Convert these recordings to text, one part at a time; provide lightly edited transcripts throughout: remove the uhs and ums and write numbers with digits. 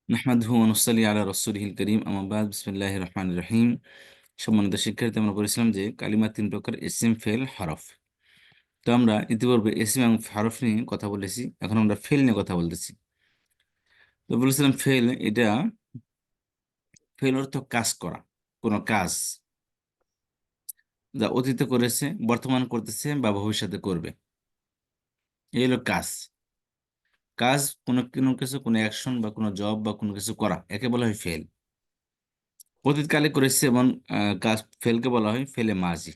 নাহমাদুহু ওয়া নুসাল্লি আলা রাসূলিহিল কারীম আম্মা বা'দ বিসমিল্লাহির রহমানির রহিম। সম্মানিত শিক্ষার্থী, আমরা বলেছিলাম যে কালিমা তিন প্রকার: ইসিম, ফেল, হরফ। তো আমরা ইতিপূর্বে ইসিম এবং হরফ নিয়ে কথা বলেছি, এখন আমরা ফেল নিয়ে কথা বলতেছি। তো বলেছিলাম ফেল অর্থ কাজ করা, কোনো কাজ যা অতীতে করেছে, বর্তমান করতেছে বা ভবিষ্যতে করবে, এই হলো কাজ। কাজ কোনো কোনো কিছু, কোনো অ্যাকশন বা কোনো জব বা কোনো কিছু করা, একে বলা হয় ফেল। অতীতকালে করেছে এবং কাজ ফেলকে বলা হয় ফেলে মাজি।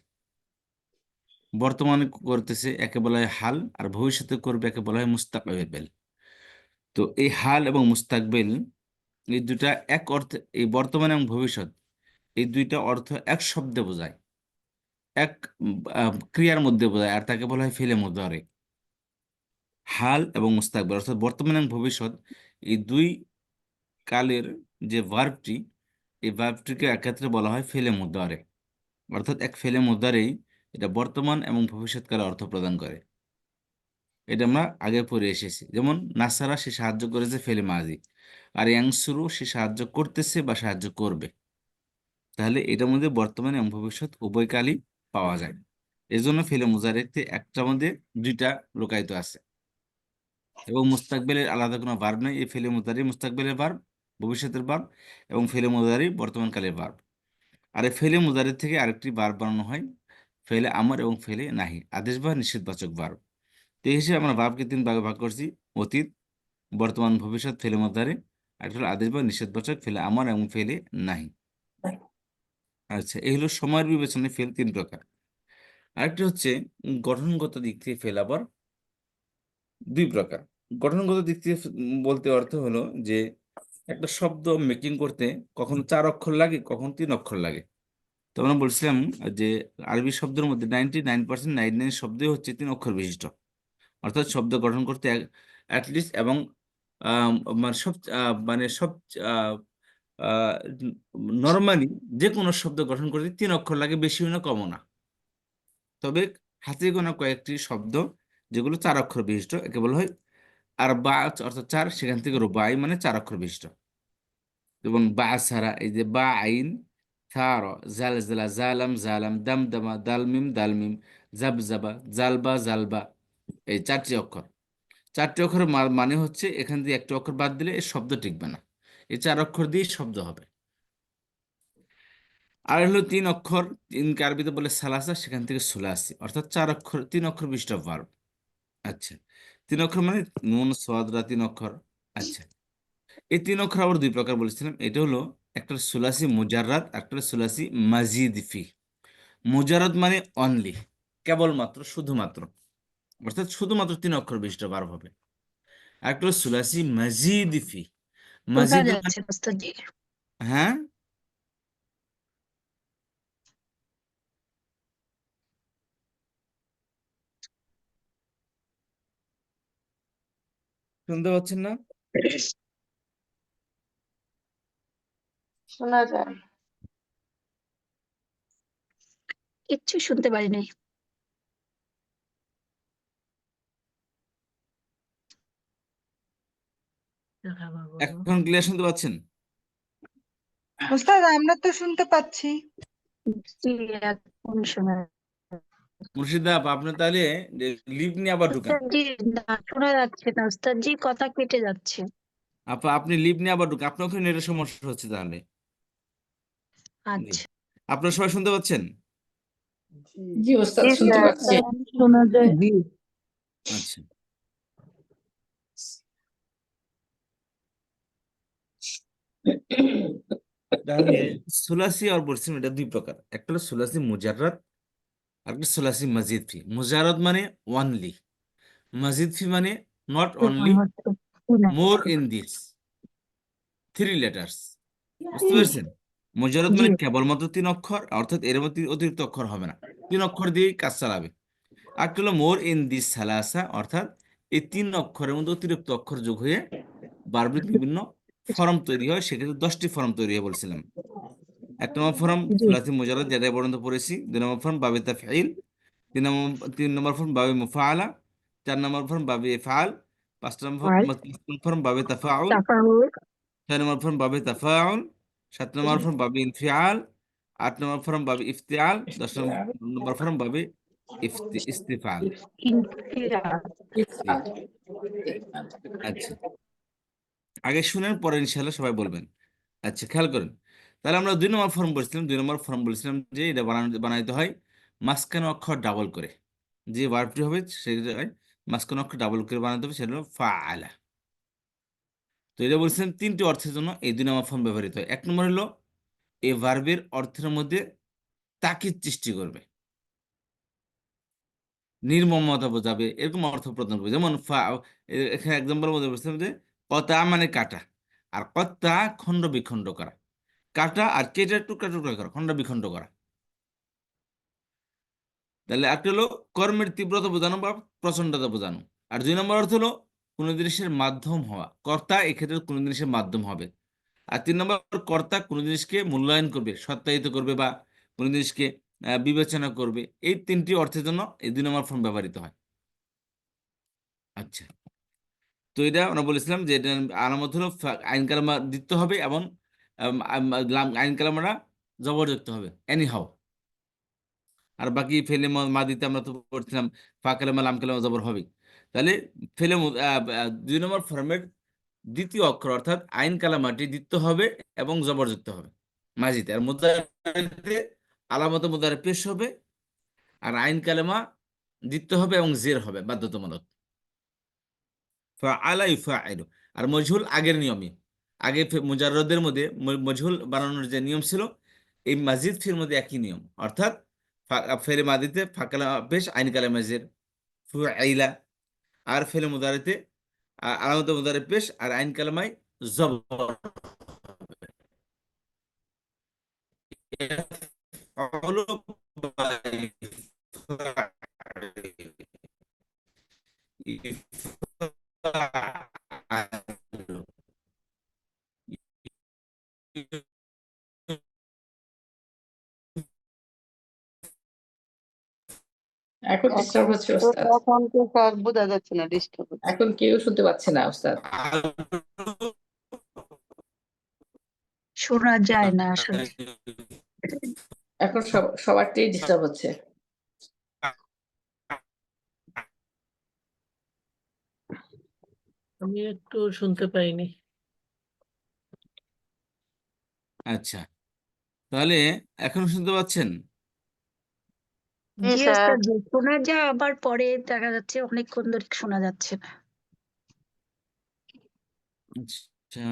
বর্তমানে করতেছে একে বলা হয় হাল, আর ভবিষ্যতে করবে একে বলা হয় মুস্তাকবেল। তো এই হাল এবং মুস্তাকবেল, এই দুটা এক অর্থে, এই বর্তমান এবং ভবিষ্যৎ, এই দুইটা অর্থ এক শব্দে বোঝায়, এক ক্রিয়ার মধ্যে বোঝায়, আর তাকে বলা হয় ফেলে মুদারে। হাল এবং মুস্তাকবেল অর্থাৎ বর্তমান এবং ভবিষ্যৎ, এই দুই কালের যে ভার্বটি, এই ভার্বটিকে একত্রে বলা হয় ফেলে মুদারে। অর্থাৎ এক ফেলে মুদারেই এটা বর্তমান এবং ভবিষ্যৎকালে অর্থ প্রদান করে। এটা আমরা আগে পড়ে এসেছি। যেমন নাসারা, সে সাহায্য করেছে, ফেলে মাজি। আর ইয়াংসুরু, সে সাহায্য করতেছে বা সাহায্য করবে। তাহলে এটার মধ্যে বর্তমান এবং ভবিষ্যৎ উভয় কালই পাওয়া যায়। এই জন্য ফেলে মুজারিতে একটার মধ্যে দুইটা লুকায়িত আছে। এবং মুস্তাকবেলের আলাদা কোনো ভার্ব নেই। এই ফেলে মুজারি মুস্তাকবেলের ভার্ব, ভবিষ্যতের ভার্ব, এবং ফেলে মুজারি বর্তমানকালের ভার্ব। আর এই ফেলে মুজারি থেকে আরেকটি ভার্ব বানানো হয়, ফেলে আমর এবং ফেলে নাহি, আদেশ বা নিষেধবাচক ভার্ব। তো এই হিসেবে আমরা ভার্বকে তিন ভাগে ভাগ করছি: অতীত, বর্তমান, ভবিষ্যৎ ফেলে মুদ্দারে, আর একটা হলো আদেশ বা নিষেধবাচক ফেলে আমার এবং ফেলে নাহি। আচ্ছা, এই হলো সময়ের বিবেচনায় ফেল তিন প্রকার। আরেকটি হচ্ছে গঠনগত দিক থেকে ফেল আবার দুই প্রকার। গঠনগত দিক থেকে বলতে অর্থ হলো যে একটা শব্দ মেকিং করতে কখন চার অক্ষর লাগে, কখন তিন অক্ষর লাগে। তো আমরা বলছিলাম যে আরবি শব্দের মধ্যে 99% 99 শব্দই হচ্ছে তিন অক্ষর বিশিষ্ট। অর্থাৎ শব্দ গঠন করতে অ্যাটলিস্ট এবং মানে সব নর্মালি যে কোনো শব্দ গঠন করতে তিন অক্ষর লাগে, বেশি না কমও না। তবে হাতে গোনা কয়েকটি শব্দ যেগুলো চার অক্ষর বিশিষ্ট, একে বলা হয় আর বা, অর্থাৎ চার, সেখান থেকে রুবাই মানে চার অক্ষর বিশিষ্ট। এবং বা ছাড়া এই যে বা আইন, থার, জালজালা, জালাম জালাম, দামদামা, দালমিম দালমিম, জাবজাবা, জালবা জালবা, এই চারটি অক্ষর। চারটি অক্ষরের মানে হচ্ছে এখান দিয়ে একটা অক্ষর বাদ দিলে এই শব্দ টিকবে না, এই চার অক্ষর দিয়ে শব্দ হবে। আর হলো তিন অক্ষর, তিনকে আরবিতে বলে সালাসা, সেখান থেকে সুলাসি, অর্থাৎ চার অক্ষর, তিন অক্ষর বিশিষ্ট ভার্ব। আচ্ছা, তিন অক্ষর মানে নুন সোয়াদরা তিন অক্ষর। আচ্ছা, এই তিন অক্ষর আবার দুই প্রকার বলেছিলাম। এটা হলো একটা সুলাসি মুজাররাদ, একটা হলো সুলাসি মাজিদ ফি। মুজাররাদ মানে অনলি, কেবলমাত্র, শুধুমাত্র, অর্থাৎ শুধুমাত্র তিন অক্ষর বিশিষ্ট ভার্ব হবে। আর একটা হলো সুলাসি মাজিদ ফি। শোনা মাজিদ মানে, যাচ্ছে ওস্তাদজি। হ্যাঁ, শুনতে পাচ্ছেন না? শোনা যায়, কিচ্ছু শুনতে পারি নাই। এখন ক্লিয়ার শুনতে পাচ্ছেন? ওস্তাদ আমরা তো শুনতে পাচ্ছি। জি, এখন শোনা মুর্শিদা আপা, আপনি তাহলে লিভ নিয়ে আবার ঢুকান। ওস্তাদজি। না, শোনা যাচ্ছে না ওস্তাদজি, কথা কেটে যাচ্ছে। আপা আপনি লিভ নিয়ে আবার ঢুকান, আপনার ওখানে নেটের সমস্যা হচ্ছে তাহলে। জি, আচ্ছা। আপনারা সবাই শুনতে পাচ্ছেন? জি ওস্তাদ জি শুনতে স্যার, পাচ্ছি। শোনা যায়। জি আচ্ছা, তাহলে সুলাসি আর বলছিলাম এটা দুই প্রকার, একটা হলো সুলাসি মুজাররাদ, আর একটা সুলাসি মাজিদ ফি। মুজাররাদ মানে ওয়ানলি, মাজিদ ফি মানে not only, more in this, three letters. বুঝতে পেরেছেন? মুজাররাদ জি। মানে কেবলমাত্র তিন অক্ষর, অর্থাৎ এর মধ্যে অতিরিক্ত অক্ষর হবে না, তিন অক্ষর দিয়েই কাজ চালাবে। আর একটা হলো মোর ইন দিস সালাসা, অর্থাৎ এই তিন অক্ষরের মধ্যে অতিরিক্ত অক্ষর যোগ হয়ে বারবিক বিভিন্ন ফর্ম তৈরি হয়। সেক্ষেত্রে 10টি ফর্ম তৈরি হয় বলছিলাম। এক নম্বর ফর্ম জি। সুলাসি মুজাররাদ, যেটা এ পর্যন্ত পড়েছি। দুই নম্বর ফর্ম বাবে তাফঈল। তিন নম্বর ফর্ম বাবে মুফাআলা। 4 নম্বর ফর্ম বাবে ইফআল। 5 নম্বর আর ফর্ম বাবে তাফাউল। তাফাউল। ছয় নম্বর ফর্ম বাবে তাফাউল, 7 নম্বর ফর্ম বাবে ইনফিআল, 8 নম্বর ফর্ম বাবে ইফতিআল, 10 নম্বর ফর্ম বাবে ইস্তিফাল। ইনফিরাদ। জি, আচ্ছা আগে শুনেন পরে ইনশাআল্লাহ সবাই বলবেন। আচ্ছা খেয়াল করেন, তাহলে আমরা 2 নম্বর ফর্ম বলছিলাম, 2 নম্বর ফর্ম বলছিলাম যে এটা বানাইতে হয় মাঝখানে অক্ষর ডাবল করে, যে ভার্বটি হবে সেই জায়গায় মাঝখানে অক্ষর ডাবল করে বানাতে হবে, সেটা হলো ফাআলা। তো এটা বলছিলাম 3টি অর্থের জন্য এই 2 নম্বর ফর্ম ব্যবহৃত হয়। 1 নম্বর হলো এই ভার্বের অর্থের মধ্যে তাকিদ সৃষ্টি করবে, নির্মমতা বোঝাবে, এরকম অর্থ প্রদান করবে। যেমন এখানে এক্সাম্পল মধ্যে বলছিলাম যে কতা মানে কাটা, আর কত্তা খণ্ড বিখণ্ড করা, কাটা আর কেটে টুকরা টুকরা করা, খণ্ড বিখণ্ড করা। তাহলে একটা হলো কর্মের তীব্রতা বোঝানো বা প্রচণ্ডতা বোঝানো। আর 2 নম্বর অর্থ হলো কোনো জিনিসের মাধ্যম হওয়া, কর্তা এক্ষেত্রে কোনো জিনিসের মাধ্যম হবে। আর 3 নম্বর কর্তা কোনো জিনিসকে মূল্যায়ন করবে, সত্যায়িত করবে বা কোনো জিনিসকে বিবেচনা করবে। এই 3টি অর্থের জন্য এই 2 নম্বর ফর্ম ব্যবহৃত হয়। আচ্ছা, তো এটা আমরা বলেছিলাম যে এটা আলামত হলো আইন কালামা দিতে হবে এবং আইন কালামাটা জবরদস্ত হবে এনি হাউ। আর বাকি ফেলে মা দিতে আমরা তো পড়ছিলাম ফা কালামা লাম কালামা জবর হবে। তাহলে ফেলে 2 নম্বর ফর্মের দ্বিতীয় অক্ষর অর্থাৎ আইন কালামাটি দিতে হবে এবং জবরদস্ত হবে মাজিতে। আর মুদারিতে আলামত মুদারে পেশ হবে, আর আইন কালামা দিতে হবে এবং জের হবে বাধ্যতামূলক। ফাআলা ইউফাইলু। আর মজহুল আগের নিয়মই, আগে মুজাররদের মধ্যে মজহুল বানানোর যে নিয়ম ছিল, এই মাজিদ ফির মধ্যে একই নিয়ম, অর্থাৎ ফেলে মাদিতে ফাকালা পেশ আইন কালামা জের ফুআইলা, আর ফেলে মুদারিতে আলামত মুদারে পেশ আর আইন কালামায় জবর। يفعل يفعل এখন ডিস্টার্ব হচ্ছে ওস্তাদ, এখন তো স্যার বোঝা যাচ্ছে না, ডিস্টার্ব হচ্ছে। এখন কেউ শুনতে পাচ্ছে না ওস্তাদ, শোনা যায় না আসলে। এখন সবারটাই ডিস্টার্ব হচ্ছে। আমি একটু শুনতে পাইনি। আচ্ছা, তাহলে এখন শুনতে পাচ্ছেন? জি জি স্যার। ওস্তাদ, জি, শোনা যায়, আবার পরে দেখা যাচ্ছে অনেকক্ষণ ধরে শোনা যাচ্ছে না। আচ্ছা,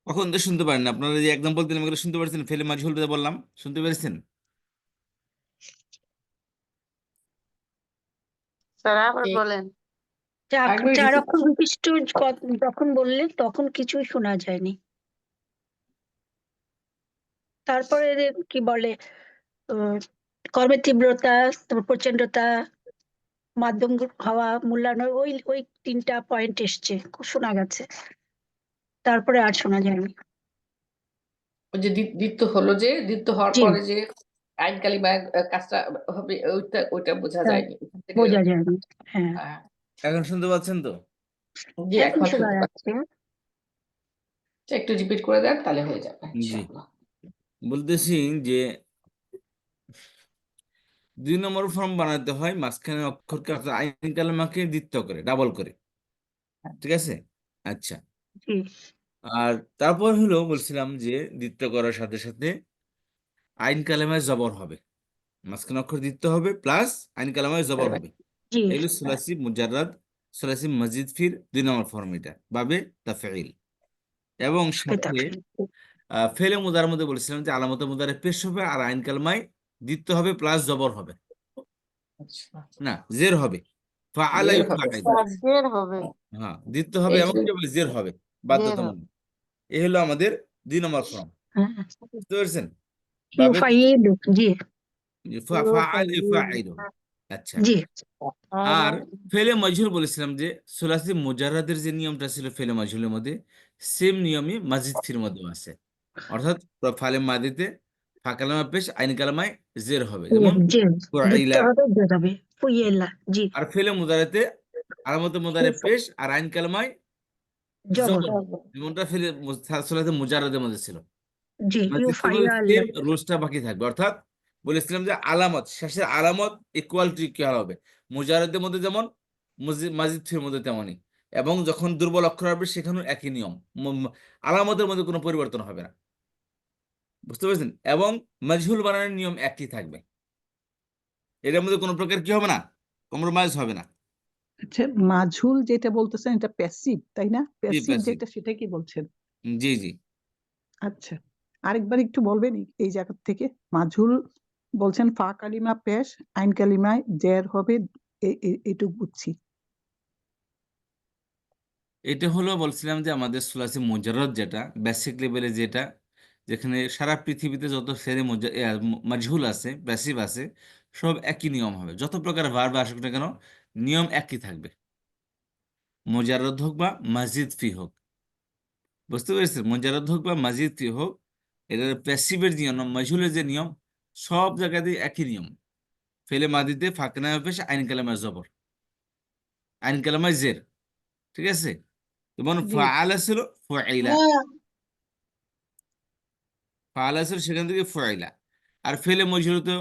কখন তো শুনতে পারেন না আপনারা? যে এক্সাম্পল দিলাম এগুলো শুনতে পারছেন? ফেলে মাজহুল বললাম, শুনতে পেরেছেন? স্যার আবার এই বলেন। আগ্রহী চার অক্ষর বিশিষ্ট যখন বললেন তখন কিছুই শোনা যায়নি। তারপরে কি বলে কর্মের তীব্রতা, তারপর প্রচন্ডতা, মাধ্যম হওয়া, মূল্যায়ন, ওই ওই 3টা পয়েন্ট এসছে, খুব শোনা গেছে, তারপরে আর শোনা যায়নি। ওই যে দ্বিত্ব হলো, যে দ্বিত্ব হওয়ার জি, পরে যে আইন কালিমা কাজটা হবে, ওইটা বোঝা হ্যাঁ, যায়নি ওখান থেকে। বোঝা যায়নি। হ্যাঁ, এখন শুনতে পাচ্ছেন তো? জি এখন এখন শোনা শুনতে পাচ্ছি। যাচ্ছে। একটু রিপিট করে দেন তাহলে হয়ে যাবে জি, ইনশাআল্লাহ। বলতেছি যে 2 নম্বর ফর্ম বানাতে হয় মাঝখানে অক্ষরকে অর্থাৎ আইন কালামাকে দ্বিত্ব করে, ডাবল করে। ঠিক আছে? আচ্ছা, জি, আর তারপর হলো বলছিলাম যে দ্বিত্ব করার সাথে সাথে আইন কালামায় জবর হবে, মাঝখানে অক্ষর দ্বিত্ব হবে প্লাস আইন কালামায় জবর হবে। জি, এগুলো সুলাসি মুজাররাদ, সুলাসি মজিদ ফির 2 নম্বর ফর্ম, এটা বাবে তাফঈল। এবং সাথে ফেলে মুদার মধ্যে বলেছিলাম যে আলামতে মুদারে পেশ হবে আর আইন কালামায় দ্বিত্ব হবে প্লাস জবর হবে, আচ্ছা, না জের হবে। ফাআলা জের হবে। ইউফাইল, স্যার জের হবে। হ্যাঁ দ্বিত্ব হবে এই এবং যে কি হবে, জের হবে জের হবে। বাধ্যতামূলক। এই হলো আমাদের 2 নম্বর ফর্ম, হ্যাঁ, বুঝতে পেরেছেন? বাবে ইউফাইল, জি, ফাআল ইউফাইল। আচ্ছা, জি, আর ফেলে মাজহুল বলেছিলাম যে সুলাসি মুজাররাদের যে নিয়মটা ছিল ফেলে মাজহুলের মধ্যে, সেম নিয়মই মাজিদ ফির মধ্যে আছে। অর্থাৎ ফালে মাদিতে ফা কালেমা পেশ আইন কালেমায় জের হবে, যেমন যে দিতে ফুইলা। হবে যে যাবে ফুইয়েলা জি আর ফেলে মুদারেতে আলামতে মুদারে পেশ আর আইন কালেমায় জবর জবর, যেমনটা ফেলে সালাতে মুজাররদের মধ্যে ছিল। জি মাজিদ ফির মধ্যে ইউফাইয়াল সেম রুলসটা বাকি থাকবে, অর্থাৎ বলেছিলাম যে আলামত, শেষের আলামত ইকুয়ালিটি কি হবে, মুজাররদের মধ্যে যেমন মাজিদ ফির মধ্যে তেমনই, এবং যখন দুর্বল অক্ষর হবে সেখানেও একই নিয়ম, আলামতের মধ্যে কোনো পরিবর্তন হবে না, বুঝতে পেরেছেন? এবং মাজহুল বানানোর নিয়ম একই থাকবে, এটার মধ্যে কোনো প্রকার কি হবে না, কম্প্রোমাইজ হবে না। আচ্ছা, মাঝুল যেটা বলতেছেন এটা প্যাসিভ, তাই না? Passive passive। যেটা সেটা কি বলছেন? জি জি। আচ্ছা, আরেকবার একটু বলবেন এই জায়গা থেকে। মাঝুল বলছেন ফা কালিমা পেশ, আইন কালিমায় জের হবে, এটুকু বুঝছি। এটা হলো বলছিলাম যে আমাদের সুলাসি মুজাররদ, যেটা বেসিক লেভেলে, যেটা যেখানে সারা পৃথিবীতে যত শ্রেণী মাজহুল আছে, প্যাসিভ আছে, সব একই নিয়ম হবে, যত প্রকার ভার্ব আসুক না কেন নিয়ম একই থাকবে, মুজাররদ হোক বা মাজিদ ফি হোক, বুঝতে পেরেছেন? মুজাররদ হোক বা মাজিদ ফি হোক, এটার প্যাসিভের যে নিয়ম, মাজহুলের যে নিয়ম, সব জায়গাতেই একই নিয়ম। ফেলে মাদিতে ফাঁকনা পেশ আইন কালামায় জবর, আইন কালামায় জের, ঠিক আছে? যেমন জি ফাআলা ছিল ফুইলা, ফাআলা ছিল সেখান থেকে ফুইলা। আর ফেলে মজরুতে,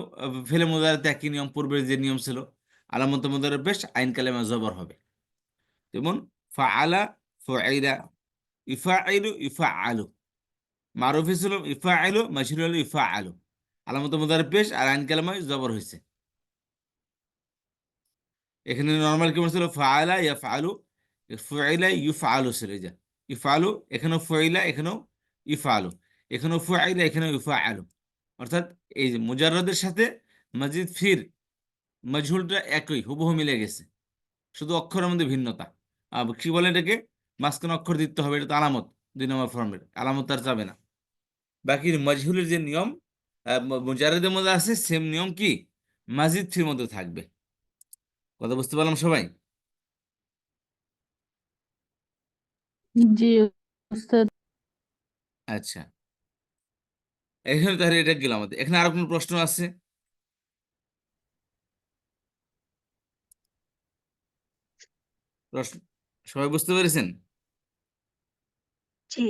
ফেলে মুদারাতে একই নিয়ম, পূর্বের যে নিয়ম ছিল, আলামত মুদারে পেশ আইন কালামা জবর হবে, যেমন ফাআলা ফুইলা, ইফাইলু ইফাআলু, মারুফি ছিল ইফাইলু, মাশরুর হলো ইফাআলু, আলামত মুদারে পেশ আর আইন কালামায় জবর হয়েছে। এখানে নরমাল কি ছিল, ফাআলা ইয়াফআলু, ফুইলা ইউফআলু ছিল, এই যে ইফআলু, এখানেও ফুইলা, এখানেও ইফআলু, এখানেও ফুইলা, এখানেও ইফআলু, অর্থাৎ এই যে মুজাররদের সাথে মাজিদ ফির মাজহুলটা একই, হুবহু মিলে গেছে, শুধু অক্ষরের মধ্যে ভিন্নতা। কি বলে এটাকে, মাঝখানে অক্ষর দিতে হবে, এটা তো আলামত, 2 নম্বর ফর্মের আলামত তার যাবে না। বাকি মাজহুলের যে নিয়ম মুজাররদের মধ্যে আছে, সেম নিয়ম কি মাজিদ ফির মধ্যে থাকবে। কথা বুঝতে পারলাম সবাই? জি উস্তাদ। আচ্ছা, এখানে তাহলে এটা গেল আমাদের। এখানে আরো কোনো প্রশ্ন আছে? প্রশ্ন সবাই বুঝতে পেরেছেন? জি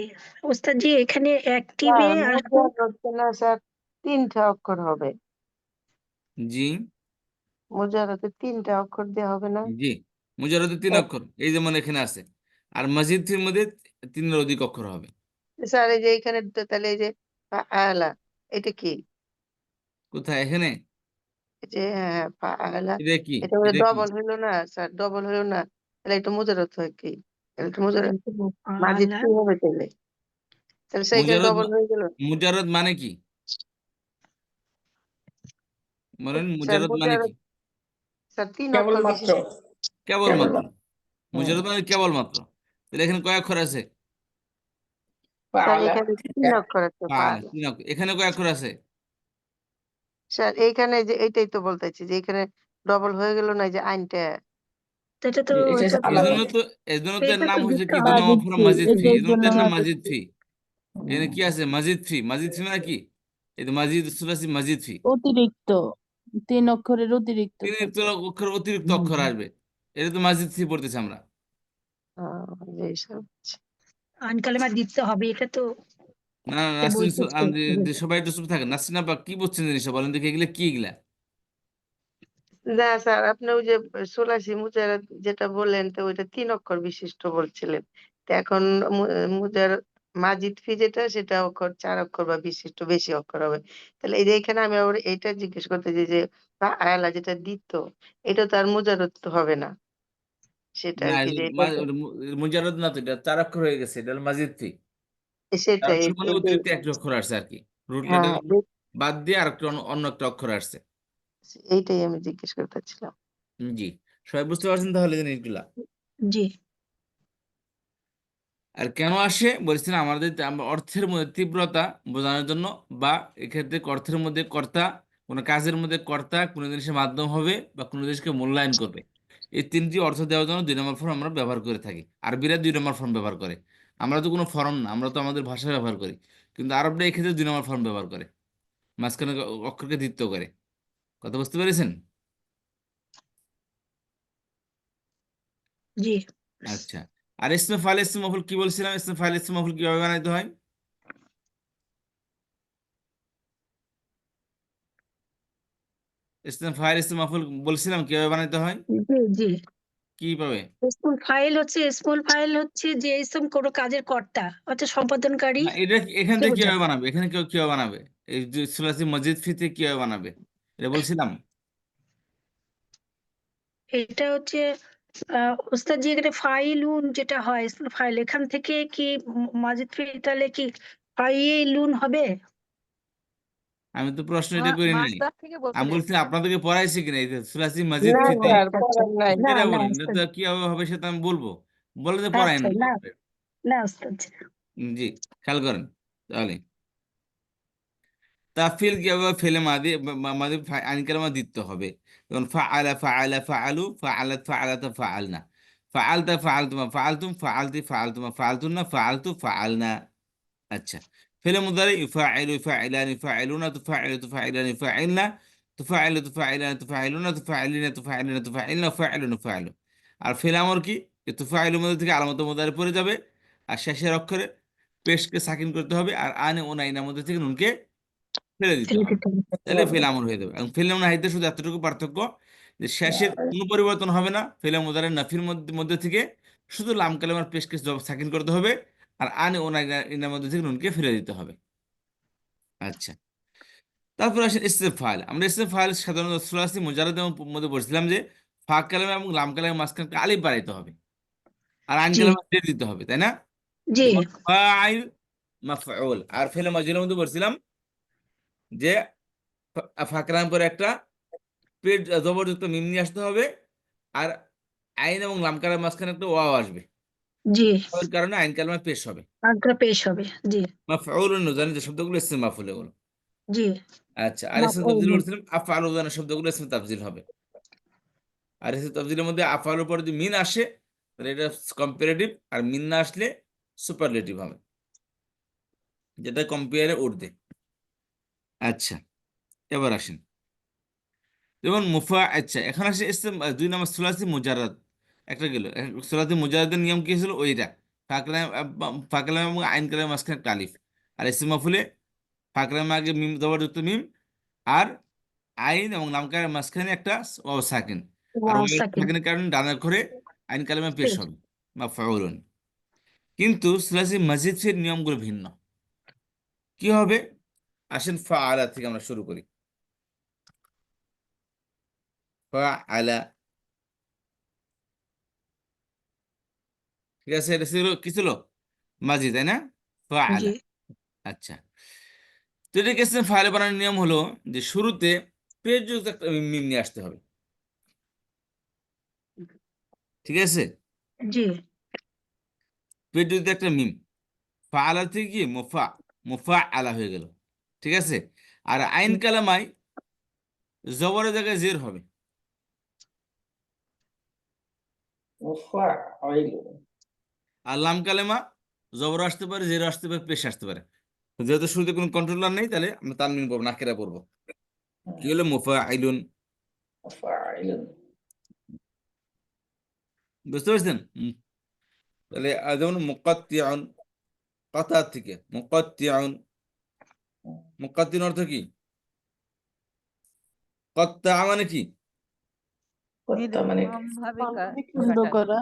ওস্তাদ জি এখানে অ্যাক্টিভে আসবে হচ্ছে না স্যার, 3টা অক্ষর হবে। জি মুজারাতে 3টা অক্ষর দেওয়া হবে না? জি, মুজাররদে 3 অক্ষর, এই যেমন এখানে আছে, আর মাজিদ ফির মধ্যে 3-এর অধিক অক্ষর হবে। স্যার এই যে এখানে তো তাহলে এই যে আলা, এটা কি? কোথায় এখানে? এই যে হ্যাঁ আলা, এটা কি? এটা বলে এটা কি? ডবল হইলো না স্যার, ডবল হইলো না, তাহলে এটা মুজারাত হয় কি? তাহলে এটা মুজারাত মাজিদ আলা কি হবে তাহলে? তাহলে সেইখানে মুজাররদ ডবল হয়ে গেল। মুজাররদ মানে কি বলেন, স্যার মুজাররদ মানে কি? মুজারাত স্যার 3 অক্ষর কেবলমাত্র, বিশিষ্ট। কেবলমাত্র। হুম। মুজাররদ মানে কেবলমাত্র। তাহলে এখানে কয় অক্ষর আছে? স্যার ফাআলা, এখানে 3 অক্ষর আছে পাঁচ। ফাআলা। 3 অক্ষর। এখানে কয় অক্ষর আছে? স্যার এইখানে যে এইটাই তো বলতেছি যে এখানে ডবল হয়ে গেল না, এই যে আইনটা। এটা তো এটা এটা তো এজন্য আলামত। তো এজন্য তো এর এটা নাম তো হয়েছে দিতে কি, 2 হবে নম্বর মাজিদ ফরম ফি, মাজিদ ফি, এটার এজন্য তো জন্য এর নাম মাজিদ ফি। এখানে হুম। কি আছে, মাজিদ ফি। মাজিদ ফি মানে কি? এই তো মাজিদ সুলাসি মাজিদ ফি, অতিরিক্ত 3 অক্ষরের অতিরিক্ত 3 থাকবে। অক্ষর, অতিরিক্ত হুম অক্ষর আসবে, এটা তো মাজিদ ফি পড়তেছি আমরা। জি স্যার। আনকালেমা দিতে হবে এটা তো না না, নাসরিন বলতেছে সবাই একটু চুপ থাকেন। নাসরিন আপা কি বলছেন জিনিসটা বলেন দেখি, এগুলা কি এগুলা? না স্যার, আপনি ওই যে 16 মুজারাত যেটা বললেন তো ওইটা 3 অক্ষর বিশিষ্ট বলছিলেন। তো এখন মুজার মাজিদ ফি যেটা সেটা অক্ষর 4 অক্ষর বা বিশিষ্ট বেশি অক্ষর হবে। তাহলে এই যে এখানে আমি আবার এইটা জিজ্ঞেস করতে চাই যে আয়ালা যেটা দ্বিতীয়, এটা তো আর মুজাররদ তো হবে না। সেটা না, আরকি যে এটা তো মুজাররদ না তো, এটা 4 অক্ষর হয়ে গেছে, এটা হলো মাজিদ ফি। 4 সেটাই অক্ষর মানে এটাই। অতিরিক্ত একটা অক্ষর আসছে আর কি, রুট হ্যাঁ, লেটার বাদ দিয়ে আর একটা অন্য একটা অক্ষর আসছে। এইটাই আমি জিজ্ঞেস করতেছিলাম। জি, সবাই বুঝতে পারছেন তাহলে জিনিসগুলা? জি আর কেন আসে বলছিলাম, আমাদের আমরা অর্থের মধ্যে তীব্রতা বোঝানোর জন্য, বা এক্ষেত্রে অর্থের মধ্যে কর্তা, কোনো কাজের মধ্যে কর্তা কোনো জিনিসের মাধ্যম হবে বা কোনো জিনিসকে মূল্যায়ন করবে, এই 3টি অর্থ দেওয়ার জন্য 2 নম্বর ফর্ম আমরা ব্যবহার করে থাকি। আরবিরা 2 নম্বর ফর্ম ব্যবহার করে, আমরা তো কোনো ফর্ম না, আমরা তো আমাদের ভাষা ব্যবহার করি, কিন্তু আরবরা এক্ষেত্রে 2 নম্বর ফর্ম ব্যবহার করে। মাঝখানে অক্ষরকে দ্বিত্ব করে। কথা বুঝতে পেরেছেন? জি। আচ্ছা, আর ইসমে ফাইল ইসমে মফুল কি বলছিলাম? ইসমে ফাইল ইসমে মফুল কিভাবে বানাইতে হয়? ইসমে ফাইল ইসমে মফুল বলছিলাম কিভাবে বানাইতে হয়, জি জি কিভাবে? স্মল ফাইল হচ্ছে যে ইসম কোনো কাজের কর্তা অর্থাৎ সম্পাদনকারী। না, এটা এখান কে থেকে বোঝায়? কিভাবে বানাবে? এখানে কেউ কিভাবে বানাবে? এই যে সুলাসি মসজিদ ফিতে কিভাবে বানাবে এটা বলছিলাম। এটা হচ্ছে ওস্তাদ জি, এখানে ফাইলুন যেটা হয় স্মল ফাইল, এখান থেকে কি মাজিদ ফিল তাহলে কি ফাইলুন হবে? আমি তো প্রশ্ন এটা করি নাই, মাসদার থেকে আমি বলছিলেন। বলছি আপনাদেরকে পড়াইছি কিনা এই যে সুলাসি মসজিদ না ফিতে। স্যার আচ্ছা পড়ার নাই। না এটা না বলেন, এটা ওস্তাদ, তো কিভাবে হবে সেটা আমি বলবো, বলে তো পড়াই আচ্ছা না। না না ওস্তাদ জি। জি, খেয়াল করেন তাহলে তাফিল কিভাবে ফেলে মাদি মাদি আইন কালামা দিতে হবে। যেমন ফাআলা ফাআলা ফাআলু ফাআলাত ফাআলাতা ফাআলনা ফাআলতা ফাআলতুমা ফাআলতুম ফাআলতি ফাআলতুমা ফাআলতুন্না ফাআলতু ফাআলনা। আচ্ছা, ফেলে মুদারি ইউফাইলু ইউফাইলানি ইউফাইলুনা তুফাইলু তুফাইলানি ইউফাইলনা তুফাইলু তুফাইলানি তুফাইলুনা তুফাইলিনা তুফাইলিনা তুফাইলনা ফাইলু নুফাইলু। আর ফেলে আমর কি? এই তুফাইলুর মধ্যে থেকে আলামত মুদারি পড়ে যাবে, আর শেষের অক্ষরে পেশকে সাকিন করতে হবে, আর আনে ও নাইনার মধ্যে থেকে নুনকে ফেলে দিতে ফেলে হবে, দিতে হবে। তাহলে ফেল আমল হয়ে যাবে। এবং ফেল আমল হাইতে শুধু এতটুকু পার্থক্য যে শেষের কোনো পরিবর্তন হবে না, ফেল মুদারের নাফির মধ্যে মধ্যে থেকে শুধু লাম কালেমার পেশকে সাকিন করতে হবে, আর আনে ও নাইনার মধ্যে থেকে নুনকে ফেলে দিতে হবে। আচ্ছা, তারপর আসেন ইসম ফাইল। আমরা ইসম ফাইল সাধারণত সুলাসি মুজাররদের মধ্যে বলছিলাম যে ফা কালেমা এবং লাম কালেমার মাঝখানে একটা আলিফ বাড়াইতে হবে, আর আইন জি কালেমা দিয়ে দিতে হবে, তাই না? জি যেমন ফাইল মাফউল। আর ফেলে মাজিলের মধ্যে বলছিলাম যে ফা কালাম পরে একটা পেট জবরযুক্ত মিম নিয়ে আসতে হবে, আর আইন এবং লাম কালামের মাঝখানে একটা ওয়াও আসবে, জি ওর কারণে আইন কালামে পেশ হবে। আগ্রা পেশ হবে। জি মাফউলুন জানি যে শব্দগুলো ইসমে মাফউল এগুলো। জি আচ্ছা, আর ইসমে তাফজিল বলছিলাম আফআলু জানা শব্দগুলো ইসমে তাফজিল হবে। আর ইসমে তাফজিলের মধ্যে আফআলুর পরে যদি মিন আসে তাহলে এটা কম্পারেটিভ, আর মিন না আসলে সুপারলেটিভ হবে, যেটা কম্পেয়ারে উঠবে। আচ্ছা, এবার আসেন যেমন মুফা। আচ্ছা, এখন আসে ইসম 2 নম্বর সুলাসি মুজাররদ। একটা গেল, সুলাসি মুজাররদের নিয়ম কি ছিল? ওইটা ফাকলাম এবং আইন কালামের মাঝখানে একটা আলিফ, আর ইসম মাফুলে ফাকলামের আগে মিম জবরযুক্ত মিম, আর আইন এবং লাম কালামের মাঝখানে একটা ওয়াও সাকিন, আর ওয়াও ওয়াও সাকিন সাকিনের কারণে ডানার করে আইন কালামে পেশ পেশ। হবে মাফউলুন। কিন্তু সুলাসি মসজিদ ফির নিয়মগুলো ভিন্ন। কি হবে? আসেন ফাআলা থেকে আমরা শুরু করি। ফাআলা, ঠিক আছে? এটা ছিল কি ছিল? মাজি, তাই না? জি ফাআলা। আচ্ছা, তো এটা কেসে ফাইল বানানোর নিয়ম হলো যে শুরুতে পেজযুক্ত একটা মিম নিয়ে আসতে হবে, ঠিক আছে? জি পেজযুক্ত একটা মিম, ফাআলা থেকে কি মুফা, মুফা আলা হয়ে গেল, ঠিক আছে? আর আইন কালামায় জবরের জায়গায় জের হবে, আর লাম কালেমা জবর আসতে পারে, জের আসতে পারে, পেশ আসতে পারে। তো যেহেতু শুরুতে কোনো কন্ট্রোলার নেই, তাহলে আমরা তানমিন পড়বো, নাকেরা পড়বো। কি হলো? মুফা আইলুন। বুঝতে পারছেন? তাহলে যেমন মুকাত্তিউন, কাতা থেকে মুকাত্তিউন। মুকাত্তিউন অর্থ কি? কত্তা মানে কি? বিখণ্ড করা।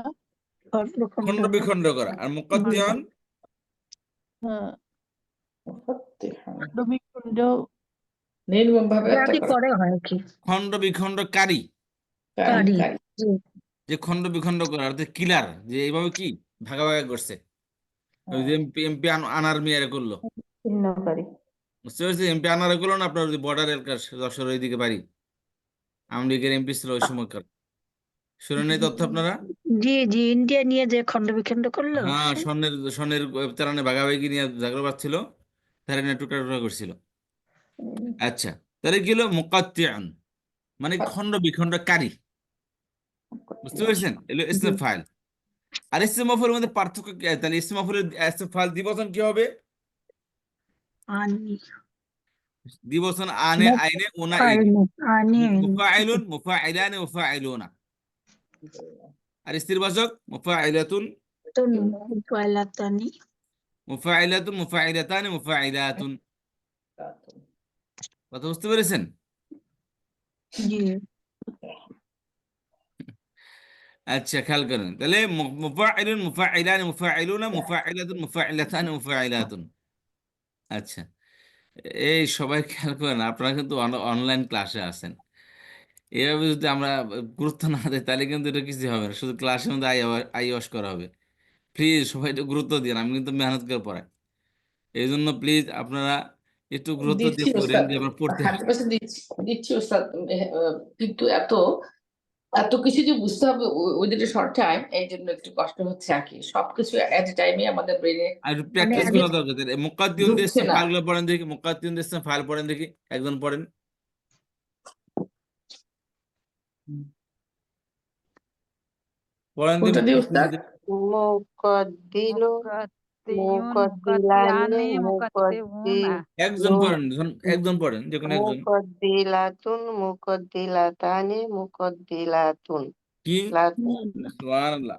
খণ্ড বিখণ্ড করা। আর মুকাত্তিউন হ্যাঁ, খণ্ড বিখণ্ড নির্মমভাবে হত্যা কি করা। করে হয় আর কি? খণ্ড বিখণ্ডকারী। কারি। জি যে খণ্ড বিখণ্ড করা অর্থাৎ কিলার, যে এইভাবে কি ভাগা ভাগা করছে। ওই যে এমপি আনার মিয়ারে করলো, ছিন্নকারী। বুঝতে পারছি? এমপি আনারে করলো না আপনার বর্ডার এলাকার যশোর ওইদিকে বাড়ি, আওয়ামী লীগের এমপি ছিল ওই সময়কার। শুনেন এই তথ্য আপনারা? জি জি ইন্ডিয়া নিয়ে যে খণ্ড বিখণ্ড করলো হ্যাঁ, স্বর্ণের তারানে ভাগাভাগি নিয়ে ঝগড়া বাঁধছিল, তারা নিয়ে টুকরা টুকরা করছিল। আচ্ছা, তাহলে কি হলো? মুকাত্তিউন মানে খণ্ড বিখণ্ডকারী, বুঝতে পেরেছেন? এগুলো ইসমে ফাইল। আর ইসমে মাফউলের মধ্যে পার্থক্য কি? তাহলে ইসমে মাফউলের ইসমে ফাইল দ্বিবচন কি হবে? আনি দ্বিবচন আনে আইনে উনা ইনে মুফাইলুন মুফাইলানে মুফাইলুনা আর স্ত্রীবাচক মুফাইলাতুন মুফাইলাতানি মুফাইলাতুন মুফাইলাতানি মুফাইলাতুন কথা বুঝতে পেরেছেন? জি আচ্ছা খেয়াল করেন তাহলে মুফাইলুন মুফাইলানি মুফাইলুনা মুফাইলাতুন মুফাইলাতানি মুফাইলাতুন। আচ্ছা এই সবাই খেয়াল করেন, আপনারা কিন্তু অনলাইন ক্লাসে আছেন। এভাবে যদি আমরা গুরুত্ব না দিই তাহলে কিন্তু এটা কিছু হবে না, শুধু ক্লাসের মধ্যে আইওয়াস করা হবে। প্লিজ সবাই একটু গুরুত্ব দিন, আমি কিন্তু মেহনত করে পড়াই, এই জন্য প্লিজ আপনারা একটু গুরুত্ব দিচ্ছি দিয়ে পড়েন ওস্তাদ, যে আমরা পড়তে 100% দিচ্ছি দিচ্ছি ওস্তাদ। কিন্তু এত এত কিছু যে বুঝতে হবে উইদিন এ শর্ট টাইম, এই জন্য একটু কষ্ট হচ্ছে আর কি। সবকিছু এট এ টাইমে আমাদের ব্রেনে আর একটু প্র্যাকটিস আগে করা দরকার। মুকাদ্দিম ঢুকছে দিয়েছেন না। ফাইলগুলো পড়েন দেখি, মুকাদ্দিম দিয়েছেন ফাইল পড়েন দেখি, একজন পড়েন। পড়েন কোনটা দিয়ে দেখি ওস্তাদ? মুকদ্দিলু মুকদ্দিলানে মুকদ্দিউনা একজন পড়েন, একজন পড়েন, যে কোনো একজন। মুকদ্দিলাতুন মুকদ্দিলাতানি মুকদ্দিলাতুন কি লাতুন সুবহানাল্লাহ,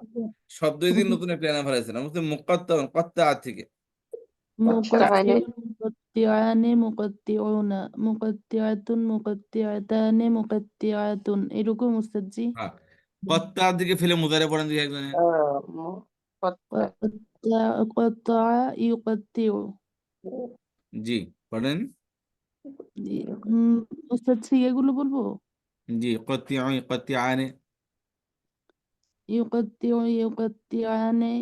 শব্দ দিন নতুন একটা এনে ফেলাইছেন। আমি তো মুকাত্তাম কত্তা থেকে আচ্ছা মানে মুকত্তিআনে মুকত্তিউনা মুকত্তিআতুন মুকত্তিআতানে মুকত্তিআতুন, এরকম উস্তাদ জি। হ্যাঁ, কত্তা দিকে ফেলে মুজারে পড়েন দেখি একজনে। কত্তা ইউকত্তিউ। জি পড়েন। উস্তাদ সিগাগুলো বলবো? জি কত্তিআ কত্তিআনে ইউকত্তিউ ইউকত্তিআনে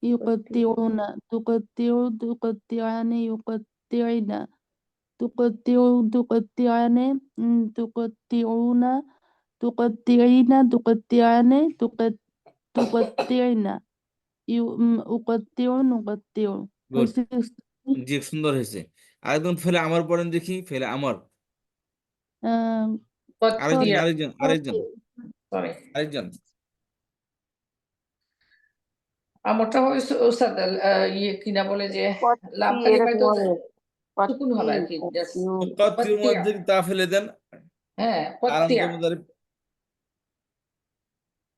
ইউকত্তিউনা তুকত্তিউ তুকত্তিআনে ইউকত্তিউনা তুকত্তিউ তুকত্তিআনে তুকত্তিউনা তুকত্তিইনা তুকত্তিআনে তুকত্তিইনা উকত্তিউ নুকত্তিউ। গুড, হইছে উস্তাদ? জি সুন্দর হয়েছে। আরেকজন ফেলে আমার পড়েন দেখি, ফেলে আমার। আহ, আরেকজন কত্তিয়া, আরেকজন আরেকজন সরি আরেকজন আমারটা হয়েছে ওস্তাদ ইয়ে কিনা বলে যে লাভ কত্তি কালিমায় তো এরকম হবে সুকুন হবে আর কি, জাস্ট মুকাদ্দির কত্তিয়া। মধ্যে তা ফেলে দেন, হ্যাঁ আরামতে কত্তিয়া, মুজারে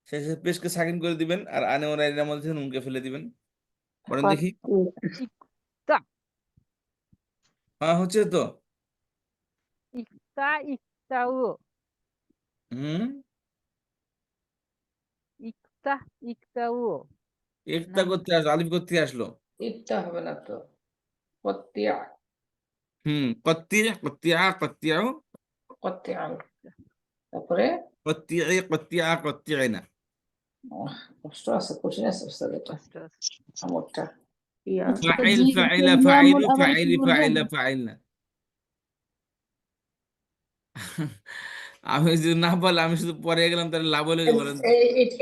শেষে পেশকে সাকিন করে দিবেন, আর আনে ওর আইনের মধ্যে নুনকে ফেলে দিবেন। পড়েন দেখি। কত্তি ইকতা হ্যাঁ হচ্ছে তো। ইকতা ইকতাউ হুম, ইকতা ইকতাউ একটা না করতে আসলো, আলিফ করতে আসলো। ইত্যা হবে না তো, কত্তিয়া কত্তিয়া কত্তিয়া কত্তিয়া কত্তিয়া। তারপরে কত্তিয়া কত্তিয়া কত্তিয়াইনা। কষ্ট আছে, কঠিন আছে ওস্তাদ এটা কষ্ট আছে। আমরটা। উস্তাদ ফাইল জি ফাইলা এক্সাম্পল ফাইলু আবার একটু ফাইলি বলবেন? ফাইলা ফাইলনা। আমি যদি না বলে আমি শুধু পরে গেলাম, তাহলে লাভ হলে কি বলেন তো?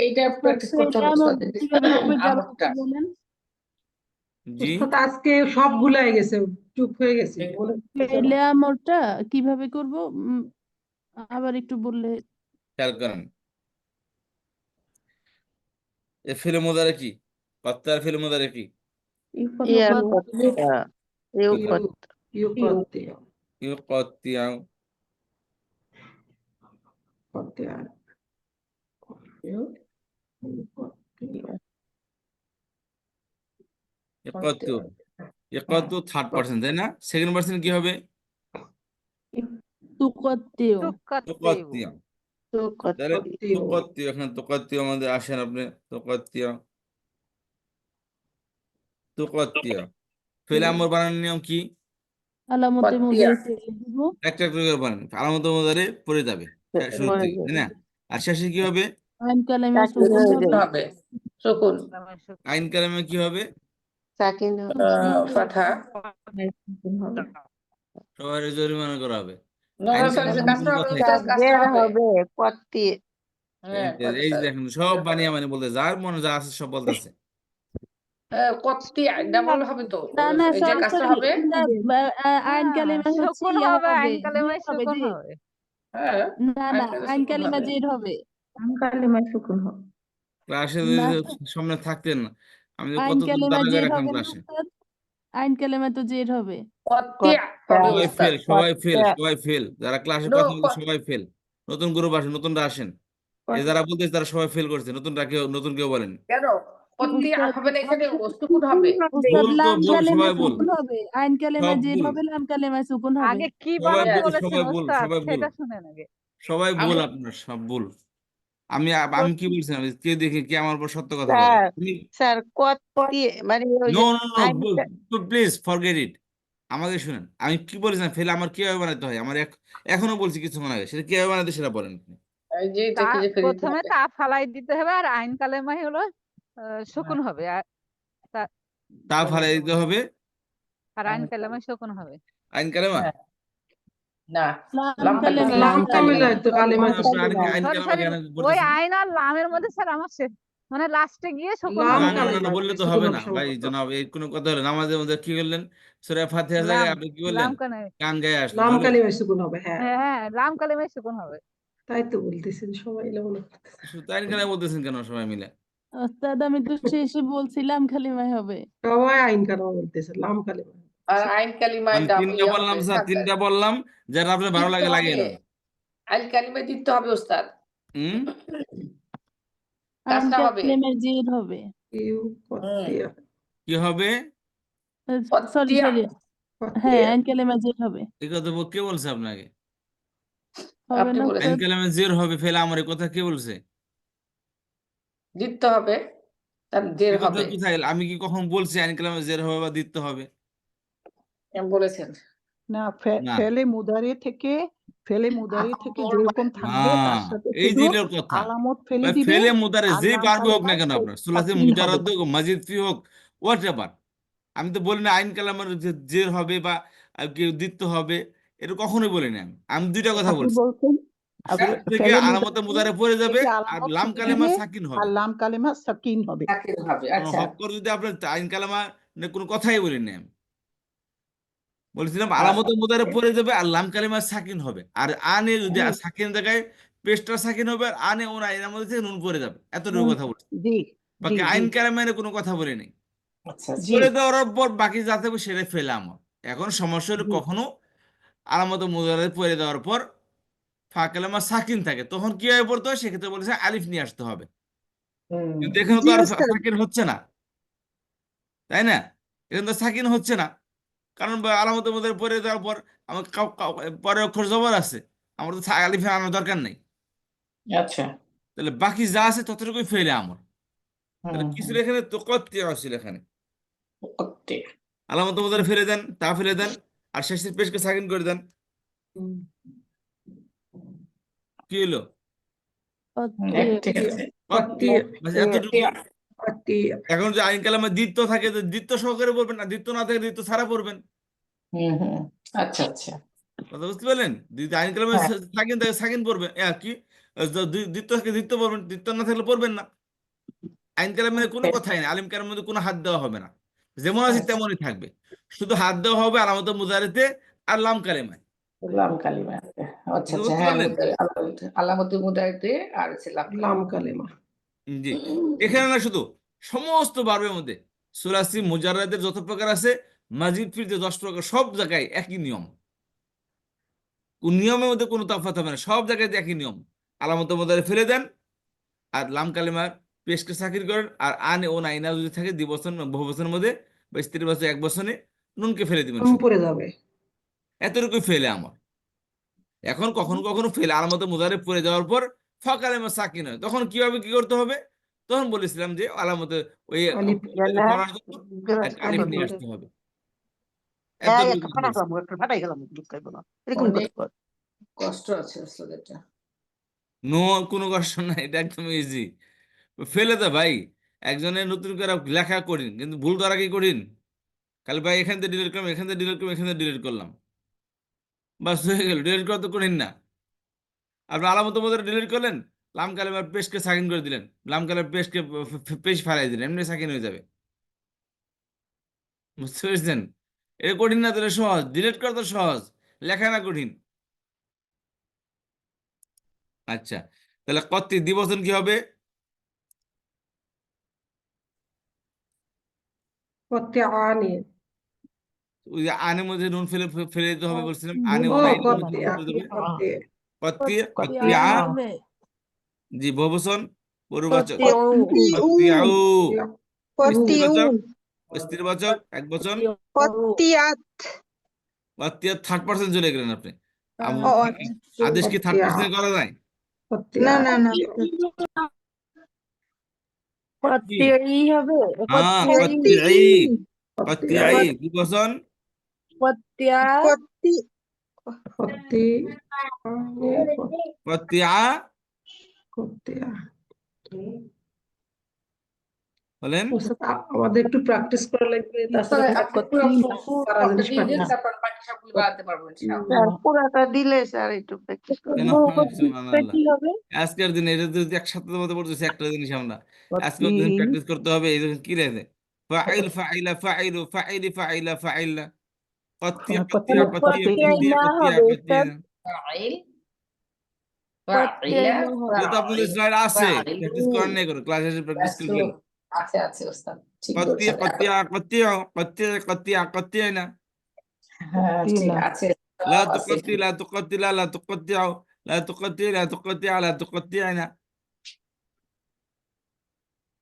এইটা উস্তাদ প্র্যাকটিস করতে হবে ফেলে ওস্তাদ। কিভাবে করবে আবার আমরটা একটু বলেন? জি উস্তাদ আজকে সব ভুলাই গেছে, চুপ হয়ে গেছে। ফেলে আমরটা কিভাবে করব আবার একটু বললে। খেয়াল করেন, এ ফেলে মোদারে কি, কত্তার ফেলে মোদারে কি? ইয়া ইউকত্তিউ কত্তা ইউকত্তা ইউকত্তি ইউ কত্তিয়া ইকত্তু ইকত্তু থার্ড পারসন, তাই না? সেকেন্ড পারসন কি হবে? তুকত্তিউ তুকাত্তিউ তুকত্তিয়া। তাহলে ইউকত্তি তুকত্তিয়া, এখানে তুকত্তিয়া আমাদের আসেন আপনি, তুকত্তিয়া তুকত্তিয়া। ফেলে আমর বানানোর নিয়ম কি? আলামতে কত্তিয়া মুজারে ফেলে দিব। একটা একটা করে বানান, আলামত মোদারে পড়ে যাবে শুরু মরে থেকে, তাই যাবে না? আর শেষে কি হবে? আইন কালেমা চাকরি সুকুন হয়ে হবে। যাবে হবে সুকুন আইন কালামে কি হবে? চাকরি ফাথা সবাই জরিমানা করা হবে। না আইন সরি কালামে কাজটা কোনো হবে কথাই ওস্তাদ, কাজটা হবে। হবে কত্তি হ্যাঁ এই যে দেখেন সব বানিয়ে মানে বলতে, যার মনে যা আছে সব বলতেছে। কত্তিয়া ডাবল হবে তো, না না এই যে সরি কাজটা সরি হবে। আইন হ্যাঁ কালেমা হচ্ছে সুকুন ইয়া হবে, হবে, আইন কালেমায় জের হবে সুকুন জের। হবে। হ্যাঁ না না আইন সুকুন কালেমা হবে। জের হবে। ক্লাসে না সামনে থাকতেন না, আমি তো আইন কতদূর কালেমা দাঁড়া করে জের রাখলাম হবে না ক্লাসে। উস্তাদ? আইন কালেমা তো জের হবে। কত্তিয়া হবে সবাই ওস্তাদ। ফেল, সবাই ফেল, কত্তে সবাই ফেল। যারা ক্লাসে নো কথা বলছে সবাই ফেল। নতুন গ্রুপ আসেন, নতুনরা আসেন। এ যারা বলতেছে তারা সবাই ফেল করছে, নতুন কেউ বলেন। কেন কত্তি উস্তাদ হবে না, এখানে সুকুন হবে। উস্তাদ ভুল তো লাম ভুল, কালেমায় সবাই ভুল, সুকুন হবে, আইন কালেমায় সব জের ভুল, হবে, লাম কালেমায় সুকুন হবে। আগে কি সবাই বানাতে ভুল, Yes. বলেছেন সবাই ভুল, ওস্তাদ সবাই ভুল, সেটা শুনেন আগে। সবাই ভুল, আমি আপনার সব ভুল। আমি আমি কি বলছিলাম, কে আমার উপর সত্য কথা বলে? স্যার তুমি স্যার কত্তি মানে ওই নো যে নো নো, আইনটা প্লিজ ফরগেট ইট। আমাকে শুনেন, আমি কি বলেছিলাম ফেলে আমার কিভাবে বানাতে হয়, আমার এখনো বলছি কিছুক্ষণ আগে, সেটা কিভাবে বানাতে সেটা বলেন আপনি। এই যে তা এটাকে যে ফেলে দিতে প্রথমে হবে। তা ফালাই দিতে হবে আর আইন কালেমাই হলো শকুন হবে আর তা- তা ফালাই দিতে হবে, আর আইন কালেমাই শকুন হবে। আইন কালেমা। হ্যাঁ, না লাম লাম কালেমায় কালিমা লাম কামিলায় তো কালিমা তো আপনি কালিমা আইন সরি কালেমা সরি, কেন ওই বলতেছেন? আইন আর লামের মধ্যে স্যার আমার মানে লাস্টে গিয়ে শকুন লাম না হবে। না না না, কালিমা বললে তো সুকুন হবে হবে না ভাই সম্ভবত। জনাব, এই কোনো কথা হলো না। নামাজের মধ্যে কি করলেন, সূরা ফাতিহার লাম জায়গায় আপনি কি বললেন? লাম কানে কান গায়ে আসলেন, লাম হলো? কালিমায় সুকুন হবে, হ্যাঁ হ্যাঁ হ্যাঁ, লাম কালেমাই শকুন হবে। তাই তো বলতেছেন সবাই এলো মনে করতেছে। শুধু আইন কালেমা বলতেছেন কেন সবাই মিলে? ওস্তাদ আমি তো শেষে বলছিলাম কালিমায় হবে। সবাই আইন কালামা বলতেছে লাম কালিমা। আর আইন কালিমায় আমি তিনটা ইয়ে বললাম হবে স্যার, তিনটা বললাম, যারা আপনার ভালো দিতে লাগে হবে, লাগিয়ে নেন। আইন কালিমায় দিতে হবে ওস্তাদ, হুম, আইন কাজটা হবে। কালেমায় জের হবে। ইউ কত্তিয়া কি হবে? সরি কত্তিয়া সরি, হ্যাঁ কত্তিয়া আইন কালেমায় জের হবে। এই কথা কে বলছে আপনাকে? হবে আপনি না আইন ওস্তাদ? বলেছেন কালেমা জের হবে ফেলে, আমার এই কথা কে বলছে? দিতে হবে, তার জের এই কথা হবে কোথায়? আমি কি কখন বলছি আইন কালেমা জের হবে বা দিতে হবে? বলেছেন। না না ফেলে মুদারি থেকে যেরকম না, থাকবে তার সাথে এই শুধু দিলের কথা আলামত ফেলে ভাই, দিবে ফেলে মুদারে আর যেই লাম পারবে হোক না কালেমায় কেন, আপনার সুলাসে সাকিন হবে। মুজারাদ হোক, মাজিদ ফি হোক, হোয়াট এভার। আমি তো বলি না আইন কালামের যে জের হবে বা কেউ দিতে হবে, এটা কখনোই বলিনি। আমি দুইটা কথা আপনি বলছি। বলছেন শুরু থেকে ফেলে আলামতে মুদারে পড়ে যাবে, থেকে আর আলামত লাম ফেলে কালেমা দিবে সাকিন আর হবে। লাম কালেমা সাকিন হবে। চাকরি হবে, আচ্ছা। হক করে যদি আপনার আইন কালামা নিয়ে কোনো কথাই বলিনি আমি। বলছিলাম আর আলামতে মুদারে পড়ে যাবে আর লাম কালেমা সাকিন হবে, আর আনে যদি জি সাকিন জায়গায় পেশটা সাকিন হবে, আর আনে ওর আইনের মধ্যে থেকে নুন পড়ে যাবে, এতটুকু নুন কথা বলছি। জি জি বাকি জি আইন কালামের কোনো কথা বলিনি। আচ্ছা আচ্ছা। জি পড়ে দেওয়ার পর বাকি যা থাকবে সেটা ফেলে আমার। এখন সমস্যা হলো জি কখনো আলামতে মুদারে পড়ে দেওয়ার পর ফা কালেমা সাকিন থাকে, তখন কি হয়ে পড়তে হয়, সেক্ষেত্রে বলেছে আলিফ নিয়ে আসতে হবে। কিন্তু এখানে জি তো আর ওস্তাদ সাকিন হচ্ছে না, তাই না? এখানে তো সাকিন হচ্ছে না, কারণ আলামতের মধ্যে পড়ে দেওয়ার পর আমার পরে অক্ষর জবর আছে, আমার তো আলিফ আনার দরকার নেই। আচ্ছা। তাহলে বাকি যা আছে ততটুকুই ফেলে আমার। তাহলে হুম কিছু হুম এখানে তো কত্তি আসছিল এখানে, করতে আলামতের মধ্যে ফেলে দেন, তা ফেলে দেন, আর শেষের পেশকে সাকিন করে দেন। কি হলো? ঠিক আছে। কত্তি, বাস এতটুকু। কত্তিয়া এখন যে আইন কালামে দ্বিত্ব থাকে তো দ্বিত্ব সহকারে বলবেন, না দ্বিত্ব না থাকে দ্বিত্ব ছাড়া পড়বেন। হুম আচ্ছা আচ্ছা। কথা বুঝতে পারলেন? যদি আইন কালামে হ্যাঁ সাকিন থাকে সাকিন পড়বেন, কি দ্বিত্ব থাকে দ্বিত্ব পড়বেন, দ্বিত্ব না থাকলে পড়বেন না। আইন কালামে কোনো কথাই নেই, আলিম কালামের মধ্যে কোনো হাত দেওয়া হবে না, যেমন আছে আচ্ছা। তেমনই থাকবে। শুধু হাত দেওয়া হবে আলামত মুজারিতে আর লাম কালেমায়। লাম কালিমা, আচ্ছা কথা আচ্ছা, বুঝতে হ্যাঁ পারলেন? আলামতুল মুদারিতে আর হচ্ছে লাম লাম কালিমা। কালিমা। জি। এখানে না শুধু, সমস্ত বারবের মধ্যে সুলাসি মুজাররাদের যত প্রকার আছে, মাজিদ ফির যে 10 প্রকার, সব জায়গায় একই নিয়ম। কোন নিয়মের মধ্যে কোনো তফাৎ হবে না, সব জায়গায় একই নিয়ম। আলামতের মধ্যে ফেলে দেন, আর লাম কালিমার পেশকে সাকির করেন, আর আনে ও নাইনা যদি থাকে 2 বছর বহু বছরের মধ্যে বা স্ত্রী বছর 1 বছরে নুনকে ফেলে দিবেন নুন শুধু, পড়ে যাবে। এতটুকুই ফেলে আমার। এখন কখনো কখনো ফেলে আলামতে মুজারে পড়ে যাওয়ার পর ফকালেমা সাকিন হয়, তখন কিভাবে কি করতে হবে? তখন বলেছিলাম যে আলামতে ওই আলিফ গেলা পড়ার জন্য এক আলিফ আলিফ নিয়ে বলে আসতে হবে, একটা এতটুকু ফাটা বলছি। গেলাম একটা ফাটাই গেলাম দুধ খাইবো না এরকম অনেক করে কর। কষ্ট আছে আসলে এটা। নো, কোনো কষ্ট নাই, এটা একদম ইজি। ফেলে দে ভাই, একজনের নতুন করে লেখা করিন, কিন্তু ভুল দ্বারা কি করিন, খালি ভাই এখান থেকে ডিলিট করলাম, এখান থেকে ডিলিট করলাম, এখান থেকে ডিলিট করলাম, বাস হয়ে গেল। ডিলিট করা তো করিন না। আপনি আলামত মধ্যে ডিলিট করলেন, লাম কালেমার পেজকে সাকিন করে দিলেন, লাম কালেমার পেজকে পেজ ফালাই দিলেন, এমনি সাকিন হয়ে যাবে। বুঝতে পেরেছেন? এটা কঠিন না, তাহলে সহজ। ডিলিট করা তো সহজ, লেখা না কঠিন। আচ্ছা, তাহলে কত্তি দিবসন কি হবে? কত্তিয়া নিয়ে ওই যে আনের মধ্যে নুন ফেলে ফেলে দিতে হবে বলছিলাম, আনে ও ওনাইনের মধ্যে কত্তিয়া নুন ফেলে দেবে। কত্তিয়া কত্তি কতিয়া কতিয়া, হবে জি বহুবচন, পূর্ববাচক কত্তিউ কত্তিয়াউ, কত্তিয়া স্ত্রীবাচক স্ত্রীবাচক এক বচন, কত্তিয়াত কতিয়া থার্ড পার্সন চলে গেলেন আপনি। ও আদেশ কি থার্ড কত্তিয়া পার্সন করা যায়? কত্তিয়া না না না কি? কতিয়াই হবে হ্যাঁ কতিয়াই কত্তিয়াই, কত্তিয়া কত্তিয়াই কি বচন? কতিয়া কত্তি কত্তি কতিয়া কত্তিয়া বলেন। ওস্তাদ, আমাদের একটু প্র্যাকটিস করা লাগবে, তাছাড়া আপনি পুরো সারা জিনিস দিয়ে পারি দেন, না। তারপর বাকি সবগুলো বানাতে পারবো ইনশাআল্লাহ। স্যার পুরাটা দিলে স্যার একটু প্র্যাকটিস কেন? করবেন। সুবহানাল্লাহ। কি হবে আজকের দিনে এটা যদি এক সপ্তাহের মধ্যে পড়তেছি একটা জিনিস আমরা আজকে কত্তি প্র্যাকটিস করতে হবে। এই দেখুন কি লেখে, ফাইল ফাইলা ফাইলু ফাইলি ফাইলা ফাইলা, কতিয়া কতিয়া কত্তিয়া কতিয়া কতিয়াই কতিয়া না কতিয়া হবে কতিয়া। স্যার ফাইল কতিয়াই ফাইলা না হবে এটা তো আপনাদের স্লাইড আছে, প্র্যাকটিস করেন নাই করে ক্লাসে এসে প্র্যাকটিস করবেন। আছে আছে ওস্তাদ, ঠিক কতিয়া বলছেন। কতিয়া কতিয়া কতিয়া কতিয়া কতিয়া না, হ্যাঁ ঠিক কত্তিনা আছে, লা সব আছে তুকতি লা তুকতিলা লা তুকতিয়াও লা তুকতি লা তুকতিয়া লা তুকতিয়া না,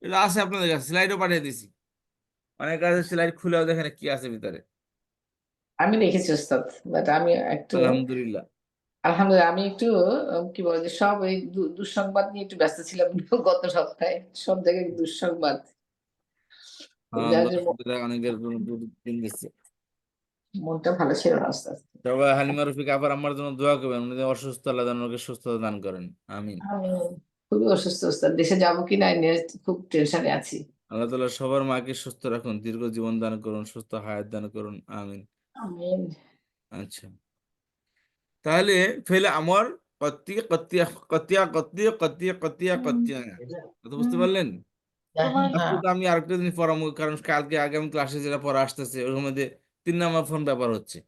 এটা আছে আপনাদের কাছে, স্লাইডও পাঠিয়ে দিছি। অনেক আছে স্লাইড খুলেও দেখেন কি আছে ভিতরে। আমি দেখেছি ওস্তাদ, বাট আমি একটু আলহামদুলিল্লাহ। আলহামদুলিল্লাহ আমি একটু কি বলে যে সব এই দুঃসংবাদ নিয়ে একটু ব্যস্ত ছিলাম গত সপ্তাহে, সব জায়গায় দুঃসংবাদ, হ্যাঁ, যার জন্য আলহামদুলিল্লাহ অনেকের দিন দিচ্ছে। মনটা ভালো ছিল না ওস্তাদ। সবাই হালিমা রফিক আবার আমার জন্য দোয়া করবেন, উনি যে অসুস্থ, আল্লাহ যেন ওনাকে সুস্থতা দান করেন, আমিন। আমি খুবই অসুস্থ ওস্তাদ, দেশে যাবো কিনা এই নিয়ে খুব টেনশনে আছি। আল্লাহ তাআলা সবার মাকে সুস্থ রাখুন, দীর্ঘ জীবন দান করুন, সুস্থ হায়াত দান করুন, আমিন। আমিন। আচ্ছা, তাহলে ফেলে আমর কতিয়া কতিয়া কতিয়া কতিয়া কতিয়া কতিয়া কতিয়া না, কথা বুঝতে পারলেন? আজকে তো আমি আরেকটা জিনিস পড়াবো, কারণ কালকে আগামী ক্লাসে যেটা পড়া আসতেছে ওর মধ্যে 3 নাম্বার ফোন ব্যাপার হচ্ছে।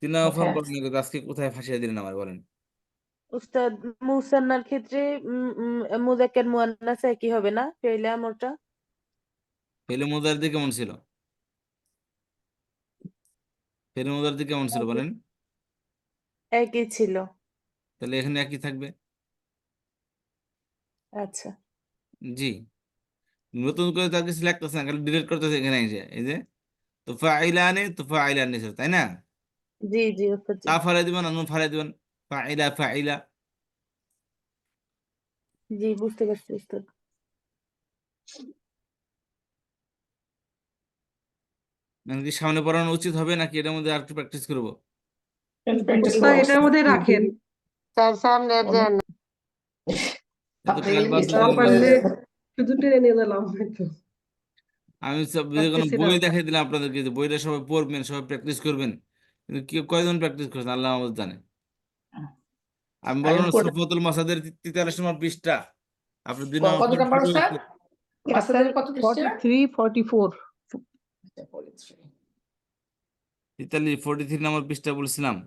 3 নাম্বার ফোন হ্যাঁ পড়ানোর কথা আজকে কোথায় ফাঁসিয়ে দিলেন আমার, বলেন। উস্তাদ মুসান্নার ক্ষেত্রে মুজাক্কার মুয়ান্নাস একই হবে না ফেইলে আমরটা ফেলে মুদারদি কেমন ছিল? ফেলে মুদারদি কেমন ছিল বলেন? একই ছিল। তাহলে এখানে একই থাকবে। আচ্ছা জি, নতুন করে তার কিছু লাগতেছে না, খালি ডিলিট করতেছে এখানে এসে। এই যে তোফা আইলানে ছিল, তাই না? জি জি উস্তাদ জি তা ফালাই দিবেন, নুন ফালাই দিবেন, ফাইলা। জি বুঝতে পারছি উস্তাদ। মানে কি সামনে পড়ানো উচিত হবে নাকি এটার মধ্যে আর একটু প্র্যাকটিস করবো? প্র্যাকটিস ওস্তাদ এটার মধ্যে রাখেন, স্যার সামনে যান। এত আপনি কাজ বাজ না হয়ে গেল। পারলে শুধু টেনে নিয়ে দিলাম হয়তো। আমি সব যে কোনো পারতেছি না বই ওস্তাদ। দেখাই দিলাম আপনাদেরকে, যে বইটা সবাই পড়বেন, সবাই প্র্যাকটিস করবেন, কিন্তু কি কয়জন প্র্যাকটিস করছেন আল্লাহ আমাদের জানে। আমি আমি বললাম না পড়ে সফওয়াতুল মাসাদের 43 নম্বর পৃষ্ঠা, আপনি 2 নম্বর কত ফোন নাম্বার শুরু স্যার? হয়েছে। মাস্টারদের কত পৃষ্ঠা? 43 44 43 নম্বর পৃষ্ঠা বলছিলাম।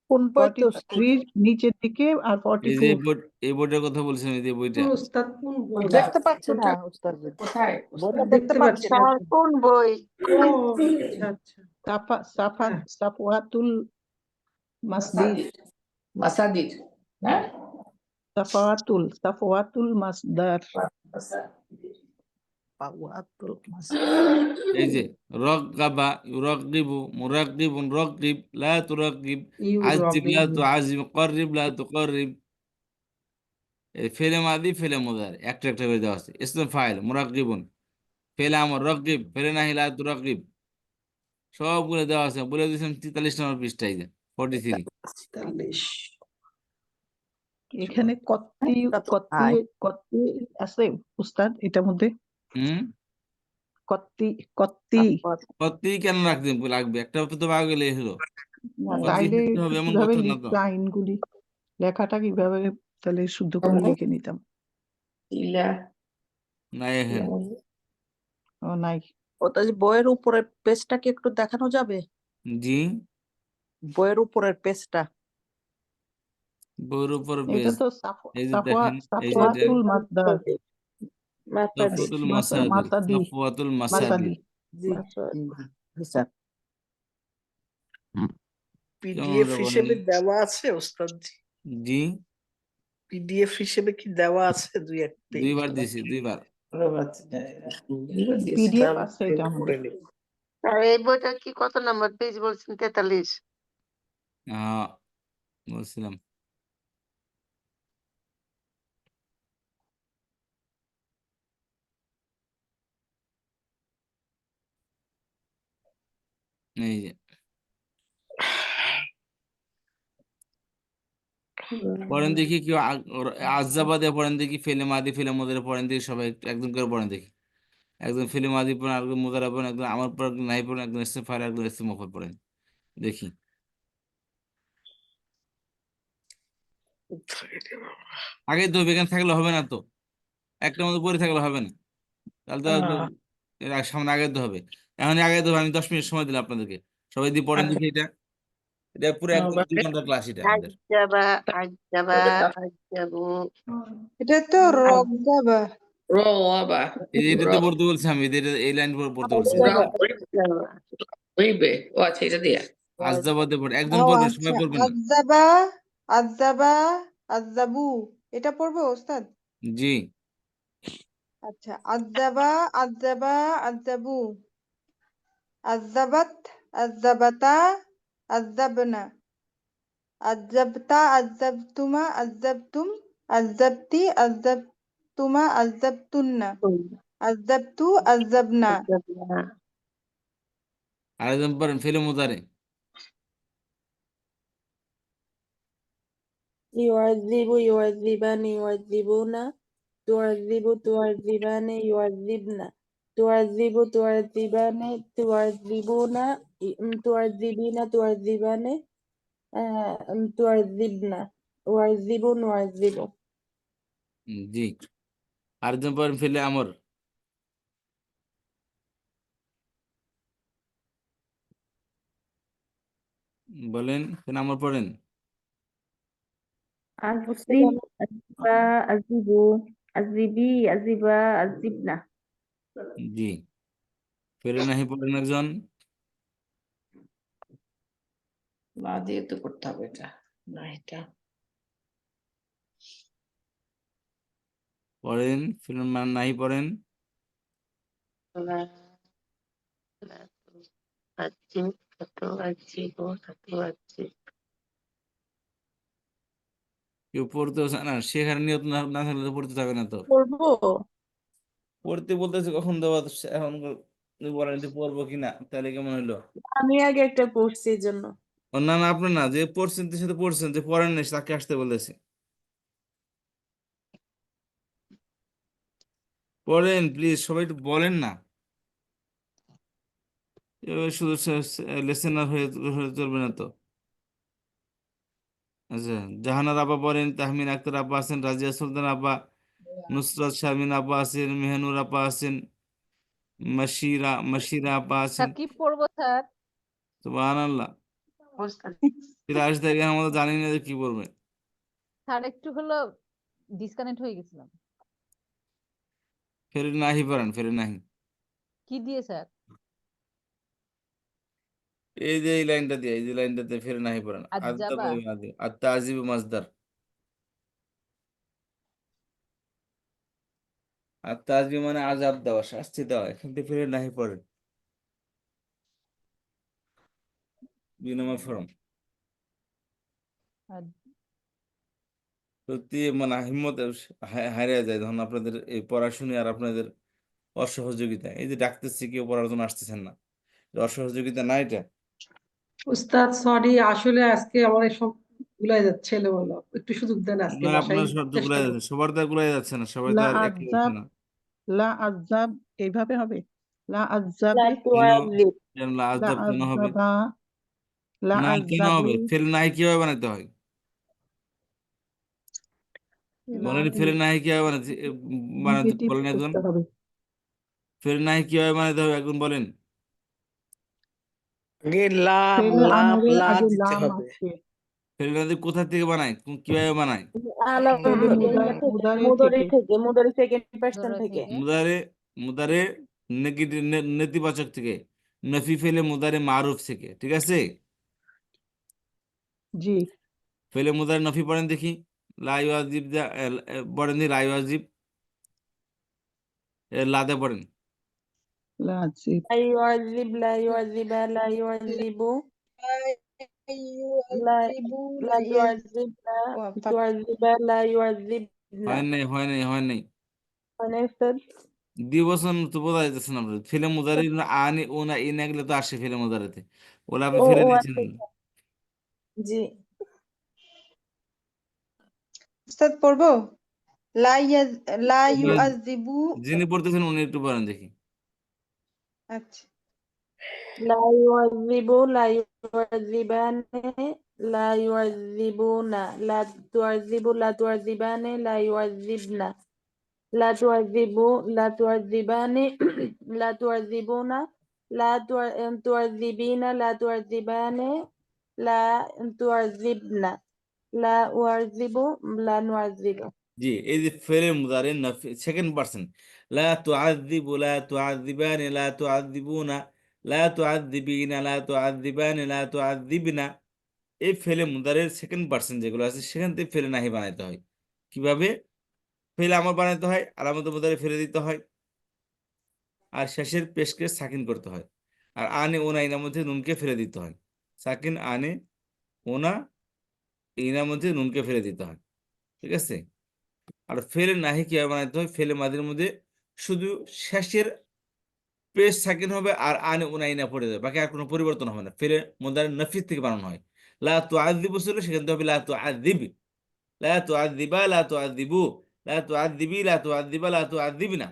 কোন বই তো উস্তাদ? 43 নিচের দিকে আর এই যে 44 এই বইটার কথা বলছিলাম, এই যে বইটা। কোন উস্তাদ, কোন বই? দেখতে পাচ্ছি না কোনটা? উস্তাদ কোথায়? বইটা দেখতে দেখতে পাচ্ছি পাচ্ছি না। না। স্যার কোন বই? ও আচ্ছা আচ্ছা। হ্যাঁ। সাফওয়াতুল মাসদির, মাসাদির, হ্যাঁ সাফওয়াতুল মাসদার। এই যে রগাবা ইউরাগিবু মুরাগিবুন রাগিব লা তুরাগিব আজিব লা তুআজিব কাররিব লা তুকাররিব। এই ফেলে মাদি ফেলে মুদারি একটা একটা করে দেওয়া আছে। ইসম ফাইল মুরাগিবুন, ফেলে আমর রাগিব, ফেলে নাহি লা তুরাগিব, সবগুলো দেওয়া আছে। বলে দিয়েছিলাম 43 নম্বর পৃষ্ঠায়, যে 43। 43। এখানে কত্তি কত্তি কত্তি আছে উস্তাদ এটার মধ্যে? হুম, কত্তি কত্তি কত্তি কেন লাগবে? একটা তো পাওয়া গেলে হলো। কত্তি তাইলে থাকতে হবে এমন কিভাবে কথা না তো। লিখতে আইনগুলি, লেখাটা কিভাবে তাহলে শুদ্ধ করে লিখে নিতাম? ইলা নাই হ্যাঁ, ও নাই। ওটা যে বইয়ের উপরের পেজটা কি একটু দেখানো যাবে? জি বইয়ের উপরের পেজটা। বইয়ের উপর এটা বেশ। তো এই যে দেখেন, এই যে এটা সাফওয়াতুল মাসদার, সাফওয়াতুল মাসাদির, মাসাদি সাফওয়াতুল মাসাদির। মাসাদি। জি স্যার। কেমন পিডিএফ বলেন? হিসেবে দেওয়া আছে ওস্তাদজি? জি, পিডিএফ হিসেবে কি দেওয়া আছে দুই এক পেজ? দুইবার দিছি, দুইবার। পিডিএফ তাহলে আছে এটা print করে আমাদের। নিব। আর এই বইটা কি কত নাম্বার পেজ বলছেন? 43। বলছিলাম এই যে পড়েন দেখি কেউ আজাবাদে পড়েন দেখি, ফেলে মাদি ফেলে মোদারে পড়েন দেখি, সবাই একদম করে পড়েন দেখি। একদম ফেলে মাদি পড়েন, একদম মোদারা পড়েন, একদম আমার পর একদম নাই পড়েন, একদম ইসম ফাইল, একদম ইসম মফল পড়েন দেখি। আগে তো এখানে থাকলে হবে না তো, একটা মতো পড়ে থাকলে হবে না, তাহলে তো এর সামনে আগে তো হবে। এখন আগে তো আমি 10 মিনিট সময় দিলাম আপনাদেরকে, সবাই দিয়ে পড়েন দেখি। এটা এটা পুরো একদম 2 ঘন্টার ক্লাস এটা আমাদের। আজ্জাবা আজ্জাবা আজ্জাবু। এটা তো রগজাবা। এটাতে পড়তে বলছি আমি, এই লাইন পড়তে বলছি। আজ্জাবা। ও আচ্ছা, এটা দিয়া আজাবাদে পড়ে একজন ও পড়বেন, আচ্ছা, সবাই পড়বেন না। আজ্জাবা আজ্জাবা আজ্জাবু এটা পড়বো ওস্তাদ? জি, আচ্ছা, আজ্জাবা আজ্জাবা আজ্জাবু, আজ্জাবাত আজ্জাবাতা আজ্জাবনা, আজ্জাবতা আজ্জাবতুমা আজ্জাবতুম, আজ্জাবতি আজ্জাবতুমা আজ্জাবতুন্না, আজ্জাবতু আজ্জাবনা। আজ্জাবনা। আরেকজন পড়েন ফেলে মুদারে। ইউআযিবু ইউআযিবানি ইউআযিবুনা, তুআযিবু তুআযিবানি ইউআযিবনা, তুআযিবু তুআযিবানি তুআযিবুনা, তুআযিবিনা তুআযিবানি তুআযিবনা, উআযিবু নুআযিবু। জি, আরেকজন পড়েন ফেলে আমর। বলেন ফেলে আমর পড়েন। আজিব, আজিবা, আজিবু, আজিবি, আজিবা, আজিবনা। জি, ফেলে নাহি পড়েন একজন। না দিয়ে তো করতে হবে এটা, না এটা পড়েন ফেলে নাহি পড়েন। আজ্জিব আতো আজ্জিবু আতো আজ্জিব। কেউ পড়তেও চায় না, শেখার নিয়ত না থাকলে তো পড়তে যাবে না তো। পড়বো? পড়তে বলতেছে কখন দেওয়া, এখন বলেন যে পড়বো কিনা, তাহলে কেমন হইলো? আমি আগে একটা পড়ছি এই জন্য। না না, আপনার না, যে পড়ছেন তার সাথে পড়ছেন, যে পড়েন নাই তাকে আসতে বলেছে। পড়েন প্লিজ, সবাই একটু বলেন না, এভাবে শুধু লেসেনার হয়ে হয়ে চলবে না তো। আচ্ছা, জাহানার আপা পড়েন, তাহমিন আক্তার আপা আছেন, রাজিয়া সুলতান আপা, নুসরাত শারমিন আপা আছেন, মেহনুর আপা আছেন, মাসিরা আপা স্যার আছেন। কি পড়বো স্যার? সুবহানাল্লাহ। ওস্তাদ ক্লাস থেকে আমাদের জানি না যে কি পড়বে। স্যার একটু হলো ডিসকানেক্ট হয়ে গেছিলাম। ফেরে নাহি পড়েন, ফেরে নাহি। কি দিয়ে স্যার? এই যে এই লাইনটা দিয়ে, এই যে লাইনটাতে ফেরে নাহি পড়েন। আদাব আজ্জাবা। আর তাজিব মাজদার, আর তাজিব মানে আজাব দেওয়া, শাস্তি দেওয়া, এখান থেকে ফেরে নাহি পড়েন। 2 নম্বর ফরম। আজ- সত্যি মানে হিম্মত হারিয়ে যায় যখন আপনাদের এই পড়াশুনি আর আপনাদের অসহযোগিতা। এই যে ডাকতেছি, কেউ পড়ার জন্য আসতেছেন না, এটা অসহযোগিতা না এটা? উস্তাদ সরি, আসলে আজকে আমার সব গুলাই যাচ্ছে, এলোমেলো। একটু সুযোগ দেন, আজকে না, বাসায় আপনার সব তো চেষ্টা গুলাই করব। যাচ্ছে, সবার তো আর গুলাই যাচ্ছে না, সবাই তো লা আর একই হচ্ছে আজাব, না। লা আজাব এইভাবে হবে। লা লা আজাবে, কেন? তুআযিব, কেন লা আজাব কেন হবে? আজাবা, লা না, কেন আজাবু, হবে? ফেল নাহি কিভাবে বানাতে হয় লা বলেন, ফেল নাহি কিভাবে বানাতে বানাতে নেগেটিভ বলেন একজন। করতে হবে। ফেল নাহি কিভাবে বানাতে হবে একজন বলেন। আগে লাম ফেলে লাম আমরের লা আগে দিতে লাম হবে। আসবে। ফেল নাহি কোথা থেকে বানায়, কিভাবে বানায়? আলাম ফেলে মুদারি থেকে, থেকে, মুদারি সেকেন্ড পার্সন ধরে থেকে। থেকে মুদারে, মুদারে নেতিবাচক থেকে, নফি ফেলে মুদারে মারুফ থেকে, ঠিক আছে? জি ফেলে মুদারে নফি পড়েন দেখি। লা ইউআযিব পড়েন দি লা ইউআযিব, লাদে পড়েন। লাজিব لا يعذب لا يعذب لا يعذب لا لا تعذب لا تعذب لا يعذبنا হয় নাই হয় নাই। মানে উস্তাদ দিবসন তো বোঝা যাইতেছে না আপনার। ফেলে মুদারি আনি ও না ই না গেলে তো আসে ফেলে মুদারিতে, ওগুলো আপনি ও ফেলে ও দিয়েছেন। আচ্ছা আচ্ছা। জি উস্তাদ পড়বো লা বলেন, ইউআযিবু। যিনি পড়তেছেন উনি একটু বলেন দেখি। আচ্ছা لا يعذب لا يعذبان لا يعذبون لا تعذب لا تعذبان لا يعذبنا لا تعذب لا تعذبان لا تعذبون لا تعذبين لا تعذبان لا تعذبنا لا أعذب لا نعذب জি, এই যে ফেলে মুদারি নফি সেকেন্ড পারসন, লা তুআযযিবু লা তুআযযিবানি লা তুআযযিবুনা লা তুআযযিবিনা লা তুআযযিবানি লা তুআযযিবনা, এই ফেলে মুদারের সেকেন্ড পারসন যেগুলো আছে সেখান থেকে ফেলে নাহি বানাইতে হয়। কিভাবে? ফেলে আমার বানাইতে হয়, আলামত মুদারে ফেলে দিতে হয়, আর শেষের পেশকে সাকিন করতে হয়, আর আনে ওনা ইনার মধ্যে নুনকে ফেলে দিতে হয়। সাকিন আনে ওনা ইনার মধ্যে নুনকে ফেলে দিতে হয়। ঠিক আছে? আর ফেলে নাহি কিভাবে বানাইতে হয়? ফেলে মাদির মধ্যে শুধু শেষের পেশ সাকিন হবে আর আনে উনাইনা পড়ে যাবে, বাকি আর কোনো পরিবর্তন হবে না। ফেলে মুদারে নফিস থেকে বানানো হয়। লা তুআযযিবু ছিল সেখান থেকে হবে লা তুআযযিব, লা তুআযযিবা লা তুআযযিবু, লা তুআযযিবি লা তুআযযিবা লা তুআযযিবনা।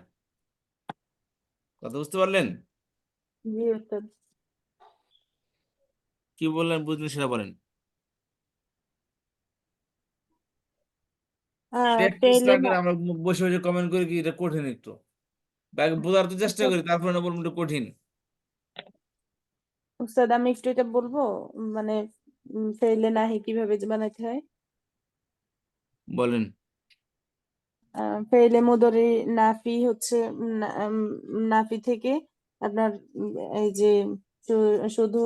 কথা বুঝতে পারলেন? জি উস্তাদ কি বললেন বুঝলেন সেটা বলেন। প্র্যাকটিস না পেলে করে আমরা বসে বসে কমেন্ট করি কি এটা কঠিন একটু, বোঝার তো চেষ্টা করি, তারপরে না বলবো এটা কঠিন। উস্তাদ আমি একটু এটা বলবো মানে ফেলে নাহি কিভাবে যে বানাইতে হয়। বলেন। ফেলে মুদরি নাফি হচ্ছে নাফি থেকে আপনার এই যে শুধু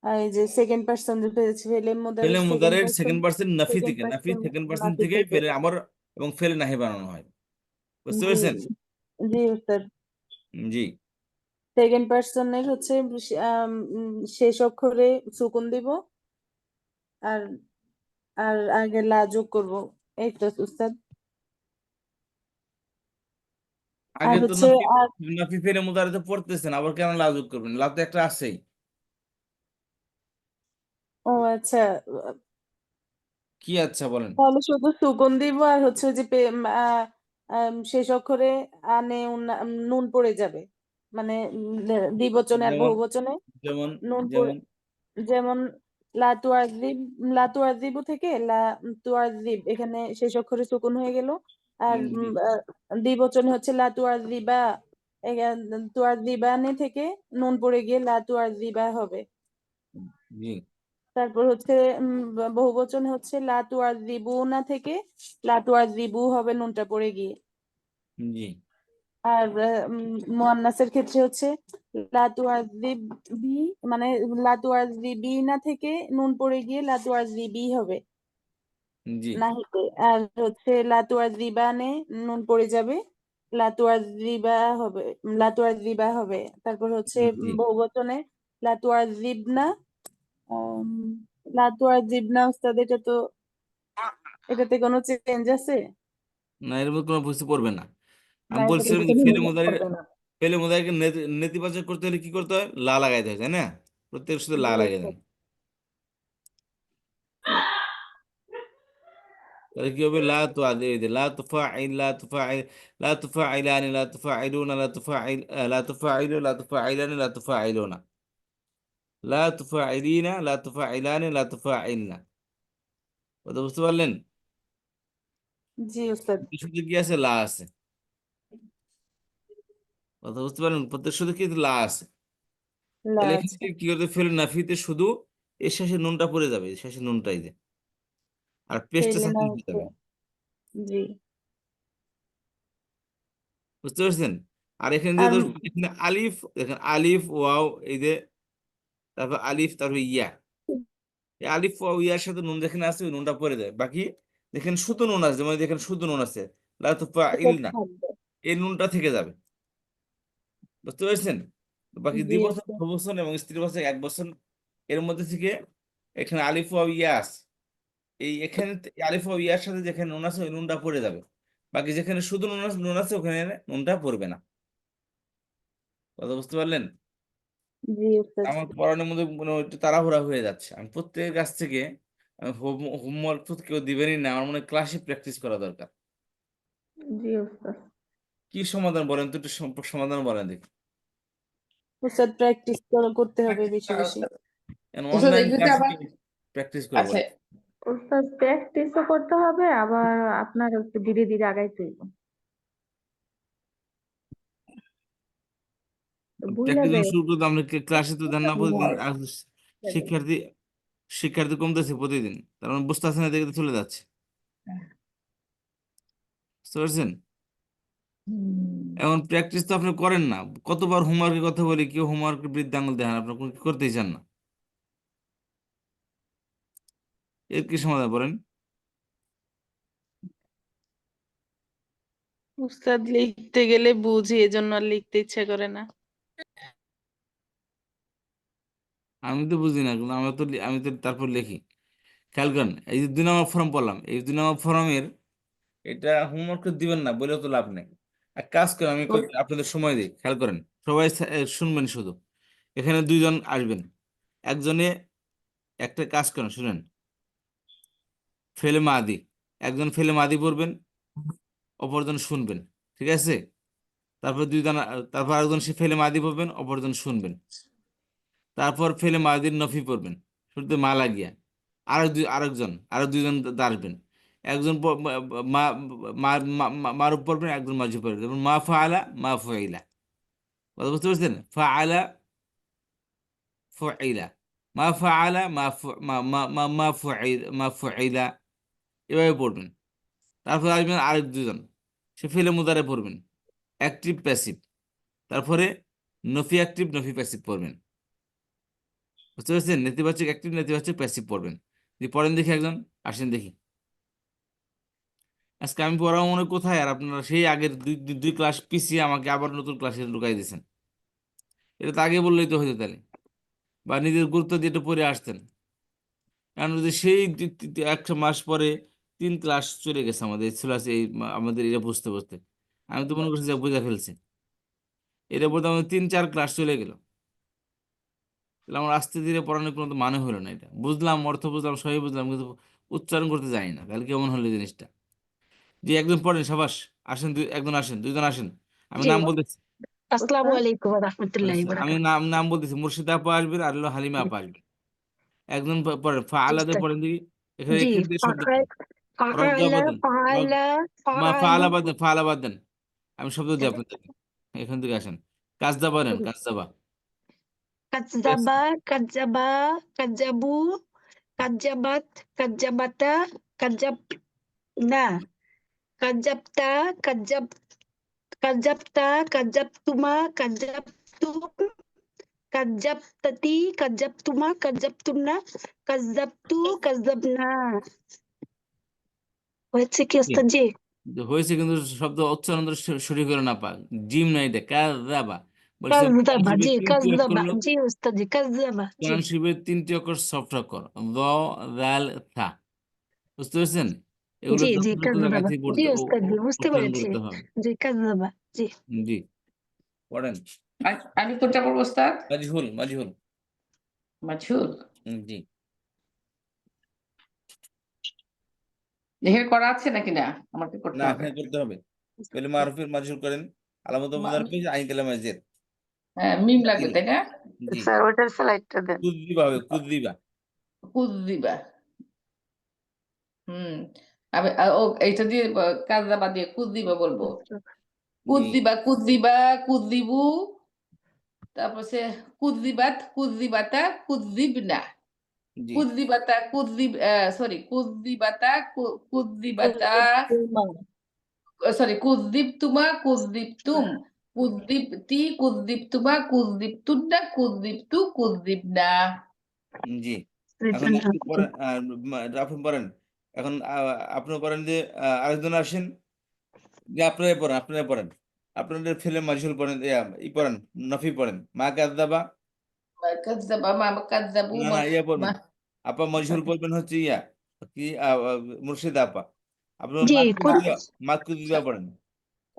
এই যে সেকেন্ড পার্সন যে ফেলে মুদরি ফেলে সেকেন্ড মুদারের পার্সন সেকেন্ড পার্সন নাফি সেকেন্ড থেকে, নাফি পার্সন সেকেন্ড পার্সন নাফি থেকে থেকে ফেলে আমর এবং ফেলে নাহি বানানো হয়। বুঝতে জি পেরেছেন? জি উস্তাদ জি সেকেন্ড পার্সনের হচ্ছে শেষ অক্ষরে সুকুন দিব আর আর আগে লা যোগ করব এই তো উস্তাদ আর আগে তো হচ্ছে নাফি, আর নাফি ফেলে মুদারে তো পড়তেছেন, আবার কেন লাজুক করবেন? লাভ তো একটা আছেই। ও আচ্ছা কি আচ্ছা বলেন। তাহলে শুধু সুকুন দিব আর হচ্ছে যে শেষ অক্ষরে আনে নুন পড়ে যাবে মানে দ্বিবচনে আর যেমন বহুবচনে যেমন নুন পড়ে যেমন যেমন লা তুআযিব লা তুআযিবু থেকে লা তুআযিব এখানে শেষ অক্ষরে সুকুন হয়ে গেল আর জি দ্বিবচনে হচ্ছে লা তুআযিবা তুআযিবানে থেকে নুন পড়ে গিয়ে লা তুআযিবা হবে জি তারপর হচ্ছে বহুবচনে হচ্ছে লা তুআযিবুনা থেকে লা তুআযিবু হবে নুনটা পড়ে গিয়ে জি আর মুয়ান্নাসের ক্ষেত্রে হচ্ছে লা তুআযিবি মানে লা তুআযিবিনা থেকে নুন পড়ে গিয়ে লা তুআযিবি হবে জি নাহিতে আর হচ্ছে লা তুআযিবানে নুন পড়ে যাবে লা তুআযিবা হবে লা তুআযিবা হবে তারপর হচ্ছে জি বহুবচনে লা তুআযিবনা উম, লা তুআযিবনা উস্তাদ এটাতে কোনো চেঞ্জ আছে না, এর মধ্যে কোনো বুঝতে পড়বে না। না আমি এটাতে বলছিলাম যে কোনো ফেলে change মুদারি, করবে না। ফেলে মুদারিকে নেতিবাচক করতে হলে কি করতে হয়? লা লাগাইতে হয়, তাই না? প্রত্যেক শুধু লা জি লাগিয়ে উস্তাদ দেন, তাহলে কি হবে? লা তুআযিব, লা তুফাইল লা তুফাইল লা তুফাইলানি লা তুফাইলুনা লা তুফাইল লা তুফাইলু লা তুফাইলানি লা তুফাইলুনা লা তুফাইলিনা লা তুফাইলানি লা তুফাইলনা। কথা বুঝতে পারলেন? জি উস্তাদ শুধু কি আছে? লা আছে। কথা বুঝতে পারলেন? প্রত্যেক শুধু কি লা আছে। লা তাহলে এখান আছে থেকে কি করতে? ফেলে নাফিতে শুধু এর শেষে নুনটা পড়ে যাবে, শেষে নুনটাই যে, আর পেস্টটা ফেলে না সাকিন হয়ে হচ্ছে যাবে। জি বুঝতে পারছেন? আর এখানে যে আর এখানে আলিফ, দেখেন আলিফ ওয়াও এই যে, তারপর আলিফ তারপর ইয়া, এই আলিফ ওয়াও ইয়ার সাথে নুন যেখানে আছে ওই নুনটা পড়ে যায়, বাকি যেখানে শুধু নুন আছে, যেমন যেখানে শুধু নুন আছে লা তুফাইল না, এই নুনটা থেকে যাবে। বুঝতে পেরেছেন? বাকি জি দ্বিবচন, উস্তাদ। বহুবচন এবং স্ত্রীবচন এক বচন এর মধ্যে থেকে এখানে আলিফ ওয়াও ইয়া আছে, এই এখানে আলিফ ওয়াও ইয়ার সাথে যেখানে নুন আছে ওই নুনটা পড়ে যাবে, বাকি যেখানে শুধু নুন আছে ওখানে নুনটা পড়বে না। কথা বুঝতে পারলেন? জি উস্তাদ। আমার পড়ানোর মধ্যে মনে হয় একটু তাড়াহুড়া হয়ে যাচ্ছে। আমি প্রত্যেকের কাছ থেকে হোমওয়ার্ক তো কেউ দিবেনই না, আমার মনে হয় ক্লাসে প্র্যাকটিস করা দরকার। জি উস্তাদ। কি সমাধান বলেন তো, একটু সমাধান বলেন দেখি। উস্তাদ প্র্যাকটিস করতে হবে বেশি বেশি। উস্তাদ অনলাইন এগুলোতে ক্লাসে আবার প্র্যাকটিস করবো আচ্ছা, উস্তাদ প্র্যাকটিসও করতে হবে, আবার আপনার একটু ধীরে ধীরে আগাইতে হইব। বুঝলা প্র্যাকটিস যায় শুরু করতে আমরা ক্লাসে তো দেন না প্রতিদিন, আর শিক্ষার্থী শিক্ষার্থী কমতেছে প্রতিদিন, তার মানে বুঝতেছে না, দেখে চলে যাচ্ছে। বুঝতে পারছেন? এখন প্র্যাকটিস তো আপনি করেন না, কতবার হোমওয়ার্কের কথা বলি, কেউ হোমওয়ার্কের বৃদ্ধি আঙুল দেখেন, আপনার কোনো কি করতেই চান না। এর কি সমাধান বলেন? উস্তাদ লিখতে গেলে বুঝি, এজন্য আর লিখতে ইচ্ছা করে না। আমি তো বুঝি না, কিন্তু আমি তো তারপর লিখি। খেয়াল করেন, এই যে 2 নম্বর ফর্ম পড়লাম, এই 2 নম্বর ফর্মের এটা হোমওয়ার্ক দিবেন না বলে তো লাভ নেই। এক কাজ করেন, আমি আপনাদের সময় দিই, খেয়াল করেন, সবাই শুনবেন শুধু। এখানে 2 জন আসবেন, একজনে একটা কাজ করেন, শুনেন, ফেলে মাদি, একজন ফেলে মাদি পড়বেন, অপরজন শুনবেন, ঠিক আছে? তারপর 2 জন, তারপর আরেকজন সে ফেলে মাদি পড়বেন, অপরজন শুনবেন। তারপর ফেলে মাদির নফি পড়বেন, শুরুতে মা লাগিয়া, আরো 2জন আসবেন, একজন মা মা মারুফ পড়বেন, একজন মাঝি পড়বেন, যেমন মা ফাআলা মা ফুইলা। কথা বুঝতে পারছেন? ফাআলা ফুইলা, মা ফাআলা মা মা মা মা মা মা ফুইলা, এভাবে পড়বেন। তারপর আসবেন আরেক 2জন, সে ফেলে মুদারে পড়বেন, অ্যাক্টিভ প্যাসিভ, তারপরে নফি অ্যাক্টিভ নফি প্যাসিভ পড়বেন। বুঝতে পারছেন? নেতিবাচক অ্যাক্টিভ নেতিবাচক প্যাসিভ পড়বেন। যদি পড়েন দেখি একজন, আসেন দেখি। আজকে আমি পড়াবো মনে হয় কোথায়, আর আপনারা সেই আগের দুই ক্লাস পিছিয়ে আমাকে আবার নতুন ক্লাসে ঢুকাই দিয়েছেন। এটা তো আগে বললেই তো হইতো তাহলে, বা নিজের গুরুত্ব দিয়ে একটু পড়ে আসতেন। কারণ যদি সেই 1 মাস পরে 3 ক্লাস চলে গেছে আমাদের সিলেবাস, আমাদের এটা বুঝতে বুঝতে আমি তো মনে করছি যে বুঝে ফেলছি, এটা বলতে আমাদের 3-4 ক্লাস চলে গেল। তাহলে আমার আস্তে ধীরে পড়ানোর কোনো তো মানে হলো না। এটা বুঝলাম, অর্থ বুঝলাম, সবই বুঝলাম, কিন্তু উচ্চারণ করতে জানি না, তাহলে কেমন হলো জিনিসটা? যে একজন পড়েন, সাবাস, আসেন, একজন আসেন, 2জন আসেন, আমি জি নাম বলতেছি। আসসালামু উস্তাদ আলাইকুম ওয়া রাহমাতুল্লাহি ওয়া আমি বারাকাতুহু। নাম বলতেছি, মুর্শিদা আপা আসবেন, আর হলো হালিমা আপা আসবেন। একজন পড়েন, জি ফাআলাতে উস্তাদ। পড়েন দেখি, এখানে জি এখান থেকে শব্দ কি? রজ্জা ফাআলা বাদেন, ফাআলা ফাআলা ফাআলা বাদেন, আমি শব্দ দিই আপনাদেরকে, এখান থেকে আসেন। কাজদাবা নেন, কাজদাবা। কাজ্জাবা কাজ্জাবা কাজ্জাবু কাজ্জাবাত কাজ্জাবাতা কাজ্জাব না কাজ্জাবতা কাজ্জাব কাজ্জাবতা কাজ্জাবতুমা কাজ্জাবতুম কাজ্জাবতাতি কাজ্জাবতুমা কাজ্জাবতুন্না কাজ্জাবতু কাজ্জাবনা। হয়েছে কি জি, ওস্তাদ জি? হয়েছে, কিন্তু শব্দ উচ্চারণ তো সঠিক করে না পা, জিম না, এটা কাজদাবা বলছিলাম। কাজ্জাবা ট্রান্সক্রিপ্টের জি 3টি অক্ষর কাজ্জাবা হলো, জি ওস্তাদ জি কাজ্জাবা জি ট্রান্সক্রিপ্টের 3টি অক্ষর সফট অক্ষর, দ, দাল, থা। বুঝতে পেরেছেন? এগুলো জি জি যথাযথ জায়গা কাজ্জাবা থেকে জি পড়তে ওস্তাদ জি বুঝতে উচ্চারণ পেরেছি। করতে হবে। জি কাজ্জাবা জি জি, পড়েন। আমি কোনটা পড়বো ওস্তাদ? মাজহুল, মাজহুল। মাঝুল। জি, এখানে করা আছে নাকি না, আমাকে করতে না, হবে? এখানে করতে হবে। পহলে মারুফের মাজহুল করেন, আলামত মুজার পেজ আইন কালামে জের। হ্যাঁ, মিম লাগবে তাই না? জি, স্যার ওটার স্লাইডটা দেন। কুদ্দিবা হবে, কুদ্দিবা। কুদ্দিবা। হুম, আমি ও এইটা দিয়ে কাজদাবা দিয়ে কুদ্দিবা বলবো। জি, কুদ্দিবা কুদ্দিবা কুদ্দিবু, তারপর সে কুদ্দিবাত কুদ্দিবাতা কুদ্দিবনা, জি, কুদ্দিবাতা কুদ্দিব সরি কুদ্দিবাতা কুদ্দিবাতা সরি কুদ্দিবতুমা কুদ্দিবতুম কুদ্দিবতি কুদ্দিবতুমা কুদ্দিবতুন্না কুদ্দিবতু কুদ্দিবনা। জি। এখন আপনি পড়েন, আপনি পড়েন। এখন আপনি পড়েন যে আরেকজন আসেন, যে আপনারাই পড়েন, আপনারাই পড়েন। আপনাদের ফেলে মাজহুল পড়েন, পড়েন, নফি পড়েন। মা কাযযাবা, মা কাযযাবা, মা কাযযাবু, না মা না ইয়া মা পড়বেন। আপা মাজহুল পড়বেন হচ্ছে কি মুর্শিদা আপা। আপনার জি মাকুযযাবা পড়েন।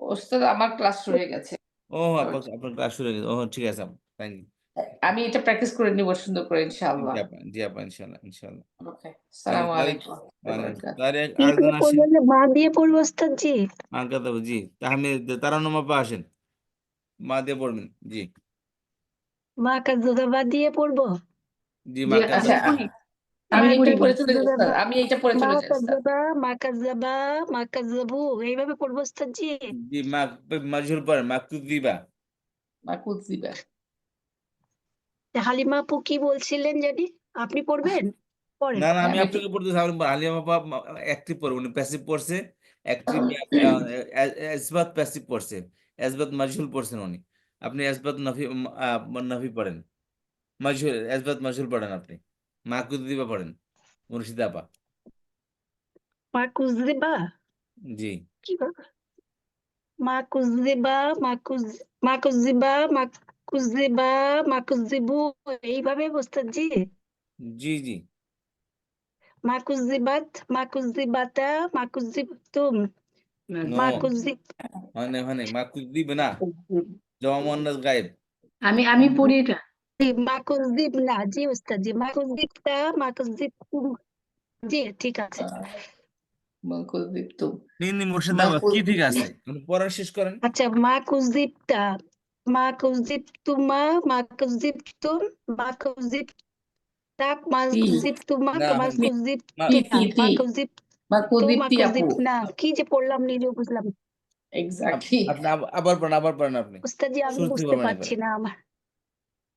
ওস্তাদ আমার ক্লাস শুরু হয়ে গেছে। ও আপা, আপনার ক্লাস শুরু হয়ে গেছে। ও ঠিক আছে আপা, থ্যাংক ইউ। আমি এটা প্র্যাকটিস করে নিব সুন্দর করে ইনশাআল্লাহ। জি আপা, ইনশাআল্লাহ ইনশাআল্লাহ। ওকে, আসসালামু তারিক, আলাইকুম ওয়া ওয়ালাইকুম বারাকাতুহু। তারিক, কি আরেকজন দিয়ে আসেন। পড়বো যে মা দিয়ে পড়বো ওস্তাদ জি? মা কাযযাবা, জি তাহমিদ তারান্নুম আপা আসেন, মা দিয়ে পড়বেন। জি মা কাযযাবা দিয়ে পড়বো? জি, জি মা আচ্ছা, কাযযাবা। মা আমি এটা পড়ে চলে যাই কাযযাবা, ওস্তাদ, আমি এটা পড়ে মা চলে যাই ওস্তাদ। কাযযাবা, মা কাযযাবা, মা কাযযাবু, এইভাবে পড়বো ওস্তাদ জি? জি মাজহুল পড়েন, মাকুযযাবা। মা কুযযাবা। হালিমা আপু কি বলছিলেন জানি? আপনি পড়বেন? পড়েন। না না, আমি আমি আপনাকে পড়তেছি। আমি আলিয়া বাবা অ্যাক্টিভ পড়বো, উনি প্যাসিভ পড়ছে। অ্যাক্টিভ ইসবাত প্যাসিভ পড়ছে, ইসবাত মাজহুল পড়ছেন উনি। আপনি ইসবাত নফি নফি পড়েন, মাজহুল ইসবাত মাজহুল পড়েন আপনি। মাকুযযাবা পড়েন, মুর্শিদা আপা। মা কুযযাবা, জি কিভাবে? মা কুযযাবা, মা কুযযাবা, মা কুযযাবা, মা কুযযাবু, এইভাবে ওস্তাদ জি? জি জি। মা কুযযাবাত, মা কুযযাবাতা, মা কুযযাবতুম, নো, মা কুযযাব, মানে মাকুযযাবা না, জমা মুয়ান্নাস গায়েব। আমি পড়ি এটা। মা কুযযাবনা, জি ওস্তাদ জি। মা কুযযাবতা, মা কুযযাবতুম, জি ঠিক আছে। মা কুযযাবতুম, নি মুর্শিদা মা আপা কি ঠিক আছে, আপনি পড়া শেষ করেন। আচ্ছা, মা কুযযাবতা, মা কুযযাবতুমা, মা কুযযাবতুম, মা কুযযাবতা, মা তি কুযযাবতুমা, না মা হয়নি। তি কুযযাবতিনা, তি মা তি মা কুযযাবতু, মা কুযযাবতি আপু। কুযযাবনা। কি যে পড়লাম নিজেও বুঝলাম না। এক্স্যাক্টলি। আপনি আবার পড়েন, আবার পড়েন আপনি, ওস্তাদ জি আমি শুরু থেকে বুঝতে পড়বেন পারছি একবারে। না আমার।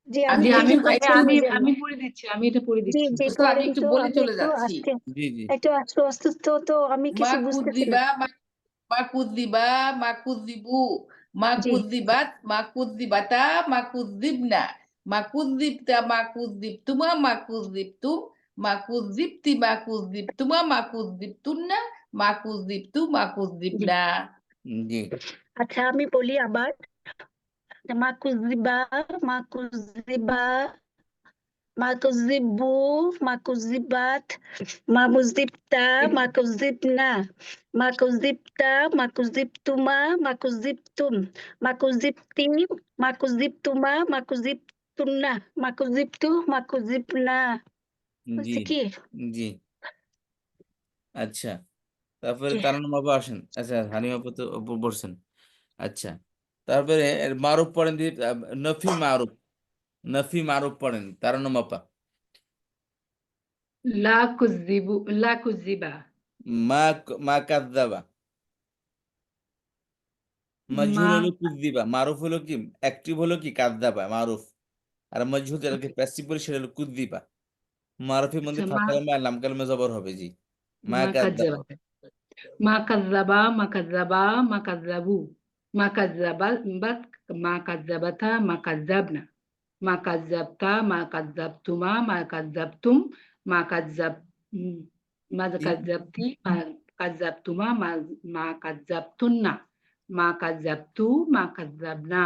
জি আপনি জি কি বলছেন আমি বুঝেন? আমি পড়ে দিচ্ছি, আমি এটা পড়ে জি দিচ্ছি। জি ওস্তাদ আমি পড়েন একটু তো, বলে আমি চলে একটু যাচ্ছি। আসতে, জি জি। একটু অসুস্থ তো আমি মা কিছু বুঝতেছি না। কুযযাবা, মা কুযযাবা, মা কুযযাবু, মা জি কুযযাবাত, মা কুযযাবাতা, মা কুযযাবনা, মা কুযযাবতা, মা কুযযাবতুমা, মা কুযযাবতুম, মা কুযযাবতি, মা কুযযাবতুমা, মা কুযযাবতুন্না, মা কুযযাবতু, মা জি কুযযাবনা। জি আচ্ছা আমি বলি আবার। মা কুযযাবা, মা কুযযাবা, মা কুযযাবু, মা কুযযাবাত, মা কুযযাবতা, মা কুযযাবনা, মা কুযযাবতা, মা কুযযাবতুমা, মা কুযযাবতুম, মা কুযযাবতি, মা কুযযাবতুমা, মা কুযযাবতুন্না, মা কুযযাবতু, মা কুযযাবনা। জি হচ্ছে কি? জি। আচ্ছা, তারপরে জি তারান্নুম আপা আসেন। আচ্ছা, হানিম আপা তো পড়ছেন। আচ্ছা, তারপরে মারুফ পড়েন দিয়ে নফি মারুফ, নফি মারুফ পড়েন তারান্নুম আপা। লা কুযযাবু, লা কুযযাবা, মা কাযযাবা। মা মাজহুল হলো কুযযাবা, মারুফ হলো কি অ্যাক্টিভ হলো কি কাযযাবা মারুফ। আর মাজহুল যেটাকে প্যাসিভ বলি সেটা হলো কুযযাবা। মারুফের মধ্যে আচ্ছা ফা কালামে আর লাম কালামে জবর হবে। জি, মা মা কাযযাবা। কাযযাবা, মা কাযযাবা, মা কাযযাবা, মা কাযযাবু, মা কাযযাবা বাত, মা কাযযাবাতা, মা কাযযাবনা, মা কাযযাবতা, মা কাযযাবতুমা, মা কাযযাবতুম, মা কাযযাব মা জি কাযযাবতি, মা কাযযাবতুমা, মা কাযযাবতুন্না, মা কাযযাবতু, মা কাযযাবনা।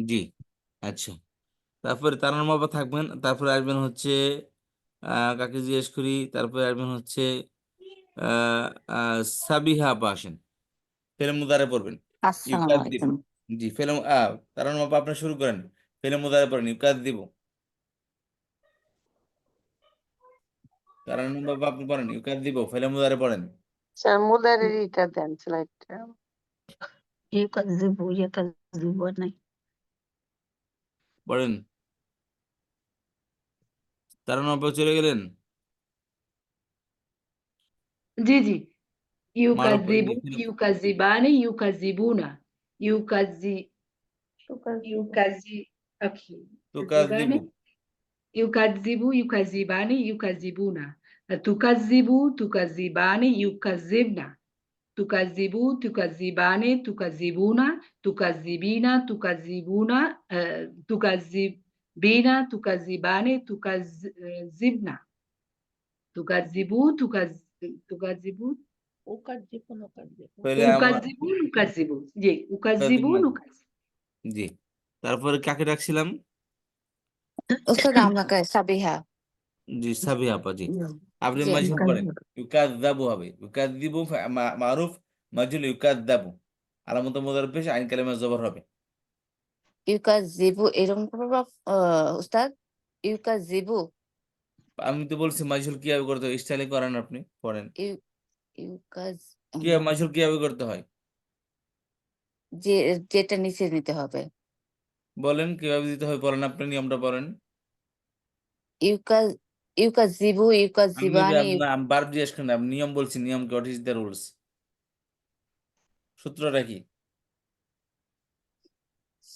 জি। আচ্ছা, তারপরে তারান্নুম আপা থাকবেন। তারপরে আসবেন হচ্ছে কাকে জিজ্ঞেস করি, তারপরে আসবেন হচ্ছে আহ সাবিহা আপা আসেন। ফেলে মুদারে পড়বেন, আসসালামু ইউকাযযিব। আলাইকুম। জি ফেলে তারান্নুম আপা আপনি শুরু করেন। ফেলে মুদারে পড়েন, ইউকাযযিব। তারান্নুম আপা আপনি পড়েন, ইউকাযযিব, ফেলে মুদারে পড়েন। স্যার মুদারের ইটা দেন স্লাইডটা। ইউকাযযিবু নাই। পড়েন। তারান্নুম আপা চলে গেলেন। জি জি। মারুফ পড়েন, ইউকাযযিবু, জি ফেলে ইউকাযযিবানি, ইউকাযযিবুনা, ইউকাযযি ইউকাযি ওকে, তুকাযযিবু। ইউকাযিবানি, ইউকাযযিবু, ইউকাযিবানি, ইউকাযযিবুনা, তুকাযযিবু, তুকাযযিবানি, ইউকাযযিবনা, তুকাযযিবু, তুকাযযিবানি, তুকাযযিবুনা, তুকাযযিবিনা, তুকাযযিবুনা, তুকাযযিবিনা, তুকাযযিবানি, তুকাযযিবনা, তুকাজিবু তুকাজিবু তাহলে আমরা উকাজিবু জি উকাজিবু নুকাজিবু জি তারপরে কাকে রাখছিলাম? উস্তাদ আমাকে সাবিহা। জি সাবিহা আপা। জি আপনি জি মাজহুর পড়েন। ইউকাযযাবু হবে, ইউকাযযিবু মারুফ, মাজহুর ইউকাযযাবু, আলামত মুদার পেশ আইন কালিমা জবর হবে। ইউকাজিবু এরকম করবো উস্তাদ? ইউকাজিবু আমি তো বলছি মাজহুর কিভাবে করতে হয়, স্টাইলে করেন আপনি, পড়েন ইউ ইউকাজ কিভাবে মাজহুর কিভাবে করতে হয় যে যেটা নিচে নিতে হবে। বলেন, কিভাবে দিতে হয় বলেন, আপনি নিয়মটা বলেন। ইউকাজ ইউকাজিবু আমি ইউকাজিবানি বার্ব জিজ্ঞেস করেন, আমি নিয়ম বলছি, নিয়ম কি, হোয়াট ইজ দ্য রুলস, সূত্রটা কি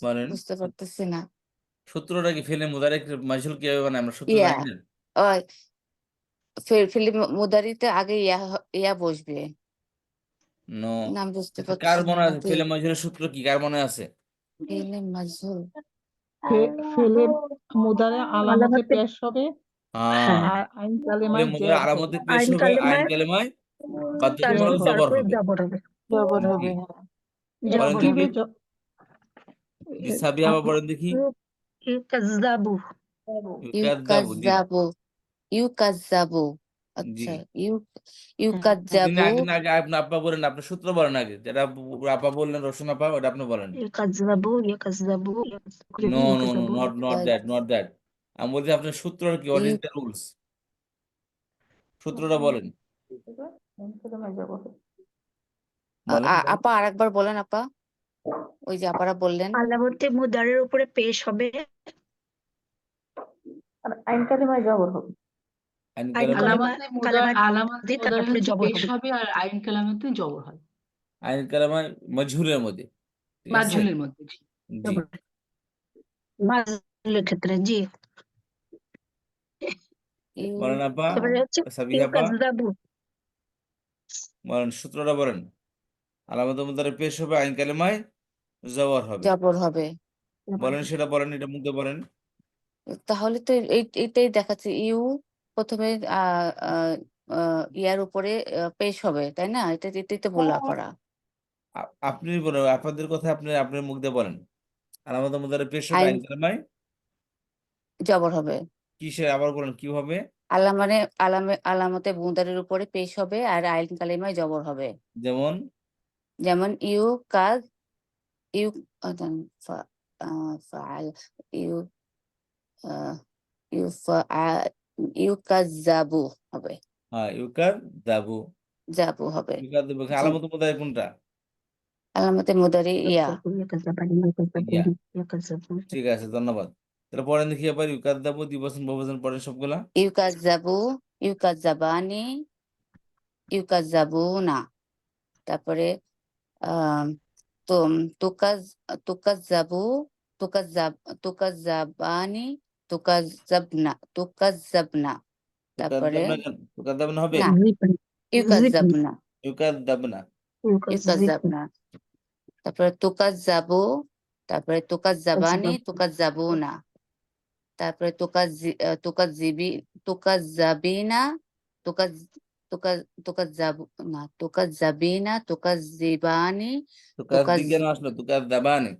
বলেন। বুঝতে পারতেছি না। সূত্রটা কি? ফেলে মুদারিক মাজহুর কিভাবে বানায়, আমরা সূত্র ইয়া জানি না। ওই ফিলি মুদারিতে আগে ইয়া বসবে। নো, নাম বুঝতে এটা কার পারতেছি মনে না আছে? ফেলে মাজহুরের সূত্র কি, কার মনে আছে? ফিলে মাজহুর ফেলে মুদারে আলামতে আলামতে পেশ হবে, হ্যাঁ, আর আইন ফেলে কালেমায় মুদারে জের হবে, আলামতে পেশ আইন হবে, আইন কালেমায় কালেমায় বাতিল তারপর করলে জবর তারপরে হবে। জবর হবে। জবর জি হবে, হ্যাঁ। বলেন জবর দেখি, হবে। কিভাবে জি সাবিহা আপা বলেন দেখি। ইউকাযযাবু ইউকাযযাবু, জি ইউকাজ্জাবু ইউকাজ্জাবু জি আচ্ছা হ্যাঁ ইউকাজ্জাবু আগে আগে আপনি আপা বলেন, আপনি সূত্র বলেন আগে, যেটা আপা বললেন, রোশন আপা, ওটা আপনি বলেন। ইউকাযযাবু নো নো নো, ইউকাযযাবু নট দ্যাট। আমি বলছি আপনার সূত্র কি, what is you the rules, সূত্রটা বলেন, বলেন বলেন। আপা আরেকবার বলেন আপা, ওই যে আপারা বললেন। আলামতে মুদারের উপরে পেশ হবে আর আইন কালিমায় জবর হবে। আইন আইন কালামা, আলামাতে দিয়ে মুদারে তারপরে হচ্ছে জবর পেশ হবে। হবে আর আইন কালামাতে জবর হয় আইন কালামা মজহুরের মধ্যে, ঠিক আছে। মাজহুলের মধ্যে জি। জি জবর মাজহুরের ক্ষেত্রে জি। ইউ বলেন আপা, তারপরে হচ্ছে সাবিহা আপা ইউকাযযাবু বলেন, সূত্রটা বলেন। আলামত মুদারে পেশ হবে, আইন কালেমায় জবর হবে। জবর হবে। বলেন, সেটা বলেন, এটা মুখে বলেন। তাহলে তো এইটাই দেখাচ্ছে প্রথমে ইয়ার উপরে পেশ হবে, তাই না? এটাই তো বললো আপারা। আপনি বলেন, আপনাদের কথা আপনি আপনার মুখ দিয়ে বলেন। আলামত মুদারে পেশ হবে, আইন আইন কালেমায় জবর হবে। কিসে, আবার বলেন কি হবে? আলামতে মুদারের উপরে পেশ হবে আর আইন কালিমায় জবর হবে। যেমন যেমন ইউ ফাআল ইউ ইউকাজ্জাবু হবে, হ্যাঁ, ইউকাযযাবু, জাবু হবে। ইউকাযযাবু, জি আলামত মুদারে কোনটা? আলামতে মুদারি ইয়া ইয়া, ঠিক আছে, ধন্যবাদ। তাহলে পড়েন দেখি আবার, ইউকাযযাবু দ্বিবচন বহুবচন পড়েন সবগুলা। ইউকাজ্জাবু ইউকাজ্জাবানি ইউকাজ্জাবুনা। তারপরে আহ তো তুকাজ তুকাজ্জাবু তুকাজ্জাব তুকাজ্জাবানি তুকাজ্জাবনা। তারপরে তুকাযযাবনা হবে, না ইউকাজ্জাবনা ইউকাযযাবনা। ইউকাজ্জাবনা। তারপরে তুকাজ্জাবু, তারপরে তুকাজ্জাবানি তুকাজ্জাবুনা। তারপরে তুকাজ্জাবিনা তুকাজ তুকাজ তুকাজ্জাবু না তুকাজ্জাবিনা তুকাজ্জিবানি তুকাজ তুকাযযিব কেন আসলো? তুকাযযাবানি।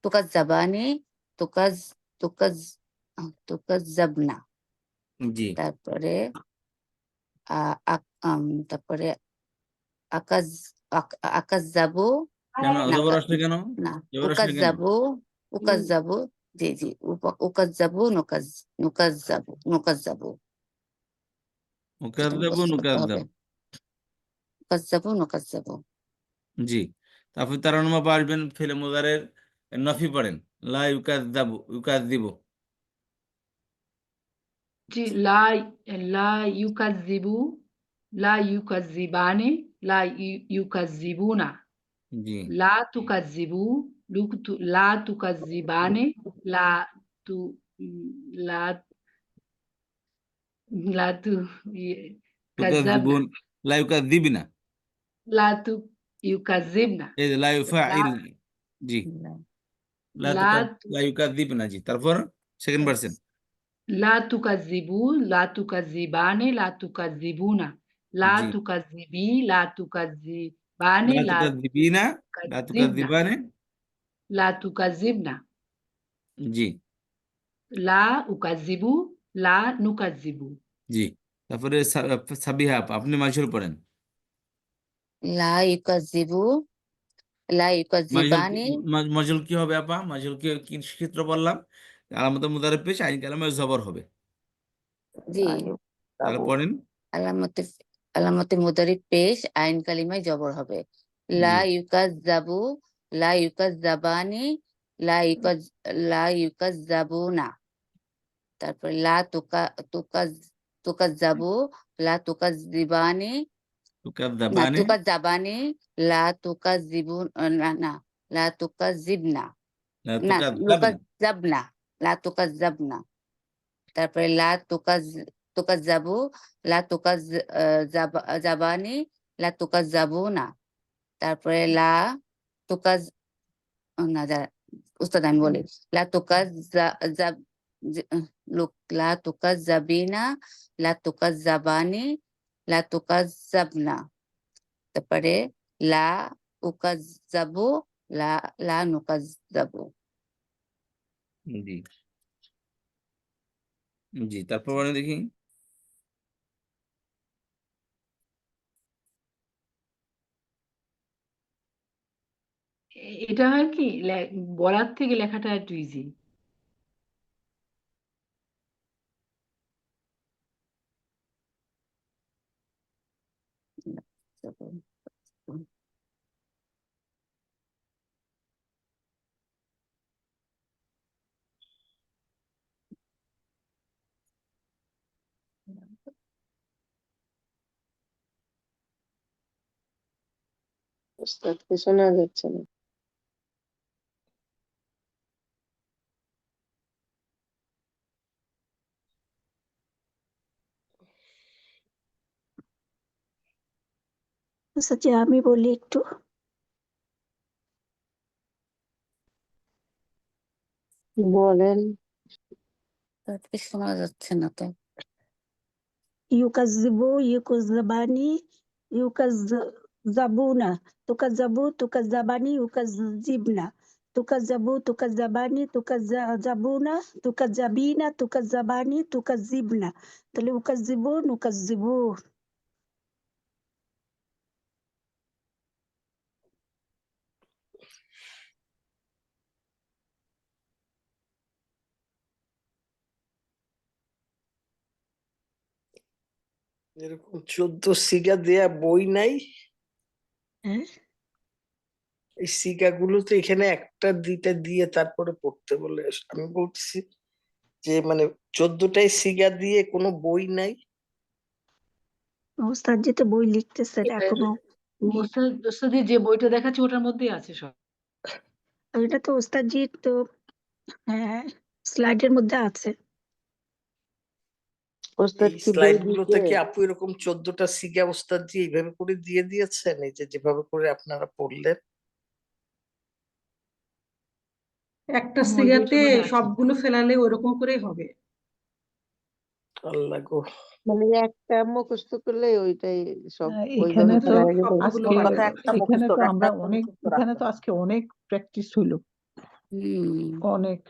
তুকাজ্জাবানি তুকাজ তুকাজ তুকাজ্জাবনা। জি তারপরে তারপরে আকাজ আকাজ্জাবু কেন না জবর আসলে, কেন না জবর আসলে কেন? উকাজ্জাবু জি জি উকাজ্জাবু নুকাজ্জাবু যেটা মুকাযযাবু, মুখস্থ করতে হবে। নুকাযযাব। নুকাজ্জাবু। জি, তারপর তার অনুমা আসবেন, ফেলে মুদারের নফি পড়েন। লা ইউকাযযাবু, ইউকাযযিবু। জি লা ইউকাযযিবু লা ইউকাযযিবানে লা ইউকাযযিবুনা জি লা তুকাযযিবু লা তুকাযযিবানে লা তু লা লা তু কাযাবনা তুকাযযিবুন, লা ইউকাযযিবনা, লা তু ইউকাযযিবনা এই যে লা লা ইউফাইল। জি, লা লা লা ইউকাযযিবনা। জি, তারপর সেকেন্ড পারসন। লা তুকাজ্জিবু, লা তুকাজ্জিবানে, লা তুকাজ্জিবুনা, লা জি তুকাজ্জিবি, লা তুকাজ্জিবানে, লা লা তুকাযযিবিনা লা তুকাজ্জিবনা, তুকাযযিবানে লা তুকাজ্জিবনা, জি লা উকাজ্জিবু, লা নুকাজ্জিবু। জি তারপরে সাবিহা আপা, আপনি মাজহুর পড়েন। লা ইউকাজ্জিবু লা ইউকাজ্জিবানি মাজহুল কি হবে আপা? মাজহুল কি সূত্র বললাম? আলামতে মুদারিফ পেশ আইন কালামে জবর হবে। জি তাহলে পড়েন। আলামতে আলামতে মুদারিফ পেশ আইন কালিমায় জবর হবে। লা জি ইউকাজ্জাবু লা ইউকাজ্জাবানি লা ইউকাজ্জাবুনা। তারপরে লা তুকাজ্জাবু লা তুকাজ্জিবানি না তুকাযযাবানে তুকাজ্জাবানি লা তুকাজ্জিবুন না না লা তুকাজ্জিবনা লা না তুকাযযাবনা লুকাজ্জাবনা লা তুকাজ্জাবনা। তারপরে তুকাজ্জাবু লা জাবানি লা তুকাজ্জাবুনা। তারপরে লা তুকাজ না উস্তাদ আমি বলি লা লা তুকাজ্জাবিনা লা তুকাজ্জাবানি লা তুকাজ্জাবনা। তারপরে লা উকাজ্জাবু লা নুকাজ্জাবু। জি জি তারপর পড়েন দেখি। এটা হয় কি বলার থেকে লেখাটা একটু ইজি। উস্তাদকে শোনা যাচ্ছে না। আচ্ছা আমি বলি একটু। বলেন। তাকে শোনা যাচ্ছে না তো। ইউকাজ্জিবু ইউকাজ্জাবানি ইউকাজ্জাবুনা তুকাজ্জাবানি ইউকাজ্জিবনা তুকাজ্জাবানি তুকাজ্জাবুনা তুকাজ্জাবানি তুকাজ্জিবনা। তাহলে উকাজ্জিবু। এরকম 14 সিগা দেয়া বই নাই। হ্যাঁ এই সিগা গুলো তো এখানে একটা দুইটা দিয়ে তারপরে পড়তে বলে। আমি বলতেছি যে মানে 14টাই সিগা দিয়ে কোনো বই নাই। ওস্তাদ যেটা বই লিখতেছেন এখনো ওস্তাদি যে বইটা দেখাচ্ছে ওটার মধ্যেই আছে সব। এটা তো ওস্তাদজি তো হ্যাঁ স্লাইডের মধ্যে আছে। ওস্তাদ এই কি বই স্লাইড গুলোতে দিছে? কি আপু এরকম 14টা সিগা ওস্তাদ জি এইভাবে করে দিয়ে দিয়েছেন, এই যে যেভাবে করে আপনারা পড়লেন? একটা ওই বইটার সিগাতে মধ্যে আছে। সবগুলো ফেলালে ওরকম করেই হবে। আল্লাহ গো। মানে একটা মুখস্থ করলে ওইটাই সব এখানে ওইভাবে তো করা যাবে। সবগুলো আজকে পারা যাবে। এখানে তো আমরা অনেক এখানে তো আজকে অনেক প্র্যাকটিস হইলো, অনেক।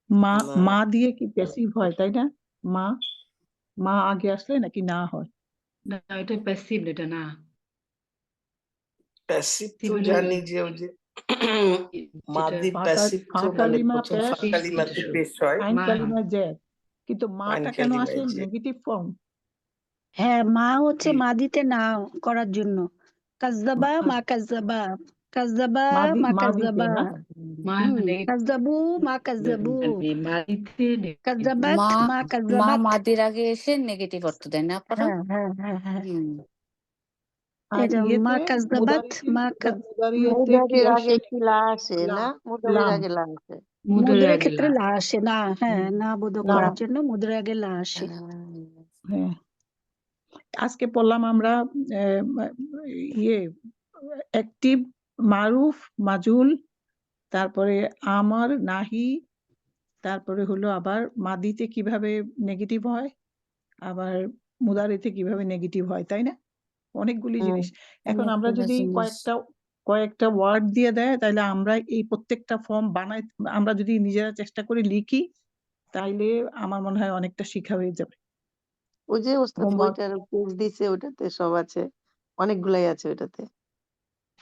মা না মা দিয়ে কি প্যাসিভ হয় তাই না? মা মা আগে আসলে নাকি না হয়? না এটা প্যাসিভ, এটা না। প্যাসিভ তো Passive হলো জানি যে ওই যে যেটা মাদি প্যাসিভ তো মানে কালিমা প্রথম পেশ, ফা কালিমাতে পেশ হয়, আইন মা কালিমা জের, কিন্তু আইন মাটা কেন আসে কালিমায় যে। Negative form? হ্যাঁ মা হচ্ছে জি মাদিতে না করার জন্য। কাজ্জাবা মা কাজ্জাবা কাজ্জাবা মাদি মা মাদিতে কাজ্জাবা না? মা কাজ্জাবু মা কাজ্জাবু মাদিতে কাজ্জাবাত মা মা মা কাজ্জাবাত। মাদির আগে এসে নেগেটিভ অর্থ দেয় না আপনারা? হ্যাঁ আর এটা মা ইয়েতে কাজ্জাবাত মা মুদারিয়েতে কি মুদারির আসে? আগে কি লা আসে না? লাম মুদারির লাম আগে লা আসে। মুদারের মুদ্রের আগে ক্ষেত্রে লা। লা আসে না। হ্যাঁ না বোধক লাম, করার জন্য মুদ্রের আগে লা আসে। হ্যাঁ। আজকে পড়লাম আমরা ইয়ে অ্যাক্টিভ, মারুফ, মাজুল, তারপরে আমর, নাহি, তারপরে হলো আবার মাদিতে কিভাবে নেগেটিভ হয়, আবার মুদারিতে কিভাবে নেগেটিভ হয়, তাই না? অনেকগুলি জিনিস। এখন আমরা অনেকগুলো যদি জিনিস। কয়েকটা ওয়ার্ড দিয়ে দেয়, তাহলে আমরা এই প্রত্যেকটা ফর্ম আমরা যদি নিজেরা চেষ্টা করে লিখি, তাইলে আমার মনে হয় অনেকটা শিখা হয়ে যাবে। ওই যে ওস্তাদ হোমওয়ার্ক বইটার পেজ দিছে ওটাতে সব আছে, অনেকগুলাই আছে ওটাতে।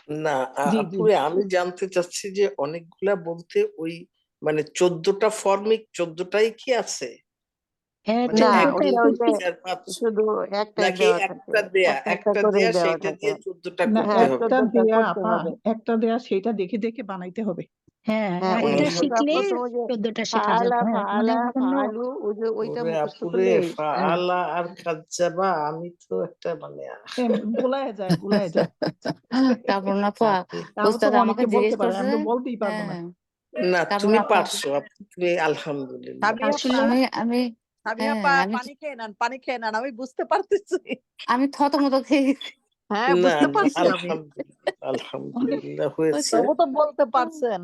না জি জি আপুরে, আমি জানতে চাচ্ছি যে অনেকগুলা বলতে ওই মানে 14টা ফর্মে 14টাই কি আছে, হ্যাঁ মানে না, 14টাই এক ওটা দুই ওই তিন যে চার পাঁচ, শুধু একটাই নাকি দেওয়া থাকে, একটা দেয়া একটা একটা একটা করে দেয়া দেওয়া সেইটা থাকে। দিয়ে 14টা না, করতে হ্যাঁ, হবে? একটা 14টা দেয়া করতে আপা, হবে। একটা দেয়া সেটা দেখে দেখে বানাইতে হবে। হ্যাঁ হ্যাঁ, ও একটা ওইটা শিখলে প্রথম ওই যে 14টা শেখা ফাআলা যাবে। হ্যাঁ মনে ফাআলা অন্য ফাআলু ওই যে ওইটা ওরে মুখস্থ আপুরে, করলেই হ্যাঁ। ফাআলা আর কাজ্জাবা, আমি তো একটা মানে গোলায় যায়। তারপর না আপনি তাও তো উস্তাদ আমাকে অনেকে বলতে জিজ্ঞেস পারে, করছে, আমি তো বলতেই পারবো না। হ্যাঁ না, তারপর তুমি আপা পারছো আপু, তুমি আলহামদুলিল্লাহ। সামিয়া আসলে পা আমি সামিয়া হ্যাঁ পা আমি পানি খেয়ে নেন, পানি খেয়ে নেন, আমি বুঝতে পারতেছি। আমি থতমত খেয়ে গেছি। হ্যাঁ, না বুঝতে না, পারছি আমি। আলহামদুলিল্লাহ আলহামদুলিল্লাহ হয়েছে। উস্তাদ তবু তো বলতে পারছেন।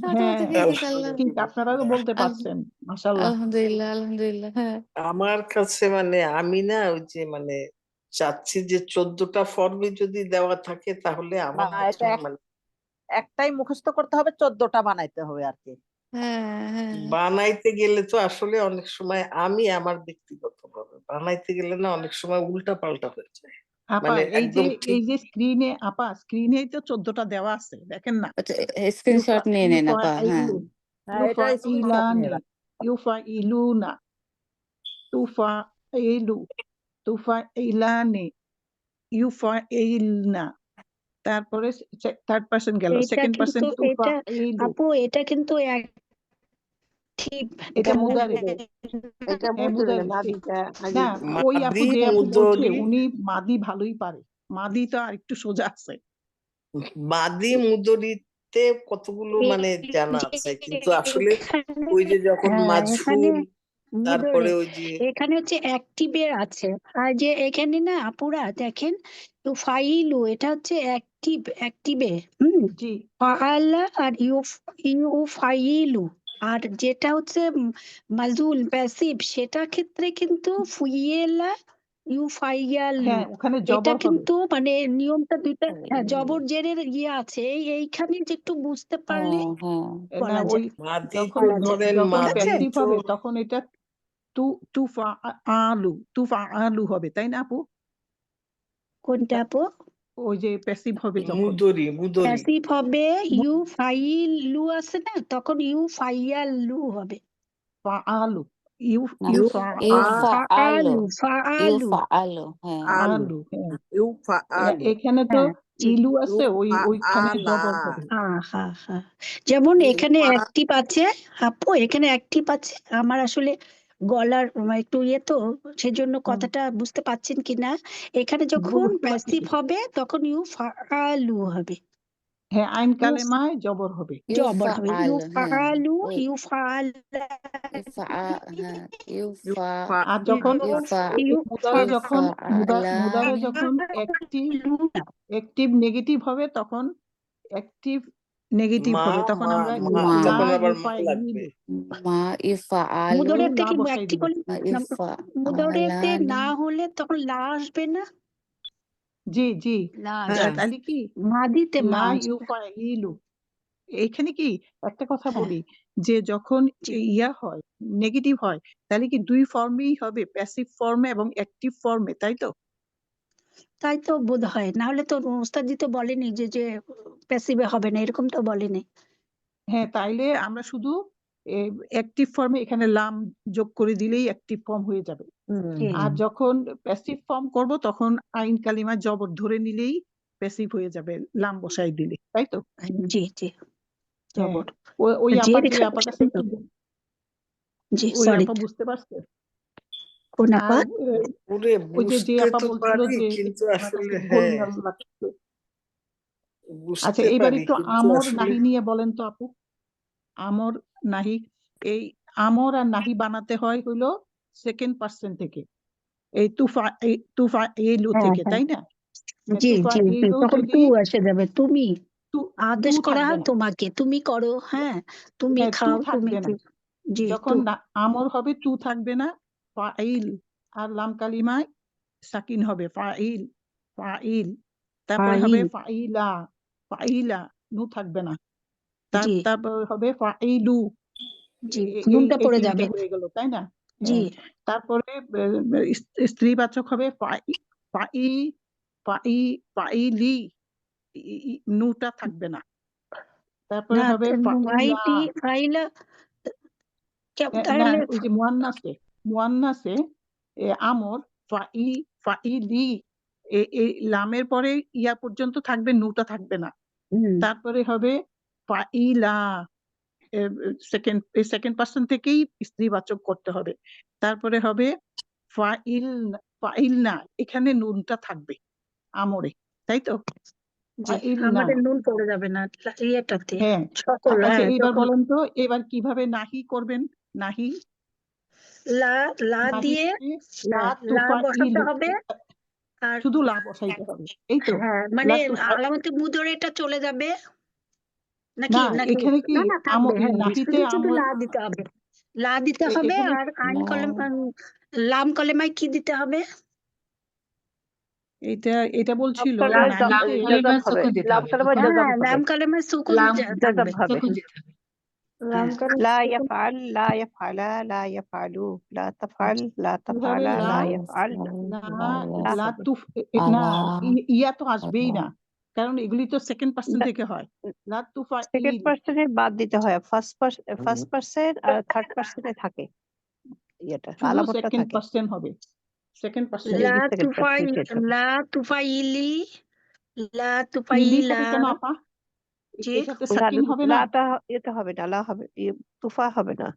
থতমত হ্যাঁ খেয়ে গেছি আল্লাহ। ঠিক, আপনারা তো বলতে আল- পারছেন, মাশাআল্লাহ। আলহামদুলিল্লাহ আলহামদুলিল্লাহ। হ্যাঁ আমার কাছে মানে আমি না ওই যে মানে চাচ্ছি যে 14টা ফর্মে যদি দেওয়া থাকে তাহলে না, আমার মনে এটা হয় মানে একটাই মুখস্থ করতে হবে, 14টা বানাইতে হবে আর কি। হ্যাঁ হ্যাঁ বানাইতে গেলে তো আসলে অনেক সময় আমি আমার ব্যক্তিগতভাবে বানাইতে গেলে না অনেক সময় উল্টা পাল্টা হয়ে যায়, আপা মানে এই যে একদম ঠিক। স্ক্রিনেই তো 14টা দেওয়া আছে, দেখেন না। স্ক্রিনশট নিয়ে নেন আপা। হ্যাঁ ইউফাইলু, হ্যাঁ, এটা স্ক্রিনশট নিয়ে ইউফাইলানি, রাখ। ইউফাইলুনা, তুফাইলু, তুফাইলানি, ইউফাইলনা। তারপরে থার্ড পার্সন গেল, এটা সেকেন্ড পার্সন কিন্তু তুফাইলু, আপু এটা কিন্তু অ্যাক্টিভ এটা এটা মুদারে। মুজরে, এটা হ্যাঁ মুজরে মুদারে, ঠিক মাদিটা আগে না। ওই আপু মাদি যে আপু বলছে মুদরি, উনি মাদি ভালোই পারে, মাদি তো আর একটু সোজা আছে। মাদি মুদরিতে কতগুলো এই মানে জানা যে আছে, কিন্তু আসলে এখানে ওই যে যখন এখানে মাঝহুল, তারপরে মুদরে ওই যে এখানে হচ্ছে অ্যাক্টিভের আছে, আর যে এখানে না আপুরা দেখেন তো ফাইলু এটা হচ্ছে অ্যাক্টিভে জি ফাআলা আর ইউ ফাইলু, আর যেটা হচ্ছে মাজুল প্যাসিভ সেটার ক্ষেত্রে কিন্তু ফুইয়েলা ইউ ফাইয়ালু। হ্যাঁ, ওখানে এটা জবর হবে। কিন্তু মানে নিয়মটা দুইটা, হ্যাঁ জবর জেরের ইয়ে আছে, এইখানে যে একটু বুঝতে পারলে হ্যাঁ হ্যাঁ না বলা ওই যায় মাদি যখন তো বলা যায় ধরেন যখন ঠিক আছে। মাদি প্যাসিভ তো হবে তখন এটা তুফা আলু হবে, তাই না আপু? কোনটা আপু? ওই যে প্যাসিভ হবে যখন মুদরি প্যাসিভ হবে ইউ ফাইলু আছে না, তখন ইউ ফাইয়ালু হবে। আলু, ইউ না ইউ ইউফা আলো ফাআলু ইউফা আলো। হ্যাঁ আলু, আলু, হ্যাঁ। ইউফা আলু, এখানে তো হ্যাঁ জি ইলু আছে, ইউফা ওইখানে আলা, জবর হবে। হ্যাঁ যেমন এখানে ইউফা অ্যাক্টিভ আছে আপু, এখানে অ্যাক্টিভ আছে, আমার আসলে গলার একটু ইয়ে তো সেজন্য কথাটা বুঝতে পারছেন কিনা। এখানে যখন বুঝতে পারছি। প্যাসিভ হবে তখন ইউ ফাআলু হবে, হ্যাঁ, আইন ইউ কালেমায় জবর হবে। জবর ইউফা হবে ইউ আলো। হ্যাঁ ফাআলু ওই ইউ ফাআলা হ্যাঁ ইউফা ইউফা আর যখন ইউফা ইউ মুদারে যখন মুদারে আলানি। যখন অ্যাক্টিভ নেগেটিভ হবে, তখন অ্যাক্টিভ নেগেটিভ মা হবে, তখন মা আমরা মা মা লা তখন আবার মা ইউফা লাগবে। মা ইউফা আলু মুদরের লা থেকে বসাই অ্যাক্টিভ দিব। হলে ইউফা মুদরেতে আলানি। না হলে তখন লা আসবে না, জি জি লা হ্যাঁ, আসবে, তাহলে কি মাদিতে মা লা আসবে। ইউফা ইলু। এখানে কি একটা কথা হ্যাঁ বলি, যে যখন জি ইয়া হয়, নেগেটিভ হয়, তাহলে কি দুই ফর্মেই হবে, প্যাসিভ ফর্মে এবং অ্যাক্টিভ ফর্মে, তাই তো? তাই তো বোধ হয়, না হলে তো ওস্তাদজি তো বলেনি যে প্যাসিভে হবে না, এরকম তো বলেনি। হ্যাঁ, তাইলে আমরা শুধু অ্যাক্টিভ ফর্মে এখানে লাম যোগ করে দিলেই অ্যাক্টিভ ফর্ম হয়ে যাবে। জি আর যখন প্যাসিভ ফর্ম করব তখন আইন কালিমা জবর ধরে নিলেই প্যাসিভ হয়ে যাবে, লাম বসাই দিলে, তাই তো? জি জি হ্যাঁ, জবর ওই যে আপা কাছে একটু জি ওই সরি আপা বুঝতে পারছে। কোন আর আপা? ওরে ওই যে বুঝতে আপা তো বলছিল পারি, যে কিন্তু ওনার আসলে কাছে হ্যাঁ গোলমাল লাগছে। আচ্ছা, বুঝতে এবার পারি, একটু কিন্তু আমর আসলে নাহি নিয়ে বলেন তো আপু। আমর নাহি, এই আমর আর নাহি বানাতে হয় হইলো সেকেন্ড পার্সন থেকে, এই তুফা এলু হ্যাঁ থেকে, হ্যাঁ তাই না? জি তুফা জি জি এলু তখন যদি টু এসে যাবে, তুমি টু আদেশ করা থাকবে হয় না, তোমাকে, তুমি করো, হ্যাঁ তুমি হ্যাঁ টু খাও, তুমি থাকবে না, জি যখন তু আমর হবে তু থাকবে না, ফাইল, আর লাম কালিমায় সাকিন হবে, ফাইল ফাইল। তারপরে হবে ফাইল ফাইলা, ফাইলা, নু থাকবে না। জি তারপর হবে ফাইলু, জি এই নুনটা এই পড়ে তিনটা যাবে। হয়ে গেল, তাই না? জি হ্যাঁ। তারপরে স্ত্রীবাচক হবে ফাই, ফাই, ফাই, ফাইলি, নুটা থাকবে না। তারপরে না হবে ফাইলা, ফাইলি ফাইলা না তাহলে ওই যে মুয়ান্নাসে, মুয়ান্নাসে আমর ফাই, ফাইলি, এই লামের পরে ইয়া পর্যন্ত থাকবে, নুটা থাকবে না। তারপরে হবে ফাইলা, সেকেন্ড পার্সন থেকেই স্ত্রীবাচক করতে হবে। তারপরে হবে ফাইল, ফাইল না, এখানে নুনটা থাকবে আমরে, তাই তো? জি ফাইল না, আমাদের নুন পড়ে যাবে না ইয়েটাতে হ্যাঁ। সকল, আচ্ছা হ্যাঁ এইবার যখন বলেন তো, এবার কিভাবে নাহি করবেন? নাহি, লা লা নাহি দিয়ে লা লা বসাতে তুফাইলু, হবে আর শুধু লা বসাইতে হবে, এই তো। হ্যাঁ মানে লা তুফা, আলামতে মুদরেটা চলে যাবে নাকি না নাকি এখানে কি না না থাকবে, হ্যাঁ নাহিতে শুধু শুধু আমর, লা দিতে হবে, লা দিতে হবে। এখানে আর আইন কলম লাম কলেমায় কি দিতে হবে? এটা বলছিল লাম নাহিতে, কালিমা সুকুন দিতে লাম হবে, কালেমা তখন জজম হ্যাঁ হবে, লাম কলেমায় সুকুন লাম জজম থাকবে। হবে। সুকুন দিতে হবে। হ্যাঁ লা ইয়াফআল, লা ইয়াফআলা, লা ইয়াফআলু, লা তাফআল, লা কিভাবে তাফআলা, লা, লা ইয়াফআল, লা, লা লা হবে। তুফ, না ইয়া তো আসবেই না, কারণ এগুলি তো সেকেন্ড পার্সন থেকে হয়। লা সেকেন্ড তুফাইল, পার্সনে বাদ দিতে হয়, ফার্স্ট পার্সন আর থার্ড পার্সনে থাকে, ইয়েটা শুধু আলামতটা সেকেন্ড থাকে। পার্সন হবে, সেকেন্ড পার্সন। লা সেকেন্ড তুফাই পার্সন চেঞ্জ হবে। লা তুফাইলি লা ইলি তুফাইলা হবে কেন আপা? জি এটাতে সাকিন হবে না, লাটা এটা হবে না, লা হবে, তুফা হবে না।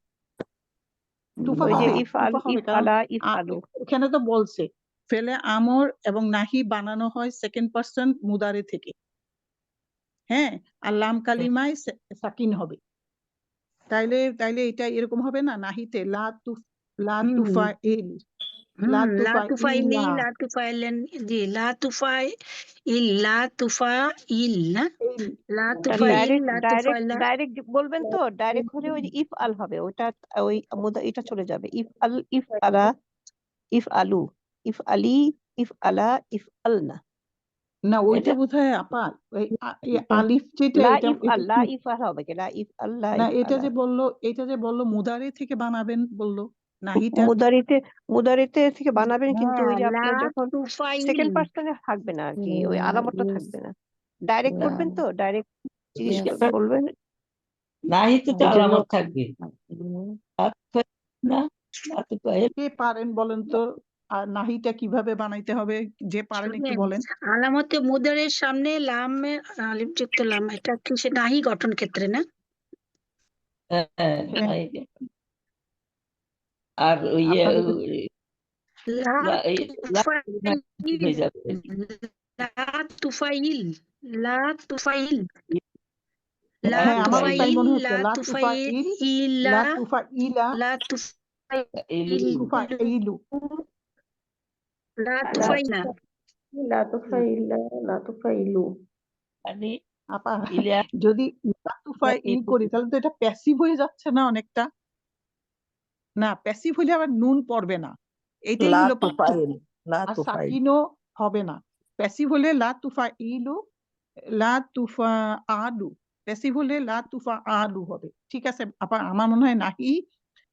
তুফা ওই যে হবে, ইফআল, তুফা হবে, কারণ ইফআলা, ইফআলু। এখানে তো বলছে ফেলে আমর এবং নাহি বানানো হয় সেকেন্ড পার্সন মুদারে থেকে, হ্যাঁ। আর লাম কালিমায় সাকিন হবে, তাইলে এটা এরকম হবে না, নাহিতে লা তুফ, লা হুম তুফাইল, লা লা তুফাইলি তুফাইলা, লা তুফাইলেন জি লা তুফাই ইল লা তুফা ইল না লা তুফাইল লা তুফাইলা ডাইরেক্ট বলবেন তো, ডাইরেক্ট হলে ওই যে ইফআল হবে, ওটা ওই এটা চলে যাবে, ইফআল, ইফআলা, ইফআলু, ইফআলি, ইফআলা, ইফআলনা। না ওইটা বোধহয় আপা আলিফ যেটা, লা এটা ইফআল, লা ইফআল হবে কি, লা ইফআল, লা না, ইফআলা। এটা যে বললো মুদারে থেকে বানাবেন বললো, নাহিটা মুদারিতে থেকে বানাবেন, কিন্তু ওই হ্যাঁ যে লা আপনার যখন তুফাইল সেকেন্ড পার্সনে থাকবে না আর কি, ওই আলামতটা থাকবে না। ডাইরেক্ট করবেন তো, ডাইরেক্ট জিনিসটা বলবেন, নাহিতে তো এই জন্য আলামত থাকবে না, কে পারেন বলেন তো, আর নাহিটা কিভাবে বানাইতে হবে, যে পারেন একটু শুনেন, বলেন। আলামতে মুদারের সামনে লামের আলিফ যুক্ত লাম, এটা কি সে নাহি গঠন ক্ষেত্রে না? হ্যাঁ, হ্যাঁ, নাহিতে। আর ওই আপনাদের লা এই কি হয়ে তুফাইল যাবে? লা তুফাইল লা তুফাইল লা হ্যাঁ, আমারও তাই তুফাইল মনে হচ্ছে, লা লা তুফাইল তুফাইল, ইলা লা তুফাইলা, লা তুফাইল তুফাইলু, লা তুফাইনা লা তুফাইলা, লা তুফাইলু। মানে আপা ইলিয়া যদি লা তুফাইল করি তাহলে তো এটা প্যাসিভ হয়ে যাচ্ছে না অনেকটা, না প্যাসিভ হলে আবার নুন পড়বে না, এটাই লা হলো পার্থক্য। তুফাইল, লা আর তুফাইল। সাকিনও হবে না, প্যাসিভ হলে লা তুফাইলু, লা তুফা আলু, প্যাসিভ হলে লা তুফা আলু হবে। ঠিক আছে আপা, আমার মনে হয় নাহি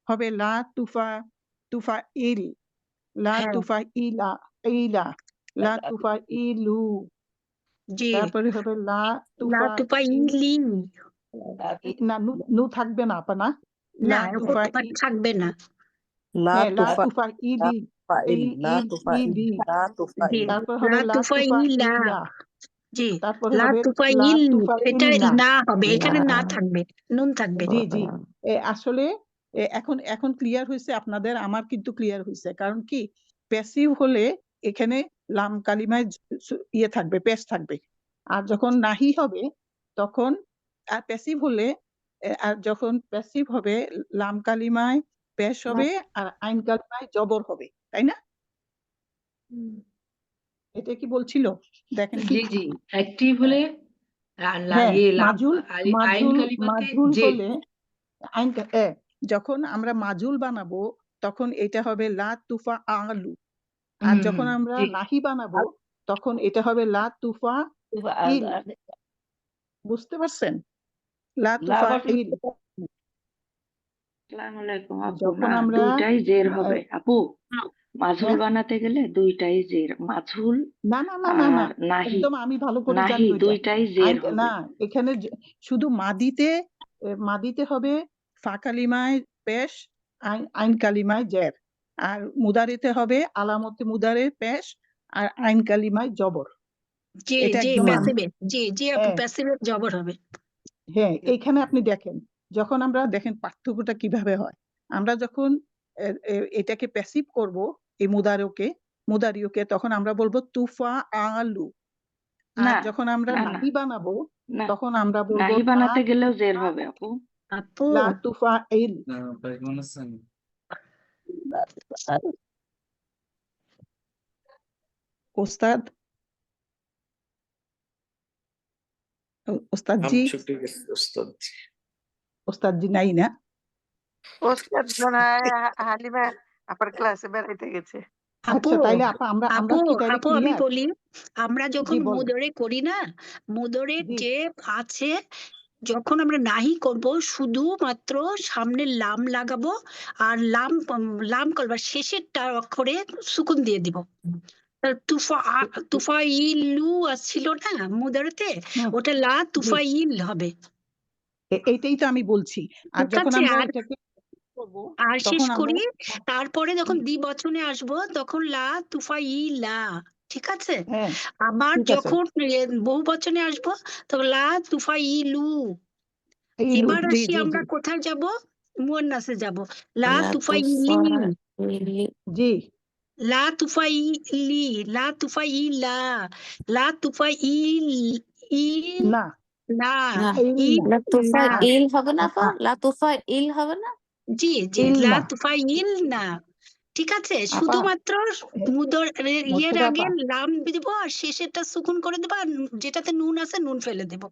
হবে লা তুফা, তুফা ইল, লা হ্যাঁ তুফা ইলা, ইলা, লা তুফা ইলু, জি তারপরে হবে লা লা তুফা তুফাইলি না, নু থাকবে না আপা, না না লা তুফা তোমার থাকবে না লা হ্যাঁ, লা তুফা, তুফা লা ইলি, তুফাইল, লা তুফাইল, ইলি, লা তুফাইল। জি তারপর হবে লা লা তুফা তুফাইলা ইলা, জি তারপরে লা হবে লা তুফাইল তুফা এটা ইলনা। না হবে, এখানে না থাকবে, নুন থাকবে। জি জি, আসলে এখন ক্লিয়ার হয়েছে আপনাদের, আমার কিন্তু ক্লিয়ার হয়েছে, কারণ কি প্যাসিভ হলে এখানে লাম কালিমায় ইয়ে থাকবে, পেশ থাকবে, আর যখন নাহি হবে তখন, আর প্যাসিভ হলে আর যখন প্যাসিভ হবে লাম কালিমায় পেশ হবে আর আইন কালিমায় জবর হবে, তাই না? এটা কি বলছিল দেখেন জি ঠিক? জি, অ্যাক্টিভ হলে হ্যাঁ, ইয়ে লাম মাজুল, আইন মাজুল, কালিমাতে মাজুল যে হলে আইন যখন আমরা মাজুল বানাবো তখন এটা হবে লা তুফা আলু, আর যখন আমরা জি নাহি বানাবো তখন এটা হবে লা তুফা ইল। বুঝতে পারছেন? লা তুফা ইল। আসসালামু আলাইকুম আপু, যখন না আমরা দুইটাই জের আহ, হবে আপু। মাঝুল হ্যাঁ, বানাতে গেলে দুইটাই জের, মাঝুল না না না না না, আর নাহি, একদম আমি ভালো করে নাহি জানি ওইটা। দুইটাই জের হবে। না, এখানে শুধু মাদিতে হবে ফা কালিমায় পেশ, আইন কালিমায় জের, আর মুদারিতে হবে আলামতে মুদারে পেশ আর আইন কালিমায় জবর। জি এটা জি একদম প্যাসিভে, জি জি আপু হ্যাঁ প্যাসিভে জবর হবে। হ্যাঁ, এইখানে আপনি দেখেন, যখন আমরা দেখেন পার্থক্যটা কিভাবে হয়। আমরা যখন এটাকে প্যাসিভ করব, এই মুদারিওকে, তখন আমরা বলবো তুফা আলু। আর না যখন আমরা না না নাহি বানাবো না, তখন আমরা বলবো নাহি লা বানাতে গেলেও জের তুফা হবে আপু। আপু লা তুফা ইল। কেমন আছেন? ওস্তাদ, ওস্তাদ জি, ছুটে গেছে ওস্তাদ। ওস্তাদ জি নাই না? ওস্তাদ মনে হয় হালিমা আপার ক্লাসে বেড়াইতে গেছে। আপু আচ্ছা, তাইলে আপা আমরা আপু কি তাইলে আপু আমি ক্লিয়ার? বলি, আমরা যখন জি বলেন। মুদরে করি না, মুদরের জি যে আছে, যখন আমরা নাহি করব শুধুমাত্র সামনে লাম লাগাবো, আর লাম করবার শেষেরটা অক্ষরে সুকুন দিয়ে দিব। তুফা ইলু ছিল না মুদারেতে, হুম, ওটা লা জি, তুফা ইল হবে। এইটাই তো আমি বলছি। আর ঠিক যখন আছে, আমরা আর এটাকে করব আর শেষ তখন আমরা করি, তারপরে যখন জি, দ্বিবচনে আসবো তখন লা তুফা ইলা। ঠিক আছে, হ্যাঁ আবার ঠিক আছে। যখন বহু বচনে আসবো তখন লা তুফা ইলু। ইলু, এবার জি আসি জি জি আমরা কোথায় যাব? মুয়ান্নাসে যাব। লা লা তুফা ইলি, তুফাইলি জি, লা তুফা ইলি, লা তুফা ইলা, লা তুফা ইল, ইল না না, না ইল ইল না, লা না, তুফাইল হবে না আপু? না লা তুফাইল হবে না? জি জি ইল লা না তুফা ইল না। ঠিক আছে, আপা। শুধুমাত্র মুদর ইয়ের মোর্শেদা আগে আপা, লাম দিব আর শেষেরটা সুকুন করে দেবো, আর যেটাতে নুন আছে নুন ফেলে দেবো।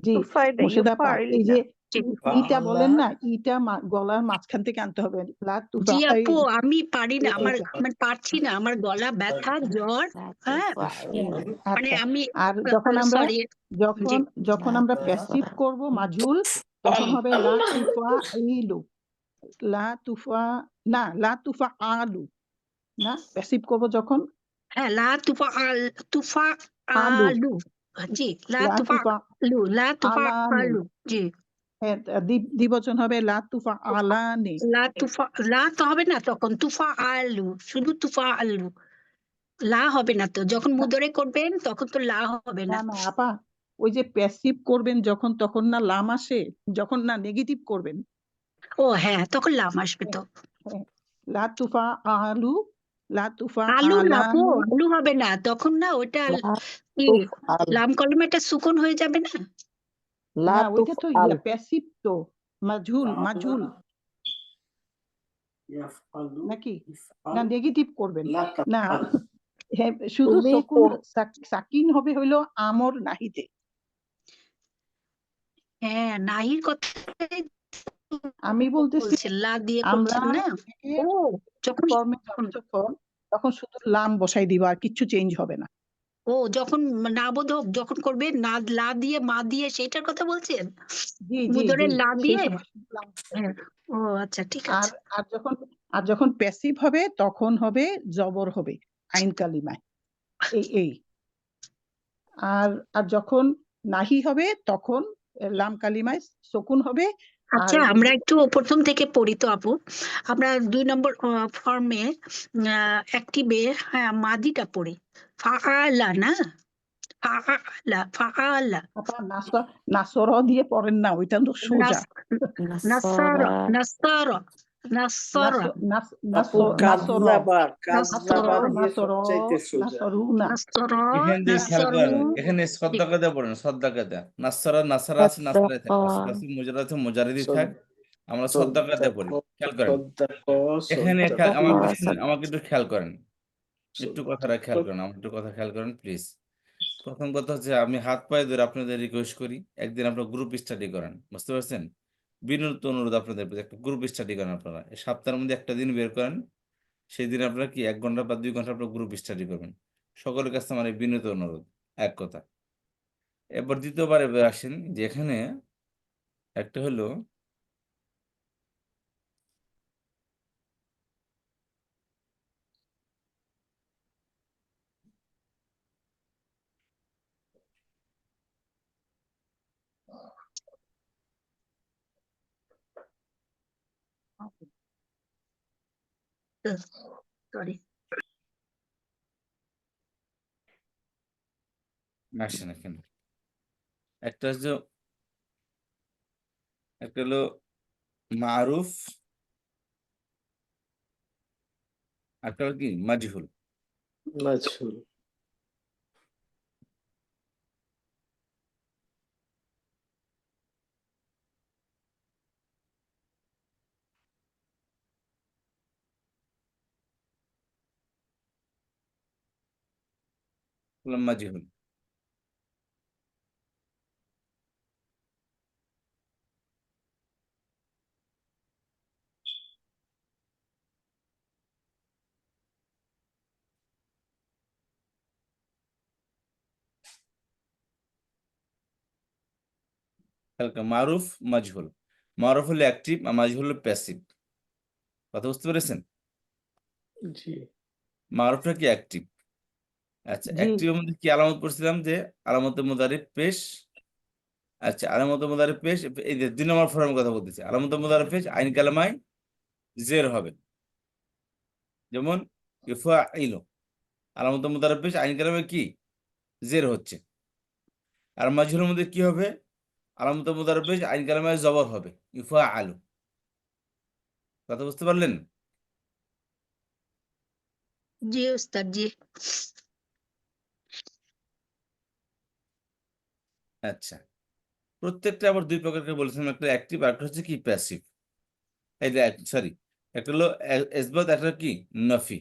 জি তুফাইল মোর্শেদা আপা, ইউফাইল এই না। যে জি ইটা বলেন না, ইটা গলার মাঝখান থেকে আনতে হবে। লা তুফা জি আপু ইল, আমি পারি না, আমার এইটা। আমার পারছি না, আমার গলা ব্যথা জ্বর। লা হ্যাঁ তুফাইল মানে আচ্ছা, আমি আর যখন আমরা সরি। জি যখন যখন লা আমরা প্যাসিভ তুফাইল করব মাজুল, তখন হবে লা তুফা ইলু, লা তুফা, না লা তুফা আলু, না প্যাসিভ করব যখন হ্যাঁ, লা তুফা আল, তুফা আলু, আলু। জি লা লা তুফা তুফা আলু, লা তুফা আলানি, আলু। জি হ্যাঁ, দ্বিবচন হবে লা তুফা আলানি। লা তুফা, লা তো হবে না তখন, তুফা আলু, শুধু তুফা আলু, লা হবে না তো। যখন মুদরে করবেন তখন তো লা হবে না না। না আপা, ওই যে প্যাসিভ করবেন যখন, তখন না লাম আসে, যখন না নেগেটিভ করবেন। ও হ্যাঁ, তখন লাম আসবে হ্যাঁ, তো। হ্যাঁ, লা তুফা আলু, লা তুফা আলু না আপু, আলানি। আলু হবে না তখন, না ওইটা লা কি, তুফআল লাম কলমে একটা সুকুন হয়ে যাবে না। লা না ওইটা তো তুফআল প্যাসিভ তো, মাজহুল মাজহুল নাকি, না নেগেটিভ করবেন না। হ্যাঁ, শুধু তুমি সকুন সাকিন হবে হইলো আমর নাহিতে। হ্যাঁ নাহির কথা আমি বলতেছি বলছেন, লা দিয়ে আমরা করছেন না। এটাকে ও যখন ফর্মে যাব যখন, তখন শুধু লাম বসাই দিব, আর কিচ্ছু চেঞ্জ হবে না। ও যখন নাবোধক যখন করবে না, লা দিয়ে মা দিয়ে, সেটার কথা বলছেন? জি জি মুদরে জি, লা সেই দিয়ে। সময় শুধু লাম বসাই হ্যাঁ, দিব। ও আচ্ছা ঠিক আর আছে। আর যখন প্যাসিভ হবে তখন হবে জবর হবে আইন কালিমায়, এই। আর আর যখন নাহি হবে তখন লাম কালিমায় সকুন হবে। আর আচ্ছা আমরা একটু প্রথম থেকে পড়ি তো আপু। আমরা 2 নম্বর ফর্মে অ্যাক্টিভে, হ্যাঁ মাদিটা পড়ি। ফাআলা না, ফাআলা, ফাআলা। আপা নাসর দিয়ে পড়েন না, ওইটা তো সোজা। নাসারা, নাসারা, নাসারা, আপু কাযযাবা, নাসর, কাযযাবা দিয়ে নাসর, সবচাইতে সোজা। নাসরুনা। নাসরা, এখানে দিয়ে খেয়াল করেন, নাসরু। এখানে শ্রদ্ধা কায়দা পড়েন, শ্রদ্ধা কায়দা। নাসরা নাসারা আছে, নাসারাই থাক। নাসরা আছে, মুজারা আছে, মুজারিদি থাক। আমরা শ্রদ্ধা কায়দা পড়ি, খেয়াল করেন। এখানে আমাকে একটু খেয়াল করেন, একটু কথাটা খেয়াল করেন, আমার একটু কথা খেয়াল করেন প্লিজ। প্রথম কথা হচ্ছে, আমি হাত পায়ে ধরে আপনাদের রিকোয়েস্ট করি, একদিন আপনার গ্রুপ স্টাডি করেন, বুঝতে পারছেন? বিনীত অনুরোধ আপনাদের প্রতি, একটা গ্রুপ স্টাডি করেন আপনারা। এই সপ্তাহের মধ্যে একটা দিন বের করেন, সেই দিন আপনারা কি 1 ঘন্টা বা 2 ঘন্টা আপনারা গ্রুপ স্টাডি করবেন। সকলের কাছে আমার এই বিনীত অনুরোধ, এক কথা। এরপর দ্বিতীয়বার এবার আসেন, যে এখানে একটা হলো সরি। আসেন এখানে একটা হচ্ছে, একটা হলো মারুফ, একটা হলো কি মাজহুল। মাজহুল। মাজহুল। হালকা মারুফ মাজহুল। মারুফ হলো অ্যাক্টিভ আর মাজহুল হলো প্যাসিভ। কথা বুঝতে পেরেছেন? জি মারুফটা কি অ্যাক্টিভ। আচ্ছা, জি অ্যাক্টিভের মধ্যে কি আলামত পড়ছিলাম, যে আলামতে মুদারিফ পেশ। আচ্ছা, আলামতে মুদারিফ পেশ, এই যে 2 নম্বর ফর্মের কথা বলতেছি। আলামতে মুদারিফ পেশ আইন কালামায় জের হবে, যেমন ইউফাইলু। আলামতে মুদারিফ পেশ আইন কালামায় কি জের হচ্ছে। আর মাজহুলের মধ্যে কি হবে, আলামতে মুদারিফ পেশ আইন কালামায় জবর হবে, ইউফাআলু। কথা বুঝতে পারলেন? জি উস্তাদ, জি। আচ্ছা, প্রত্যেকটা আবার 2 প্রকারকে বলেছিলাম, একটা অ্যাক্টিভ আর একটা হচ্ছে কি প্যাসিভ। এই যে সরি, একটা হলো ইসবাত, একটা কি নফি।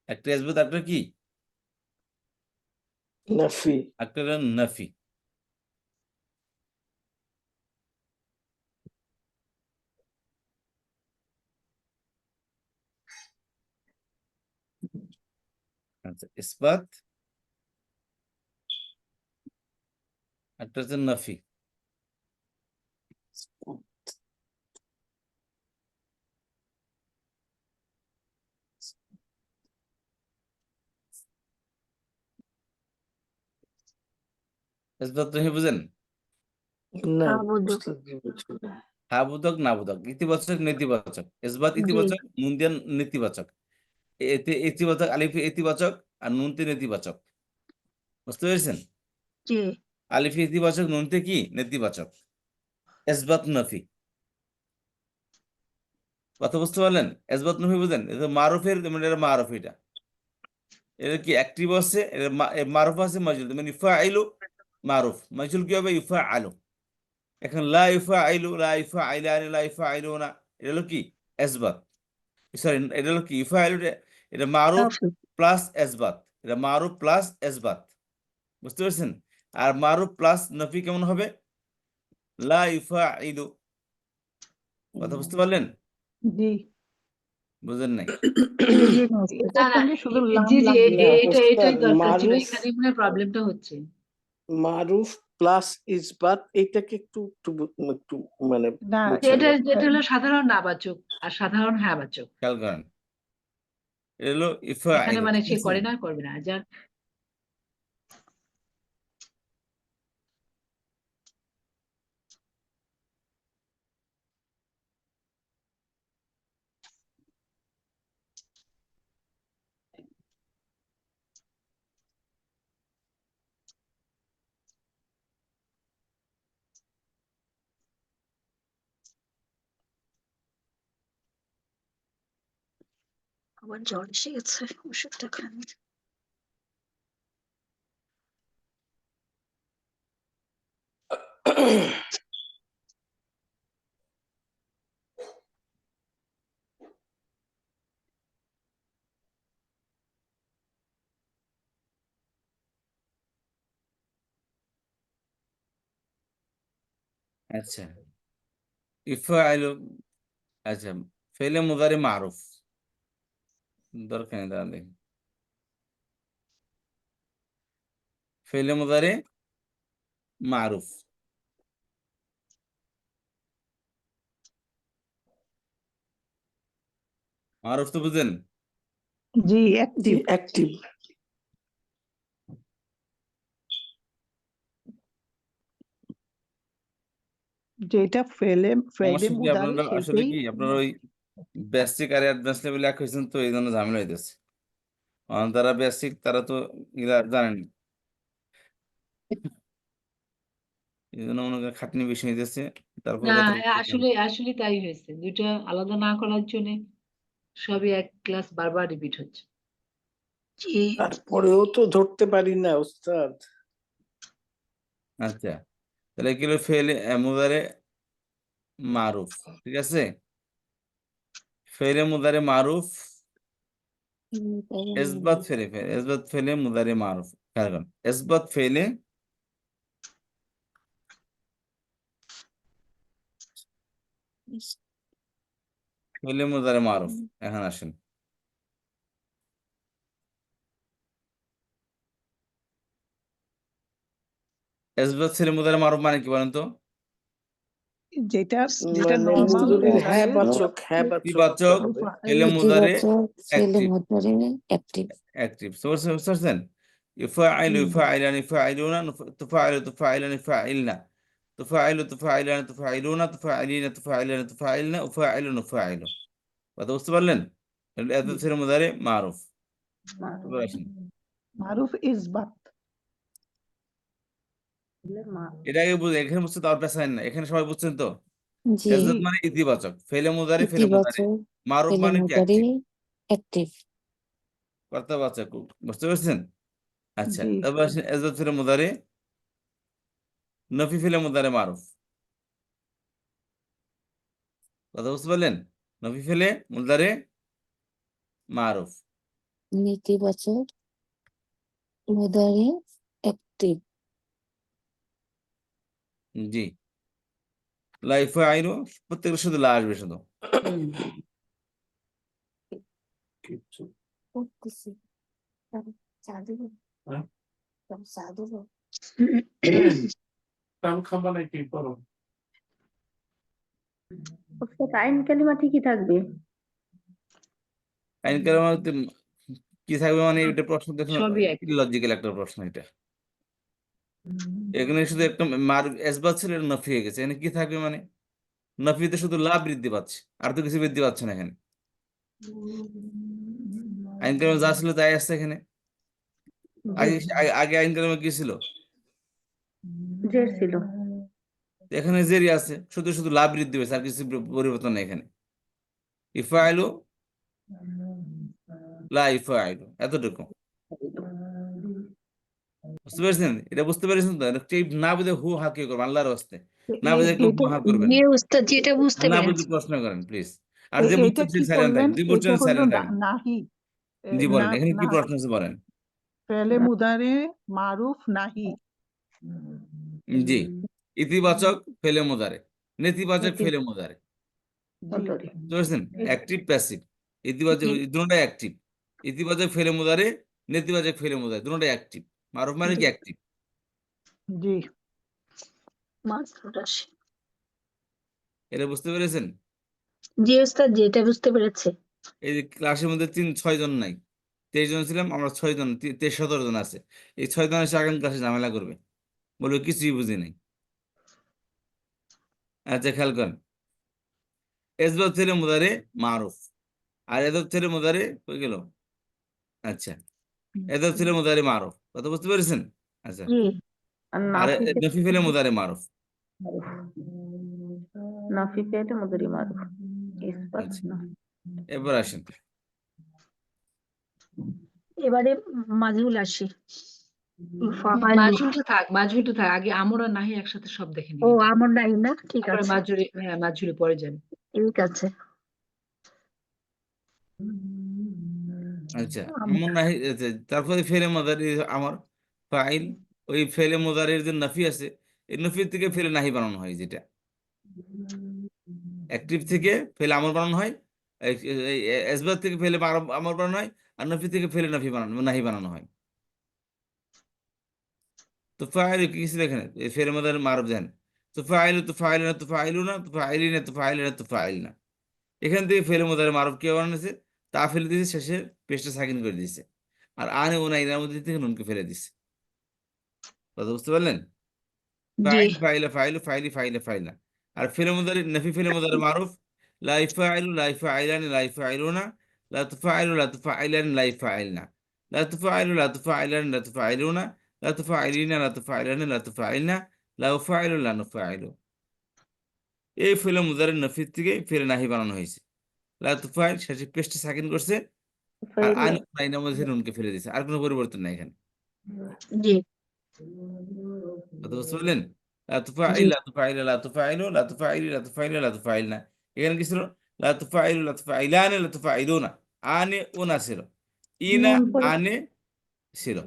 একটা ইসবাত, একটা কি নাফি। একটা হলো নফি। আচ্ছা, ইসবাত, একটা হচ্ছে নফি। ইসবাত তুমি বুঝেন? না হ্যাঁ বুঝো। উস্তাদ জি বুঝলাম। হ্যাঁ বোধক না বোধক, ইতিবাচক নেতিবাচক। ইসবাত জি ইতিবাচক, নুন দিয়ে নেতিবাচক। এতে ইতিবাচক, আলিফে ইতিবাচক আর নুনতে নেতিবাচক। বুঝতে পেরেছেন? জি আলিফে ইতিবাচক, নুনতে কি নেতিবাচক। ইসবাত নফি। কথা বুঝতে পারলেন? ইসবাত নফি বুঝেন? এটা মারুফের, মানে এটা মারুফ, এটা এটা কি অ্যাক্টিভ আছে, এটা মারুফ আছে, মাজহুল। মানে ইউফাইলু মারুফ, মাজহুল কি হবে ইউফাআলু। এখন লা ইউফাইলু, লা ইউফাইলানি, লা ইউফাইলুনা, এটা হলো কি ইসবাত। সরি, এটা হলো কি ইউফাইলু, এটা মারুফ নফি। প্লাস ইসবাত। এটা মারুফ প্লাস ইসবাত। বুঝতে পারছেন? আর মারুফ প্লাস নফি কেমন হবে? লা ইউফাইলু। কথা বুঝতে পারলেন? জি বুঝেন নাই? জি জি না উস্তাদ। না এটার না সঙ্গে শুধু লাম জি জি লাম না দিতে হবে। এটাই উস্তাদ, দরকার ছিল, মারুফ, এখানে মনে হয় প্রবলেমটা হচ্ছে। মারুফ প্লাস ইসবাত, এইটাকে একটু একটু একটু মানে না বুঝান। এটা হলো সাধারণ নাবাচক আর সাধারণ হ্যাঁবাচক। খেয়াল করেন, এটা হলো এখানে ইফাইলু, মানে ঠিক সে আছে? করে না করবে না যার আবার জ্বর এসে গেছে, ওষুধটা খান। আচ্ছা, ইফআইলু, আচ্ছা, ফেলে মুদারি মারুফ, দরকার নেই, দাঁড়ান দেখি। ফেলে মুদারি মারুফ, মারুফ তো বুঝেন? জি জি অ্যাক্টিভ। অ্যাক্টিভ। যেটা ফেলে সমস্যা কি মুদারি আপনারা আসলে সেটাই কি আপনারা ওই বেসিক আর অ্যাডভান্স লেভেলে এক হয়েছেন, তো এই জন্য ঝামেলা হইতেছে। যারা বেসিক তারা তো এগুলা জানেন, এই জন্য মনে করেন খাটনি বেশি হইতেছে, তারপরে না, কথাটা একটু আসলে আসলে তাই হয়েছে, দুইটা আলাদা না করার জন্য সবই এক ক্লাস বারবার রিপিট হচ্ছে। জি তারপরেও তো ধরতে পারি না ওস্তাদ। আচ্ছা, তাহলে কি হলো ফেলে মুদারে মারুফ, ঠিক আছে? ফেলে মুদারে মারুফ, এসবাত ফেলে এসবাত ফেলে মুদারে মারুফ, খেয়াল করেন, এসবাত ফেলে ফেলে মুদারে মারুফ। এখন আসেন, এসবাত ফেলে মুদারে মারুফ মানে কি বলেন তো? যেটা যেটা মানে নর্মাল মুজুরির হ্যাঁ মুদারে বাচক, হ্যাঁ বাচক করতে ইতিবাচক হবে। ফেলে মুদারে অ্যাক্টিভ, অ্যাক্টিভ। অ্যাক্টিভ বুঝছেন? ইফাইলু ইফাইলান ইফাইলুনা, তুফাইলু তুফাইলান ইফাইলনা, তুফাইলু তুফাইলান তুফাইলুনা, তুফাইলিনা তুফাইলান তুফাইলনা, উফাইলু নুফাইলু। কথা বুঝতে পারলেন? এত ফেলে মুদারে মারুফ। এবার আসেন, মারুফ ইসবাত। এটা আগে বুঝে, এখানে বুঝতে তো আর পেশায় না, এখানে সবাই বুঝছেন তো? জি, এজদত মানে ইতিবাচক, ফেলে মুদারে ইতিবাচক মারুফ ফেলে মানে কি মুদারি অ্যাক্টিভ, অ্যাক্টিভ। কর্তাবাচক, বুঝতে পারছেন? আচ্ছা, জি তারপর আসেন এজদত ফেলে মুদারে নফি ফেলে মুদারে মারুফ। কথা বুঝতে পারলেন? নফি ফেলে মুদারে মারুফ। নেতিবাচক মুদারি অ্যাক্টিভ। জি, লাইফ আইরো, প্রত্যেকটা শুধু লা আসবে শুধু। করতেছি চা দিব, চা দিব। আইন কালিমা ঠিকই থাকবে। আইন কালামে কি থাকবে মানে, এটা প্রশ্ন দেখুন, সবই এক। লজিক্যাল একটা প্রশ্ন এটা। এখানে শুধু একটা মার এসবাত ছিল, এটা নফি হয়ে গেছে, এখানে কি থাকবে মানে? নফিতে শুধু লাভ বৃদ্ধি পাচ্ছে, আর তো কিছু বৃদ্ধি পাচ্ছে না এখানে। আইন কালামে যা ছিল তাই আসছে এখানে। আগে আগে আইন কালামে কি ছিল? জের ছিল। এখানে জেরি আছে, শুধু শুধু লাভ বৃদ্ধি পেয়েছে, আর কিছু পরিবর্তন নেই এখানে। ইফাইলু লা ইফাইলু, এতটুকু বুঝতে পেরেছেন? এটা বুঝতে পেরেছেন তো? এটা ঠিক না বুঝে হু হা কি করবেন, আল্লাহর হস্তে না বুঝে একটু হু হা করবেন, জি উস্তাদ জি, এটা বুঝতে আর না বুঝে পেরেছি। প্রশ্ন করেন প্লিজ। আর যে এটা বুঝছেন কি সে সাইলেন্ট করলেন? থাকেন, যে এটা বুঝছেন হলো সাইলেন্ট থাকেন। নাহি। জি বলেন, না এখানে কি না প্রশ্ন আছে বলেন। ফেলে মুদারে মারুফ নাহি। জি, ইতিবাচক ফেলে মুদারে, নেতিবাচক নেতি- ফেলে মুদারে, জি বুঝতে পেরেছেন? অ্যাক্টিভ প্যাসিভ, ইতিবাচক জি দুটোটাই অ্যাক্টিভ। ইতিবাচক ফেলে মুদারে, নেতিবাচক ফেলে মুদারে, দুটোটাই অ্যাক্টিভ। মারুফ মানে কি অ্যাক্টিভ। জি মাসরুর রাশি। এটা বুঝতে পেরেছেন? জি উস্তাদ জি, এটা বুঝতে পেরেছি। এই যে ক্লাসের মধ্যে 6 জন নাই, 23 জন ছিলাম আমরা, 6 জন 17 জন আছে। এই 6 জন এসে আগামী ক্লাসে ঝামেলা করবে, বলবে কিছুই বুঝি নাই। আচ্ছা, খেয়াল করেন, এসবাত ফেলে মুদারে মারুফ, আর এদব ফেলে মুদারে হয়ে গেল। আচ্ছা, এদব ফেলে মুদারে মারুফ, কথা বুঝতে পেরেছেন? আচ্ছা, জি আর আর নাফি নফি ফেলে মুদারে মারুফ। নাফি পেলে মুদারি মারুফ ইসবাত আচ্ছা, না। এবার আসেন, এবারে মাজহুল আসি। মাজহুলটা থাক, মাজহুলটা থাক, আগে আমর আর নাহি একসাথে সব দেখে ও নিই, আমার নাই না, ঠিক তারপরে আছে মাজহুরি, হ্যাঁ মাজহুরি পরে যান। ঠিক আছে। আচ্ছা, এমন নাহি, তারপরে ফেলে মুদারি আমার ফাইল, ওই ফেলে মুদারির যে নফি আছে, এই নফির থেকে ফেলে নাহি বানানো হয়, যেটা অ্যাক্টিভ থেকে ফেলে আমর বানানো হয়, এসবাত থেকে ফেলে আমর বানানো হয়, আর নফি থেকে ফেলে নাহি বানানো হয়। তো ফাইল কি ছিল এখানে? ফেলে মধ্যে মারুফ দেন, তো ফাইল তো ফাইল না তো ফাইলু না তো ফাইলি না তো ফাইল না তো ফাইল না। এখান থেকে ফেলে মধ্যে মারুফ কে বানাইছে? তা ফেলে দিয়েছে, শেষে পেশটা সাকিন করে দিয়েছে। আর আনে ও না এর মধ্যে থেকে নুনকে ফেলে দিচ্ছে। কথা বুঝতে পারলেন? জি ফাইল ফাইলা ফাইলু ফাইলি ফাইলা ফাইলা। আর ফেলে মুদারি নফি ফেলে মুদারি মারুফ, লা ইফাইলু লা ইফাইলানি লা ইফাইলুনা, লা তুফাইলু লা তুফাইলানি লা ইফাইলনা, লা তুফাইলু লা তুফাইলানি লা তুফাইলুনা, লা তুফাইলিনা লা তুফাইলানি লা তুফাইলনা, লা উফাইলু লা নুফাইলু। এই ফেলে মুদারি নফির থেকে ফেলে নাহি বানানো হয়েছে। লা তুফাইল শেষে পেস্টে সাকিন করছে, আর আন নাইনের মধ্যে নুনকে ফেলে দিয়েছে। আর কোনো পরিবর্তন নাই এখানে। জি কথা বুঝতে পারলেন? লা জি তুফাইল লা তুফাইল লা তুফাইলু লা তুফাইলি লা তুফাইল লা তুফাইলনা। এখানে কি ছিল? লা তুফাইলু লা তুফাইলানি লা তুফাইলুনা। আনে ওনা ছিল, ইনা নুন পরে আনে ছিল।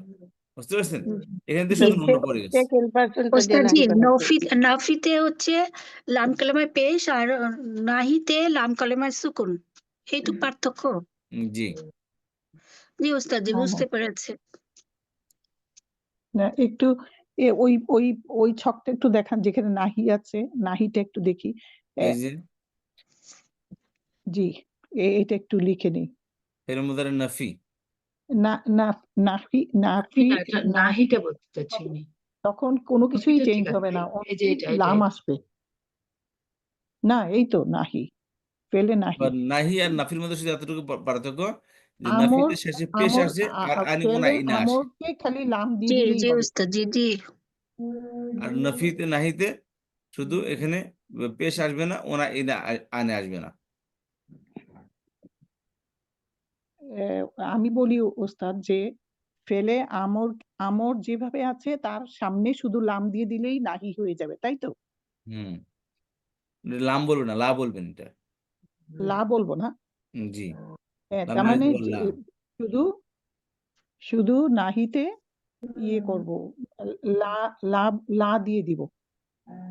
বুঝতে পারছেন? এখান থেকে জি শুধু নুনটা পড়ে গেছে। সেকেন্ড পার্সনটা দিয়ে ওস্তাদ জি, নাহি বানাতে হবে। নাফিতে হচ্ছে লাম কালেমায় পেশ, আর নাহিতে লাম কালেমায় সুকুন, এই তো পার্থক্য। জি জি ওস্তাদ জি, হ্যাঁ, বুঝতে হ্যাঁ। পেরেছি। না একটু ওই ওই ওই ছকটা একটু দেখান যেখানে নাহি আছে, নাহিটা একটু দেখি। এই যে জি এটা একটু লিখে নিই। ফেলে মুদারি নফি, না না নাফি নাফি না, এটা না, নাহিটা বলতে চাচ্ছি উনি। তখন কোনো কিছুই নফিটা ঠিক চেঞ্জ হবে আছে, না, এই যে only এটা লাম এটা আসবে। না এই তো নাহি, ফেলে নাহি। বা নাহি আর নাফির মধ্যে শুধু এতটুকু পার্থক্য যে আমর নাফিতে শেষে পেশ আমর আসে আর আনি ওনা ফেলে ইনা আসে। আমরকে খালি লাম দিয়ে জি দিলেই জি হবে। ওস্তাদ জি জি আর নফিতে নাহিতে শুধু এখানে পেশ আসবে না, ওনা ইনা আনে আসবে না। আমি বলি ওস্তাদ যে ফেলে আমর আমর যেভাবে আছে তার সামনে শুধু লাম দিয়ে দিলেই নাহি হয়ে যাবে, তাই তো? হুম, লাম বলবেন না, লা বলবেন এটা। লা বলবো না। জি, তার লামের মানে লা। শুধু শুধু নাহিতে ইয়ে করব, লা লা লা দিয়ে দিব,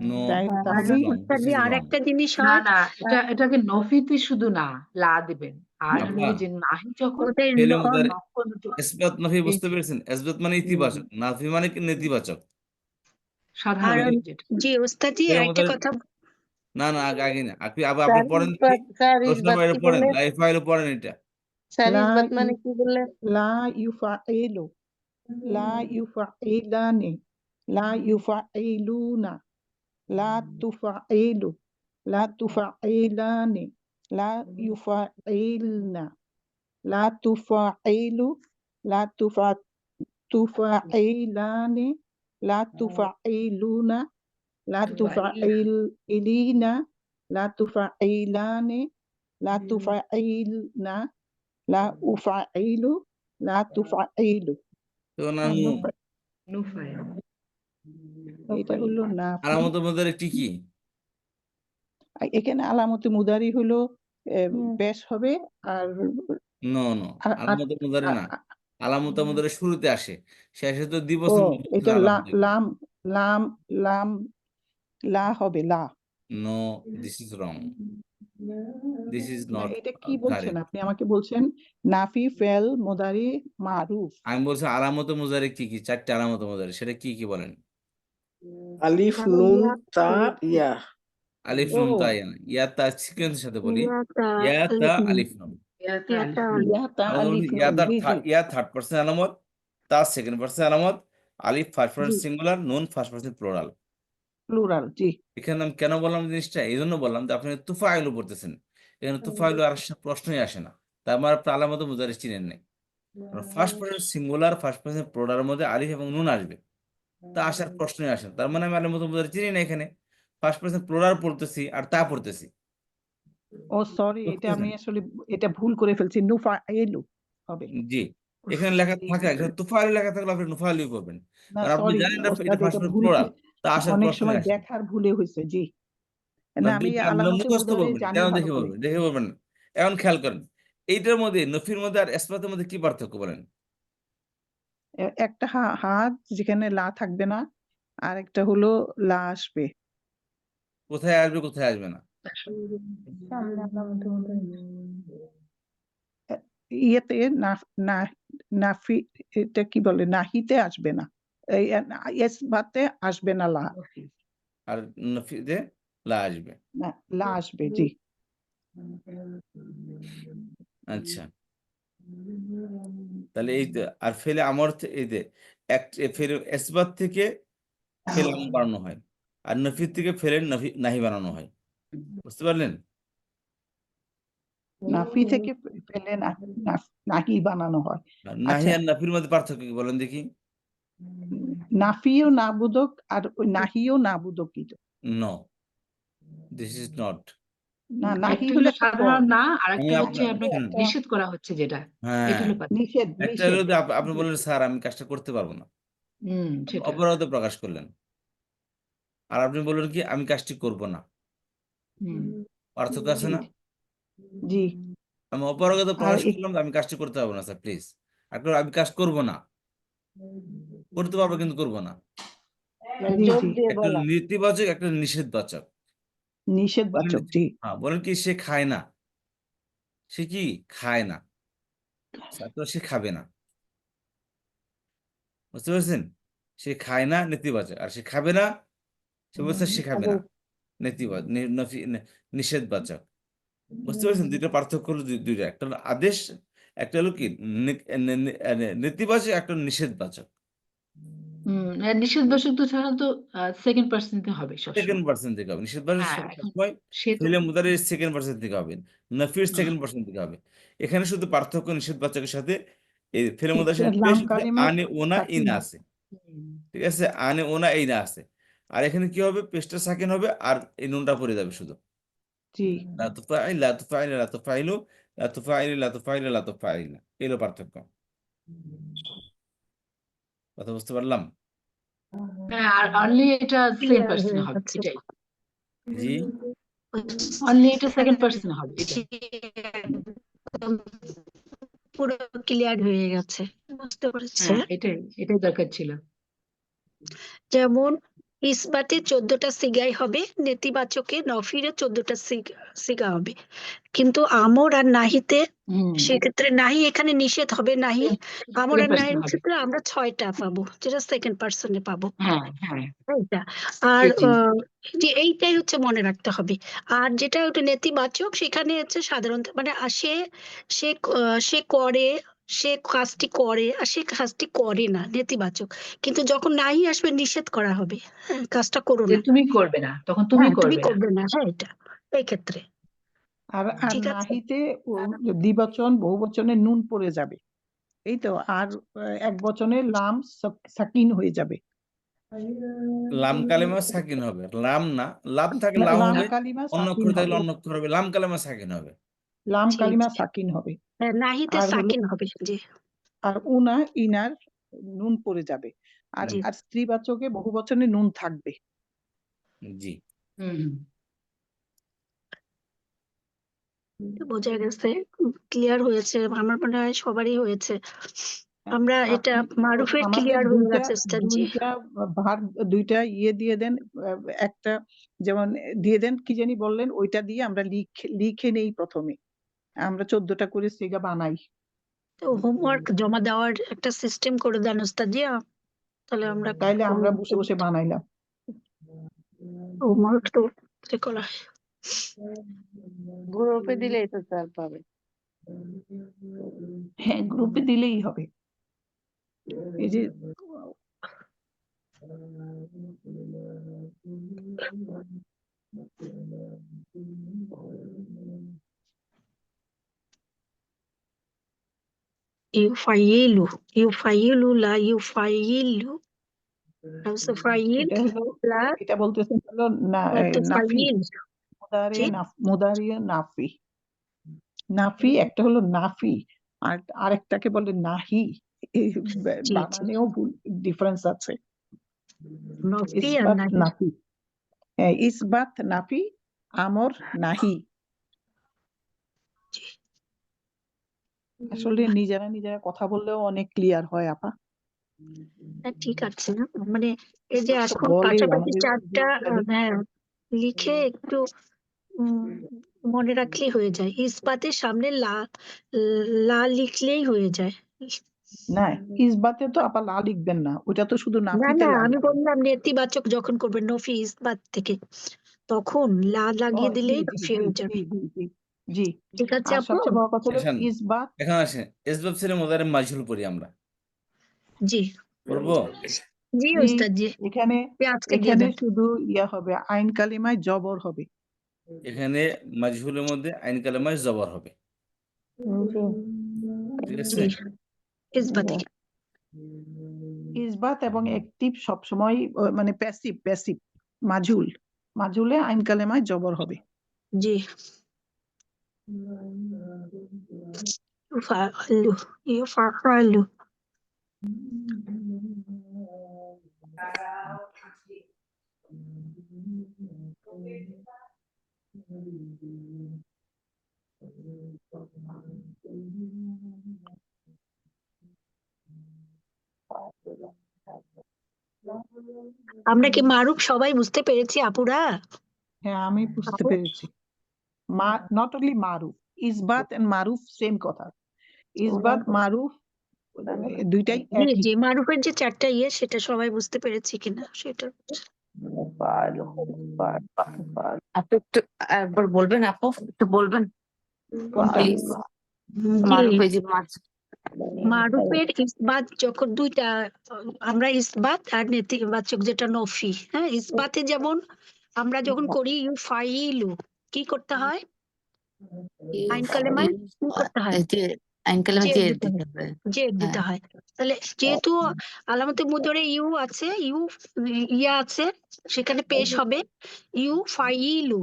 নো, তাই আর দিস ইজ তাহলেই রং, ওস্তাদ দিস জি ইজ আর রং। একটা জিনিস না হয়, না, এটাকে নফিতে শুধু না লা দিবেন, আর হলো আপা ওই যে নাহি যখন ওটাই ফেলে তখন মুদারি নফল ইসবাত নফি এই বুঝতে পেরেছেন? ইসবাত মানে ইতিবাচক, নাফি মানে কি নেতিবাচক। আর সাধারণ যেটা। জি ওস্তাদ জি ফেলে আরেকটা মুদারি কথা। না না, আগে আগে না, আপনি আবার আপনি স্যার পড়েন দেখি, ইসবাত, স্যার প্রশ্ন ইসবাত বাইরে কি পড়েন, বললেন? লাইফ ফাইলে পড়েন এটা। স্যার লা ইসবাত মানে কি বললেন? লা ইউফাইলু, লা ইউফাইলানি, লা ইউফাইলুনা, লা তুফাইলু, লা তুফাইলানি, লা ইউফাইলনা, লা তুফাইলু, লা তুফাইলানি, লা তুফাইলুনা, লা তুফাইলিনা, লা তুফাইলানি, লা তুফাইলনা, লা উফাইলু, লা তুফাইলু। তো না নুন। নুফাইল এটা হলো নাফি। আলামতের মধ্যে একটি কি? এখানে আলামতে মুদারি হলো পেশ হবে, আর নো নো, আর- আর- আলামতের মধ্যে আর- না, আর- আলামতের মধ্যে শুরুতে আসে, শেষে তো ও দিবসের এটা আলামত। লাম লাম লাম লা হবে, লা। No, this is wrong, this is না নট এটা কি বলছেন কারেক্ট। আপনি? আমাকে বলছেন নাফি ফেল মুদারি মারুফ। আমি বলছি আলামত মুজারে কি কি, 4টে আলামত মুজারে, সেটা কি কি বলেন? আলিফ তাহলে নুন ইয়া তা ইয়া। আলিফ ও নুন তা ইয়া না, ইয়া তা সিকোয়েন্সের সাথে বলি, ইয়াতা ইয়া তা আলিফ আলিফ নুন। ইয়াতা ইয়াতা আমাদের আলিফ ইয়া নুন, তার জি জি ইয়া থার্ড পার্সন আলামত, তা সেকেন্ড পার্সন আলামত, আলিফ ফার্স্ট জি, পার্সন সিঙ্গুলার, নুন ফার্স্ট পার্সন প্লুরাল। প্লুরাল, জি। এখানে আমি কেন বললাম জিনিসটা? এই জন্য বললাম যে আপনি তুফাইলু পড়তেছেন, এখানে তুফাইলু আর প্রশ্নই আসে না, তার মানে আপনি আলামত মুজারে চিনেন নাই। First person singular first person প্লুরালের মধ্যে আলিফ এবং নুন আসবে, তা আসার প্রশ্নই আসে না, তার মানে আমি আলামত মুজারে চিনি না। এখানে ফার্স্ট পার্সন প্লুরাল পড়তেছি আর তা পড়তেছি। ও সরি, এটা আমি বুঝতেছেন? আসলে এটা ভুল করে ফেলছি, নুফাইলু হবে। জি, এখানে লেখা থাকে, এখানে তুফাইলু লেখা থাকলে আপনি নুফাইলু করবেন, না কারণ আপনি সরি জানেন না এটা ওস্তাদ, ফার্স্ট এটা পার্সন ভুল প্লুরাল, তা আসার অনেক প্রশ্নই সময় আসে না। দেখার ভুলে হয়েছে, জি। না আমি আপনার আলামতে মুখস্থ মুদারে করবেন, জানি কেন ভালো দেখে করে। বলবেন, দেখে বলবেন না। এখন খেয়াল করেন, এইটার মধ্যে নফির মধ্যে আর ইসবাতের মধ্যে কি পার্থক্য বলেন? একটা হাত যেখানে লা থাকবে না, আর একটা হলো লা আসবে। কোথায় আসবে কোথায় আসবে না? সামনে আল্লাহ মতো মতো ইয়েতে না না নাফি এটা কি বলে নাহিতে আসবে না, এই ইসবাতে আসবে না লা, আর নফিতে লা আসবে। না লা আসবে জি। আচ্ছা, তাহলে এই আর ফেলে আমর এই যে এক ফেলে এসবাত থেকে ফেলে আমর বানানো হয়, আর নফি থেকে ফেলে নাহি বানানো হয়। বুঝতে পারলেন? নাফি থেকে ফেলে নাহি বানানো হয়। আর নাহি আচ্ছা, আর নাফির মধ্যে পার্থক্য কি বলেন দেখি? নাফিও নাবুদক আর ওই নাহিও নাবুদকিত। No, this is not. না নাহি একটা হলে হলো একটা সাধারণ পদ, না, আর আমি একটা হচ্ছে আপনার আপনাকে শুনুন, নিষেধ করা হচ্ছে যেটা, এটা হ্যাঁ, হলো পার্থক্য। নিষেধ একটা হলো নিষেধ যে আপনি বললেন স্যার আমি কাজটা করতে পারবো না, সেটা অপরাধ প্রকাশ করলেন। আর আপনি বললেন কি আমি কাজটি করব না, পার্থক্য আছে জি না? জি। আমি অপরাধ আর প্রকাশ করলাম যে আমি কাজটি করতে পারবো না স্যার প্লিজ, আর আমি কাজ করব না, করতে পারবো কিন্তু করব না। মানে জি জোর জি দিয়ে একটা বলা। নেতিবাচক, একটা নিষেধবাচক। বলেন, নিষেধবাচক জি। হ্যাঁ বলেন কি সে খায় না, সে কি খায় না, তো সে খাবে না। বুঝতে পারছেন? সে খায় না নেতিবাচক, আর সে খাবে না সে বলছে সে খাবে না নেতিবাচক, নিষেধবাচক। বুঝতে পারছেন? দুইটা পার্থক্য হলো দুইটা, একটা হলো আদেশ, একটা হলো কি নেতিবাচক, একটা হলো নিষেধবাচক। নিষেধবাচক তো সাধারণত সেকেন্ড পার্সন হবে সেকেন্ড সবসময়। পার্সন থেকে হবে নিষেধবাচক, হ্যাঁ, এখন সবসময় সে তো ফেলে মুদারির সেকেন্ড পার্সন থেকে হবে, নফির সেকেন্ড পার্সন থেকে হবে। এখানে শুধু পার্থক্য নিষেধবাচকের সাথে এই ফেলে মুদারির সাথে লাম পেশ হচ্ছে কালিমা আনে ওনা সাকিন ইনা হবে। আছে, ঠিক আছে, আনে ওনা ইনা আছে। আর এখানে কি হবে, পেশটা সাকিন হবে আর এই নুনটা পড়ে যাবে শুধু। জি। লা তুফাইল লা তুফাইল লা তুফাইলু লা তুফাইল লা তুফাইল লা তুফাইল, এলো পার্থক্য। কথা বুঝতে পারলাম? হ্যাঁ, আর অনলি এটা সেকেন্ড ক্লিয়ার পার্সন হয়ে হবে, যাচ্ছে। এটাই জি, অনলি এটা সেকেন্ড পার্সন হবে, জি, এটাই। একদম পুরো ক্লিয়ার হয়ে গেছে, বুঝতে পেরেছে। হ্যাঁ, এটাই দরকার ছিল। যেমন ইসবাতে 14টা সিগাই হবে, নেতিবাচকে নফিরে 14টা সিগা হবে, কিন্তু আমর আর নাহিতে সেক্ষেত্রে নাহি এখানে নিষেধ হবে, নাহি আমর সেকেন্ড আর পার্সন নাহির হবে। ক্ষেত্রে আমরা 6টা পাবো, যেটা সেকেন্ড পার্সনে পাবো। হ্যাঁ হ্যাঁ, এইটা আর জি। যে এইটাই হচ্ছে মনে রাখতে হবে। আর যেটা ওটা নেতিবাচক সেখানে হচ্ছে সাধারণত মানে সে সে করে, সে কাজটি করে আর সে কাজটি করে না, নেতিবাচক। কিন্তু যখন নাই আসবে নিষেধ করা হবে, হ্যাঁ কাজটা করো যে না, তুমি করবে না, তখন তুমি হ্যাঁ তুমি করবে না। করবে না, হ্যাঁ এটা এই ক্ষেত্রে আর ঠিক আছে। নাহিতে দ্বিবচন বহুবচনে নুন পড়ে যাবে, এই তো। আর এক বচনে লাম সাকিন হয়ে যাবে। লাম কালেমা সাকিন হবে, লাম না, লাম থাকলে লাম লাম হবে, কালিমা অন্য সাকিন অক্ষর থাকলে হবে, অন্য অক্ষর হবে, লাম কালেমা সাকিন হবে। লাম জি কালিমা জি, সাকিন হবে। হ্যাঁ নাহিতে আর হলো সাকিন হবে, জি আর উনা ইনার নুন পড়ে যাবে। আর জি। আর স্ত্রীবাচকে বহুবচনে নুন থাকবে। জি, বোঝা গেছে, ক্লিয়ার হয়েছে, আমার মনে হয় সবারই হয়েছে। আমরা এটা মারুফের আমাকে ক্লিয়ার হয়ে গেছে উস্তাদ জি। ভার দুইটা দিয়ে দেন, একটা যেমন দিয়ে দেন, কি জানি বললেন, ওইটা দিয়ে আমরা লিখে নেই প্রথমে, আমরা 14টা করে সিগা বানাই। তো হোমওয়ার্ক জমা দেওয়ার একটা সিস্টেম করে দেন উস্তাদ জি, তাহলে আমরা তাইলে আমরা বসে বসে বানাইলাম। হোমওয়ার্ক তো করা হয়। গ্রুপে দিলেই তো স্যার পাবে। হ্যাঁ গ্রুপে দিলেই হবে। এই যে ইউফাইলু লা ইউফাইলু ফাইল এটা হলো, লা এটা বলতেছেন হলো নাফি, তুফাইল জি মুদারিয়ে নাফি। নাফি একটা হলো নাফি, আর আরেকটাকে বলে নাহি। এই জি জি, বানানেও ডিফারেন্স আছে। নফি আর ইসবাত নাহি নাফি, হ্যাঁ ইসবাত নাফি, আমর নাহি। আসলে নিজেরা কথা বললেও অনেক ক্লিয়ার হয় আপা। হ্যাঁ, ঠিক আছে না মানে এই যে এখন বলে পাশাপাশি আমাদের 4টা হ্যাঁ লিখে একটু মনে রাখলেই হয়ে যায়, ইস্পাতের সামনে লা লা লিখলেই হয়ে যায়। না, ইসবাতে তো আপা লা লিখবেন না, ওটা তো শুধু না নাফিতে না লা আমি লিখবেন। বললাম নেতিবাচক যখন করবেন নফি ইসবাত থেকে, তখন লা ও লাগিয়ে জি দিলেই জি নফি জি হয়ে জি যাবে। জি জি জি। ঠিক আছে আর আপু? সবচেয়ে বড় কথা হলো আসেন ইসবাত। এখানে আসেন, এসবাব ছেড়ে মোজারে মাজহুল পড়ি আমরা, জি পড়বো? জি জি, উস্তাদ জি, এখানে আজকে দিয়ে এখানে দেন। শুধু ইয়া হবে, আইন কালিমায় জবর হবে। এখানে মাজহুলের মধ্যে আইন কালেমায় জবর হবে, জি ঠিক জি আছে? ইসবাতি। ইসবাত এবং অ্যাক্টিভ সবসময় মানে প্যাসিভ প্যাসিভ, মাজহুল, মাজহুলে আইন কালেমায় জবর হবে। জি ইউফাআলু ইউফাআলু। আমরা কি মারুফ সবাই বুঝতে পেরেছি আপুরা? হ্যাঁ, আমি বুঝতে আপু? পেরেছি। নট অনলি মারুফ, ইসবাত এন্ড মারুফ সেম কথা। ইসবাত মারুফ দুইটাই জি একই। জি মারুফের যে চারটা ইয়ে সেটা সবাই বুঝতে পেরেছি কিনা সেটা। আপু একটু একবার বলবেন, আপু একটু বলবেন কোনটা? প্লিজ। জি মারুফ এই যে মাছ। মারুফের ইসবাত যখন দুইটা, আমরা ইসবাত আর নেতিবাচক যেটা নফি, হ্যাঁ ইসবাতে যেমন আমরা যখন করি ইউফাইলু কি করতে হয়? আইন কালেমায় কি করতে হয়? এই যে আইন কালামে জের যে দিতে দিতে হয়, হবে। জের দিতে হ্যাঁ হয়। তাহলে যেহেতু আলামতে মুদরে ইউ আছে, ইয়া আছে, সেখানে পেশ হবে ইউ ফাইলু।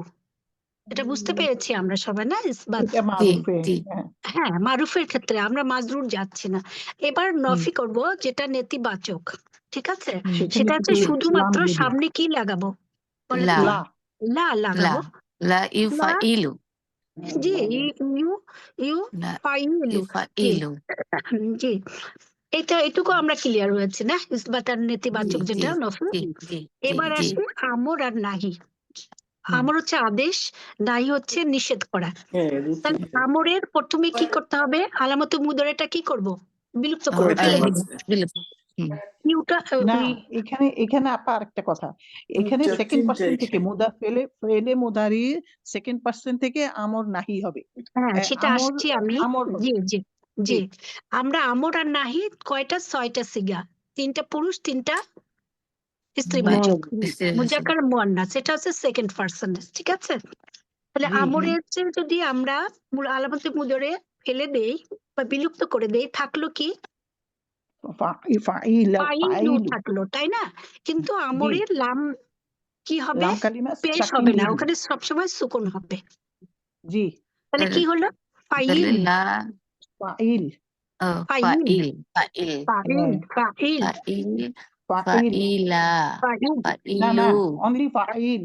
এটা বুঝতে পেরেছি আমরা সবাই না ইসবাত? এটা জি মারুফে। জি হ্যাঁ। হ্যাঁ মারুফের ক্ষেত্রে আমরা মাজরুর যাচ্ছি না। এবার হুম, নফি করব যেটা নেতিবাচক, ঠিক আছে? হুম সেখানে সেটা হচ্ছে শুধু লাম শুধুমাত্র দিয়ে দিন। সামনে কি লাগাবো বলেন লা তো? লা লা লা লাগাবো। লা লা ইউফাইলু জি ইউ ইউ লা ফাইলু জি ইউফাইলু। জি। এটা এটুকু আমরা ক্লিয়ার হয়েছে না, ইসবাত আর জি নেতিবাচক জি যেটা নফি। জি জি জি এবার জি। আসে আমর আর নাহি। হুম আমর হচ্ছে আদেশ, নাহি হচ্ছে নিষেধ করা। তাহলে আমরের প্রথমে কি করতে হবে? আলামত মুদরেটা কি করব? বিলুপ্ত করব, ফেলে দিব। হুম ইউটা না, এখানে এখানে আপা আরেকটা কথা, এখানে সেকেন্ড পার্সন থেকে ফেলে মুদারি সেকেন্ড পার্সন থেকে আমর নাহি হবে। হ্যাঁ সেটা আমর আসছি আমি। আমর হবে। জি জি জি জি আমরা আমর আর নাহি কয়টা? 6টা সিগা, 3টা পুরুষ 3টা স্ত্রীবাচক, মুজাক্কার মুয়ান্নাস, সেটা হচ্ছে সেকেন্ড পার্সন, ঠিক আছে? তাহলে জি আমরের চেয়ে যদি আমরা আলামতে মুদরে ফেলে দেই বা বিলুপ্ত করে দেই, থাকলো কি? ফাইলু ফাইলু। থাকলো, তাই না? কিন্তু জি, আমরের লাম কি হবে? লাম কালিমা পেশ সাকিন হবে না, দিয়ে দিন। ওখানে সবসময় সুকুন হবে। জি, তাহলে কি হলো? তাহলে ফাইল লা ফাইল ফাইল ফাইল ফাইল ফাইল ফাইল ফাইল ফাইল ফাইলা ফাইল। না না, ফাইলু। Only file.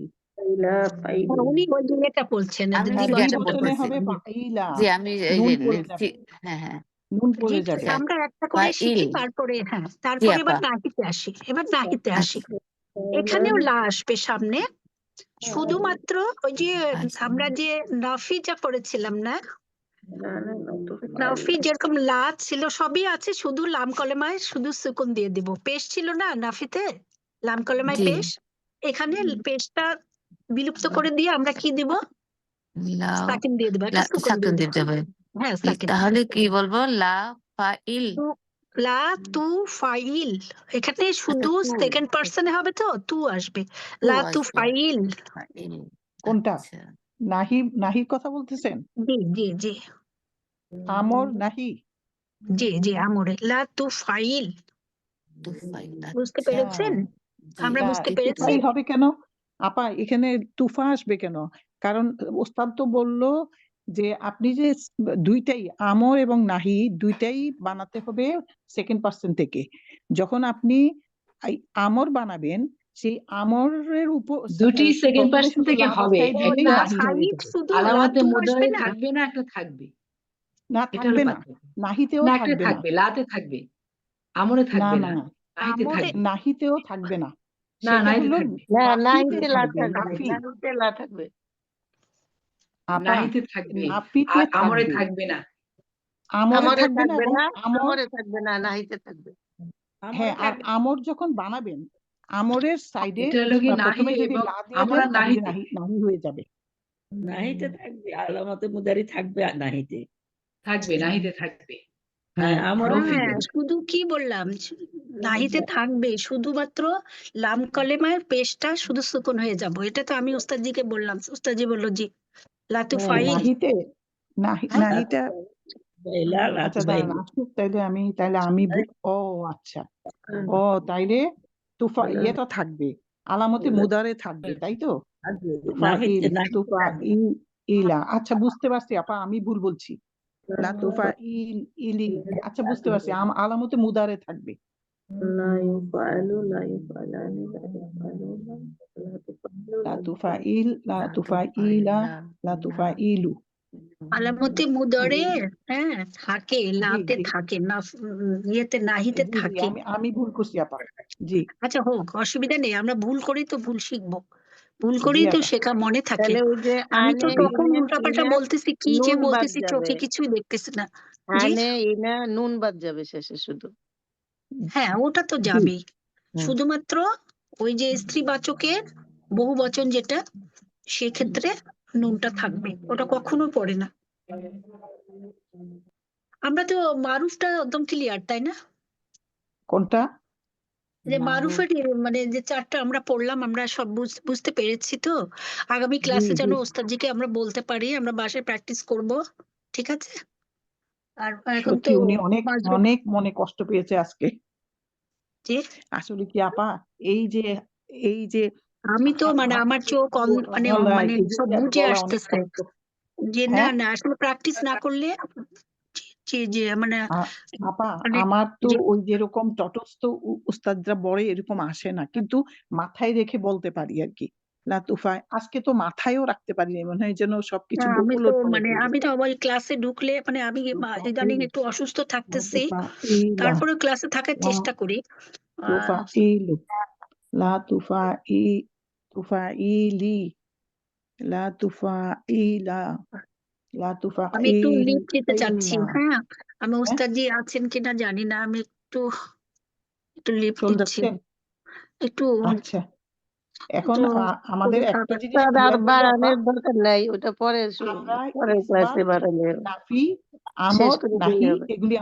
উনি ওই যে এটা বলছেন আমি হ্যাঁ, নেতিবাচক দ্বিবচনে বলতেছি হবে ফাইলা, যে আমি এই নুন যে পড়ে যাবে, হ্যাঁ হ্যাঁ নুন জি পড়ে যাবে। আমরা একটা করে ফাইল। শিখি, তারপরে হ্যাঁ জি তারপরে আপা। এবার নাহিতে আসি, এবার নাহিতে আসি। আচ্ছা এখানেও লা আসবে সামনে, শুধুমাত্র ওই যে আচ্ছা আমরা যে নাফি যা করেছিলাম না, নাফি যেরকম লা ছিল সবই আছে, শুধু লাম কলেমায় শুধু সুকুন দিয়ে দিব। পেশ ছিল না নাফিতে, লাম কলেমায় জি পেশ, এখানে পেশটা বিলুপ্ত করে দিয়ে আমরা কি দিব? লাও সাকিন দিয়ে দিব, একটা সুকুন সাকুন দিয়ে দিব। দিতে হবে। হ্যাঁ সাকিন। তাহলে কি বলবো? লা ফাইল। লা তু ফাইল, এখানে শুধু তু সেকেন্ড পার্সনে হবে, তো তু আসবে। তু লা তু আসবে। ফাইল। ফাইল। কোনটা? আচ্ছা নাহির কথা বলতেছেন? জি জি জি আমর নাহি। জি জি আমরে লা তু ফাইল। তু ফাইল। বুঝতে আচ্ছা পেরেছেন? জি আমরা না, বুঝতে পেরেছি। তুফাইল হবে কেন আপা? এখানে তুফা আসবে কেন? কারণ ওস্তাদ তো বললো যে আপনি যে দুইটাই আমর এবং নাহি দুইটাই বানাতে হবে সেকেন্ড পার্সন থেকে। যখন আপনি এই আমর বানাবেন, সেই আমরের উপর দুটি সেকেন্ড প্রথমে পার্সন শুধু থেকে লা হবে, বসাই দিলেই একটা নাহি হয়ে ফাইল যাবে। শুধু লা আলামতে তু আসবে মুদারে না। থাকবে না, একটা থাকবে। না, এটা থাকবে হলো না, পার্থক্য। নাহিতেও না, একটা থাকবে না। থাকবে, লাতে থাকবে, আমরে না থাকবে না না, না, নাহিতে আমরে থাকবে। নাহিতেও থাকবে না, না, সেটা নাহিতে হলো থাকবে। নাফিতে থাকবে, নাফি। লা থাকবে। আপা নাহিতে থাকবে নাফিতে আর আমরে থাকবে, থাকবে না। আমরে আমরে থাকবে না, থাকবে এবং না, আমর, আমরে থাকবে না, নাহিতে থাকবে। হ্যাঁ, আর আমর যখন বানাবেন আমরের সাইডে এটা হলো কি নাহি প্রথমে যদি এবং লা দিয়ে আমরা দেন তাহলে নাহিতে নাহি নাহি হয়ে যাবে। নাহিতে থাকবে, আলামতে মুদারি থাকবে আর নাহিতে। থাকবে, নাহিতে থাকবে। হ্যাঁ, আমরে রফিক হ্যাঁ, শুধু কি বললাম, নাহিতে থাকবে, শুধুমাত্র লাম কলেমার পেশটা শুধু সুকুন হয়ে যাব। এটা তো আমি উস্তাদজিকে বললাম, উস্তাদজি বললো জি লাতু হ্যাঁ, ফাইল। নাহিতে হ্যাঁ, নাহিটা বাইলা আচ্ছা লাতু দাঁড়ান বাইলা। আসুক, তাইলে আমি ও আচ্ছা, ও তাইলে তুফা ইয়েটা থাকবে, আলামতে মুদারে থাকবে, তাই তো? থাকবে, তুফা ইল, নাহিতে তুফা থাকবে। ইলা, আচ্ছা বুঝতে পারছি আপা, আমি ভুল বলছি। লা তুফা ইলি, আচ্ছা বুঝতে পারছি, আলামতে মুদারে থাকবে। লা ইউফআলু লা ইউফআলানি লা ইউফআলুনা লা তুফআলু লা লা তুফা ইল, লা তুফা ইলা, লা তুফা ইলু। আলামতে মুদরে হ্যাঁ থাকে, জি লাতে জি থাকে না, ইয়েতে নাহিতে জি জি থাকে। আমি ভুল করছি আপা। জি আচ্ছা হোক, অসুবিধা নেই, আমরা ভুল করি তো ভুল শিখবো, ভুল জি করেই তো আপা। শেখা মনে থাকে। তাহলে ওই যে আমি তো আনে তখন ইনে উল্টাপাল্টা ইনে বলতেছি, কি যে নুন বাদ বলতেছি যাবে, চোখে কিছুই দেখতেছি না। জি আনে ইনে নুন বাদ যাবে শেষে শুধু। হ্যাঁ, ওটা তো জি যাবেই। হুম। শুধুমাত্র ওই যে স্ত্রীবাচকের বহু বচন যেটা, সেক্ষেত্রে নুনটা থাকবে, ওটা কখনো পড়ে না। আমরা তো মারুফটা একদম ক্লিয়ার, তাই না? কোনটা? যে মারুফের মানে যে চারটা আমরা পড়লাম, আমরা সব বুঝতে পেরেছি তো। আগামী জি ক্লাসে জি যেন ওস্তাদজিকে আমরা বলতে পারি, আমরা বাসায় প্র্যাকটিস করব, ঠিক আছে? আর এখন সত্যি তো উনি অনেক মাজরুফ অনেক মনে কষ্ট পেয়েছে আজকে। যে আসলে কি আপা, এই যে আমি তো মানে আমার চোখ মানে মানে সব বুঝে বলা অনেক আসতেছে কষ্ট। যে না হ্যাঁ না, আসলে প্র্যাকটিস না করলে যে যে মানে আপা, মানে আমার তো যে ওই যেরকম তটস্থ উস্তাদরা বড় এরকম আসে না, কিন্তু মাথায় রেখে বলতে পারি আর কি। লাতুফায় আজকে তো মাথায়ও রাখতে পারিনি, মনে হয় যেন সবকিছু আমি তো উলট পালট মানে হয়ে আমি গেছে। তো আবার ক্লাসে ঢুকলে মানে আমি ইদানিং একটু অসুস্থ থাকতেছি, লাতুফা ইলা, তারপরে ক্লাসে থাকার চেষ্টা করি। লাতুফা ইলু, লাতুফা ই, তুফা ইলি, লাতুফা ইলা, লাতুফা আমি একটু লিভ নিতে চাচ্ছি। ইলনা। হ্যাঁ, আমি হ্যাঁ ওস্তাদজি আছেন কিনা জানি না, আমি একটু একটু লিভ চলে নিচ্ছি, যাচ্ছেন? একটু আচ্ছা, এখন একটু আমাদের শরীর একটা খারাপ। জিনিস আর ক্লিয়ার হলো আপা, বাড়ানোর দরকার নাই, ওটা পরে আমরা পরের ক্লাসে ইসবাত, বাড়ালে নাফি, শেষ আমর, করে দিলে নাহি হবে। এগুলি